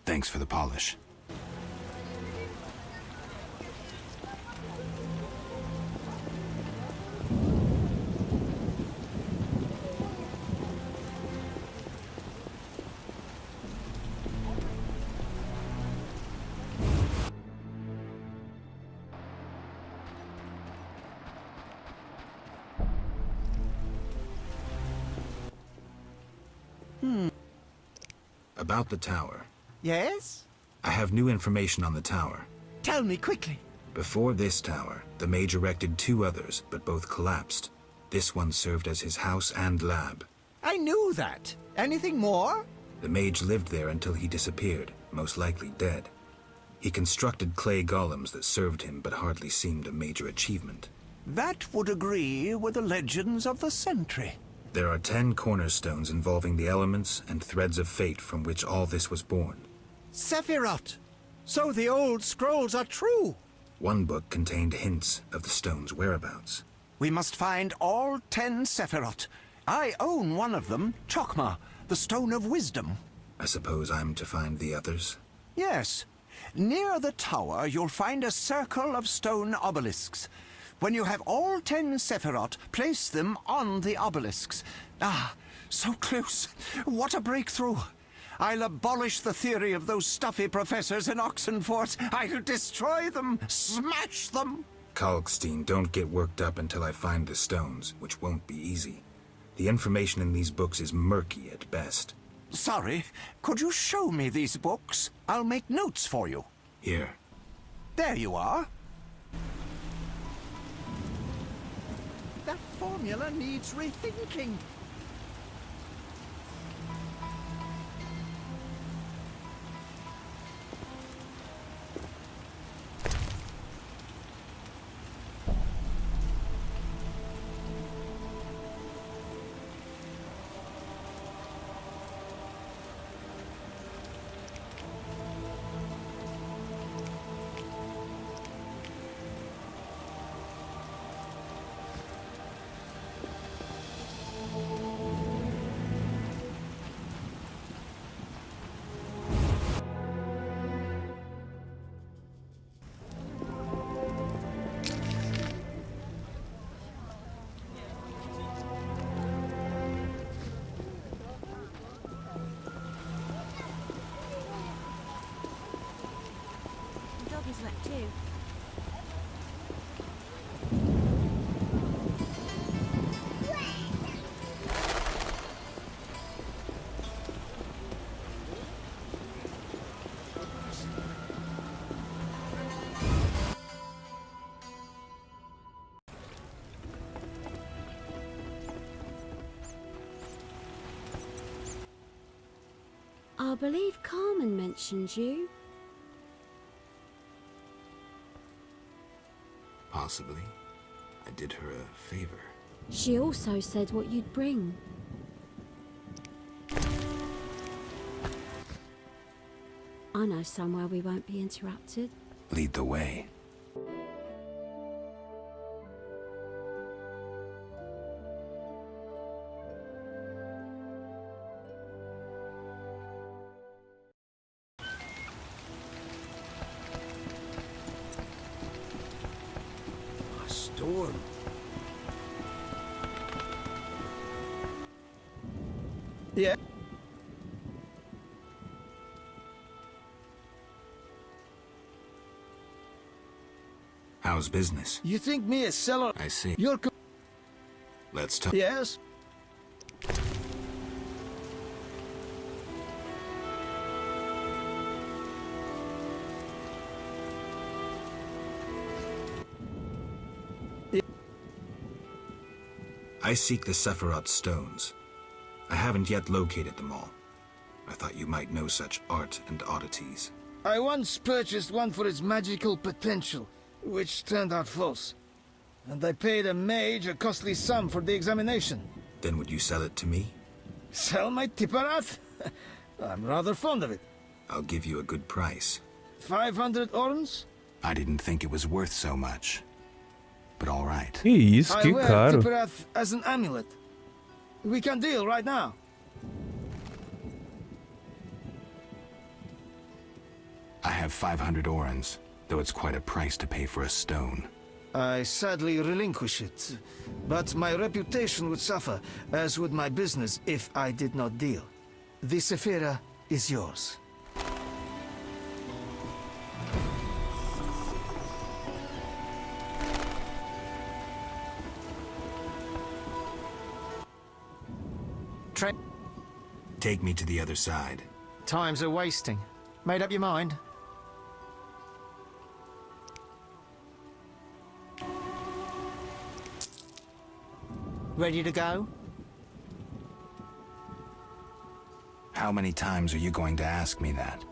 Thanks for the polish. About the tower. Yes? I have new information on the tower. Tell me quickly. Before this tower, the mage erected 2 others, but both collapsed. This one served as his house and lab. I knew that. Anything more? The mage lived there until he disappeared, most likely dead. He constructed clay golems that served him but hardly seemed a major achievement. That would agree with the legends of the Sentry. There are 10 cornerstones involving the elements and threads of fate from which all this was born. Sephiroth! So the old scrolls are true! One book contained hints of the stone's whereabouts. We must find all 10 Sephiroth. I own one of them, Chokmah, the Stone of Wisdom. I suppose I'm to find the others? Yes. Near the tower, you'll find a circle of stone obelisks. When you have all 10 Sephiroth, place them on the obelisks. Ah, so close. What a breakthrough. I'll abolish the theory of those stuffy professors in Oxenfort. I'll destroy them, smash them. Kalkstein, don't get worked up until I find the stones, which won't be easy. The information in these books is murky at best. Sorry, could you show me these books? I'll make notes for you. Here. There you are. That formula needs rethinking. Doggy's wet too. I believe Carmen mentioned you. Possibly. I did her a favor. She also said what you'd bring. I know somewhere we won't be interrupted. Lead the way. Storm. Yeah. How's business? You think me a seller? I see. You're Let's talk. Yes? I seek the Sephiroth stones. I haven't yet located them all. I thought you might know such art and oddities. I once purchased one for its magical potential, which turned out false. And I paid a mage a costly sum for the examination. Then would you sell it to me? Sell my Tipparath? I'm rather fond of it. I'll give you a good price. 500 orns? I didn't think it was worth so much. But all right. Que isso, que I wear caro. Tipparath as an amulet. We can deal right now. I have 500 orens, though it's quite a price to pay for a stone. I sadly relinquish it, but my reputation would suffer, as would my business if I did not deal. The Sephira is yours. Take me to the other side. Times are wasting. Made up your mind? Ready to go? How many times are you going to ask me that?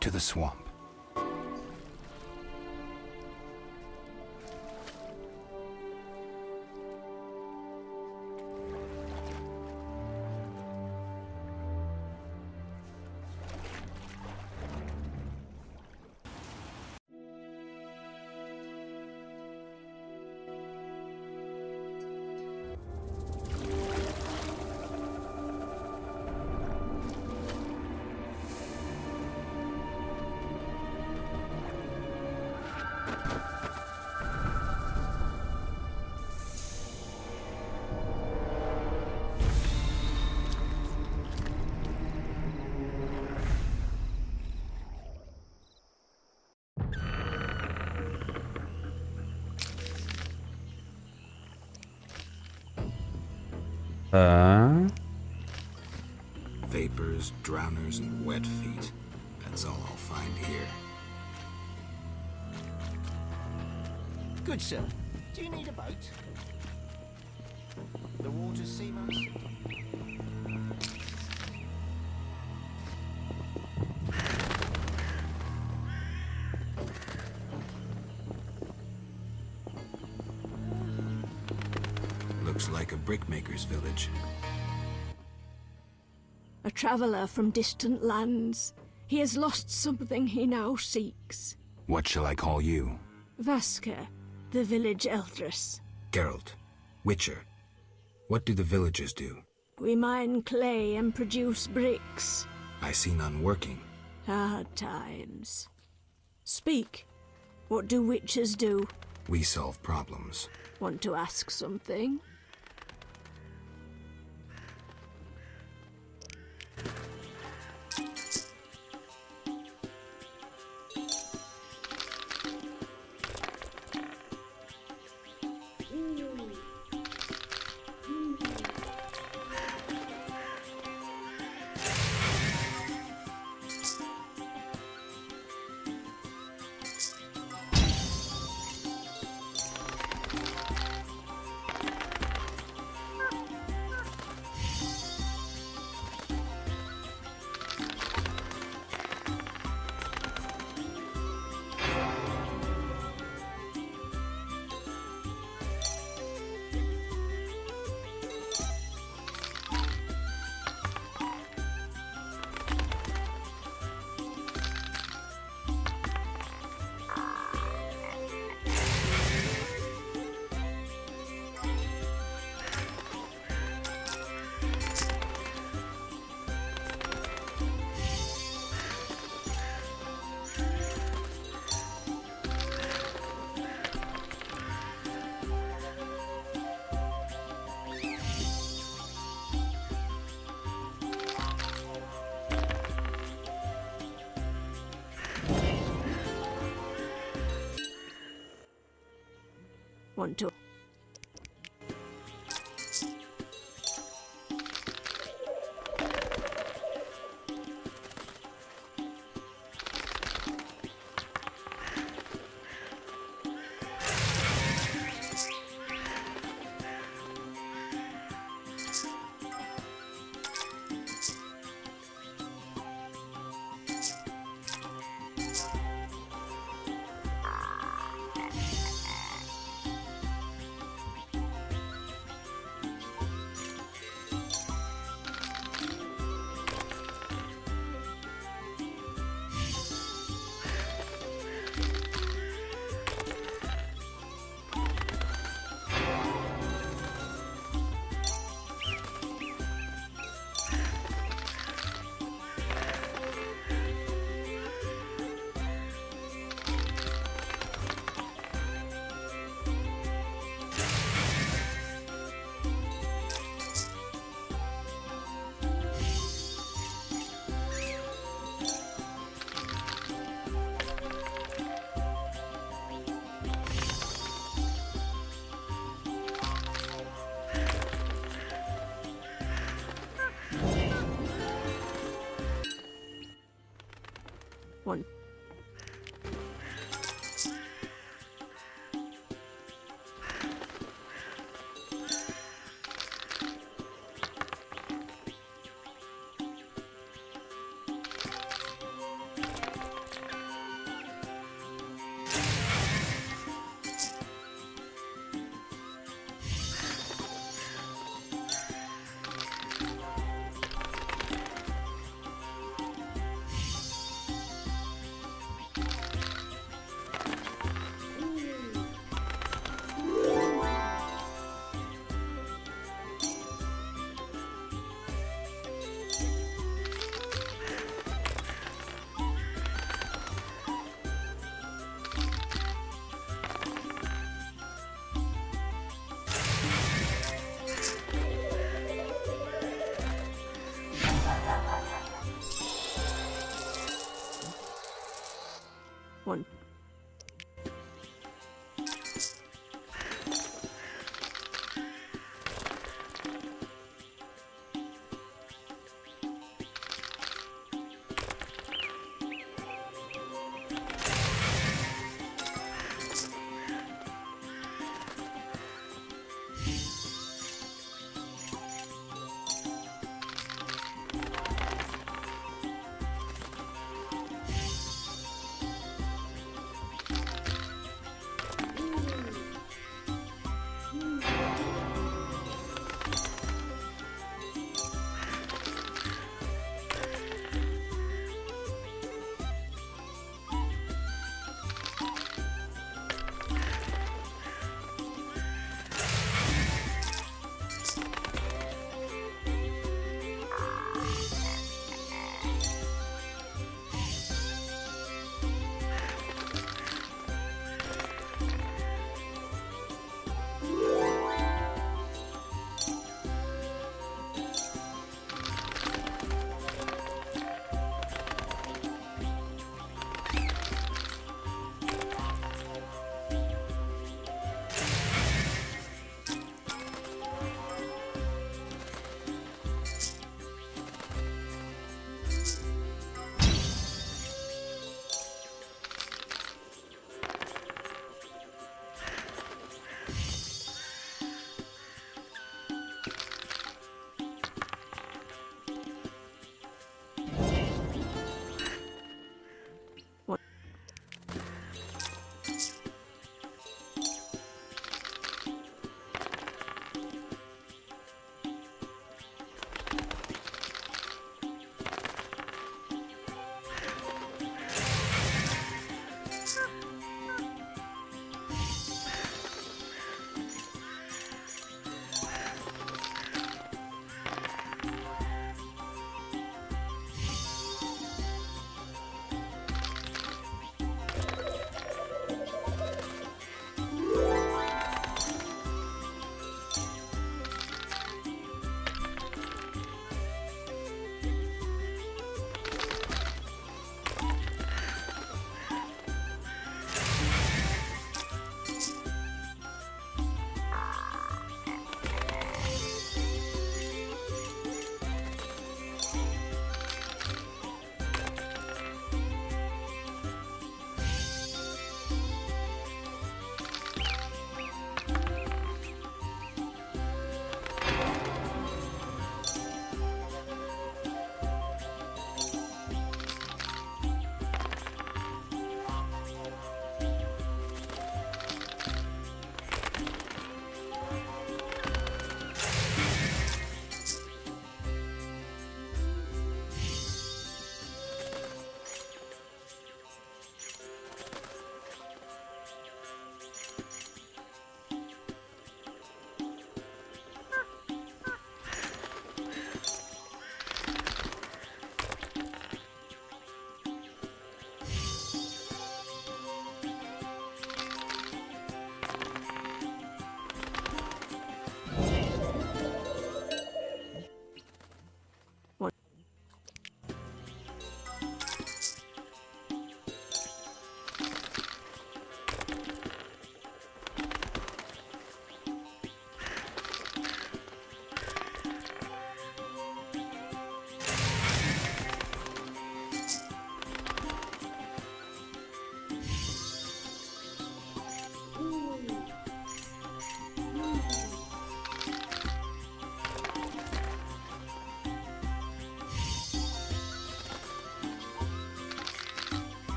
To the swamp. Tá. Vapors, drowners, and wet feet. That's all I'll find here. Good sir. Do you need a boat? The water's seamounts. Looks like a brickmaker's village. A traveller from distant lands. He has lost something he now seeks. What shall I call you? Vasker, the village eldress. Geralt. Witcher. What do the villagers do? We mine clay and produce bricks. I see none working. Hard times. Speak. What do witchers do? We solve problems. Want to ask something? Want to...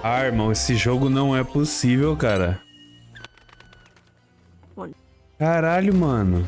Ah, irmão, esse jogo não é possível, cara. Caralho, mano.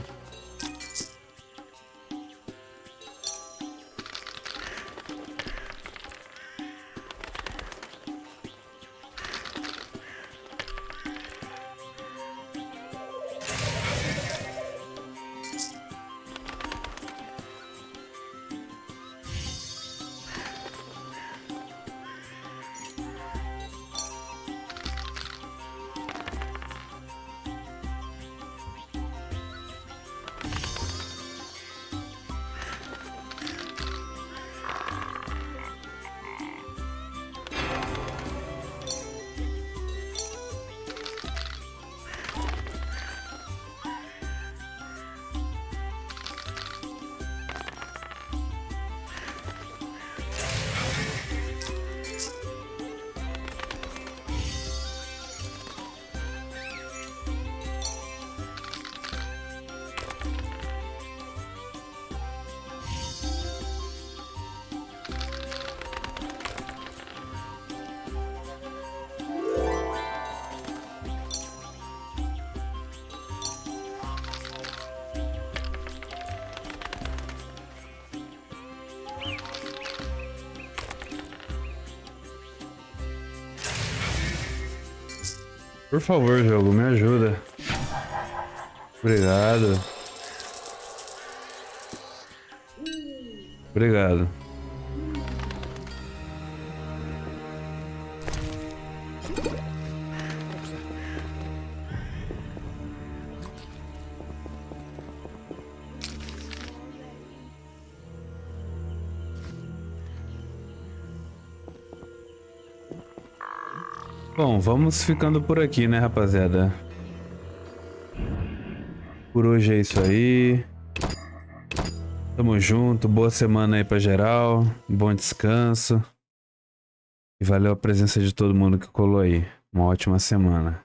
Por favor, jogo, me ajuda. Obrigado. Obrigado. Bom, vamos ficando por aqui, né, rapaziada? Por hoje é isso aí. Tamo junto, boa semana aí pra geral, bom descanso. E valeu a presença de todo mundo que colou aí. Uma ótima semana.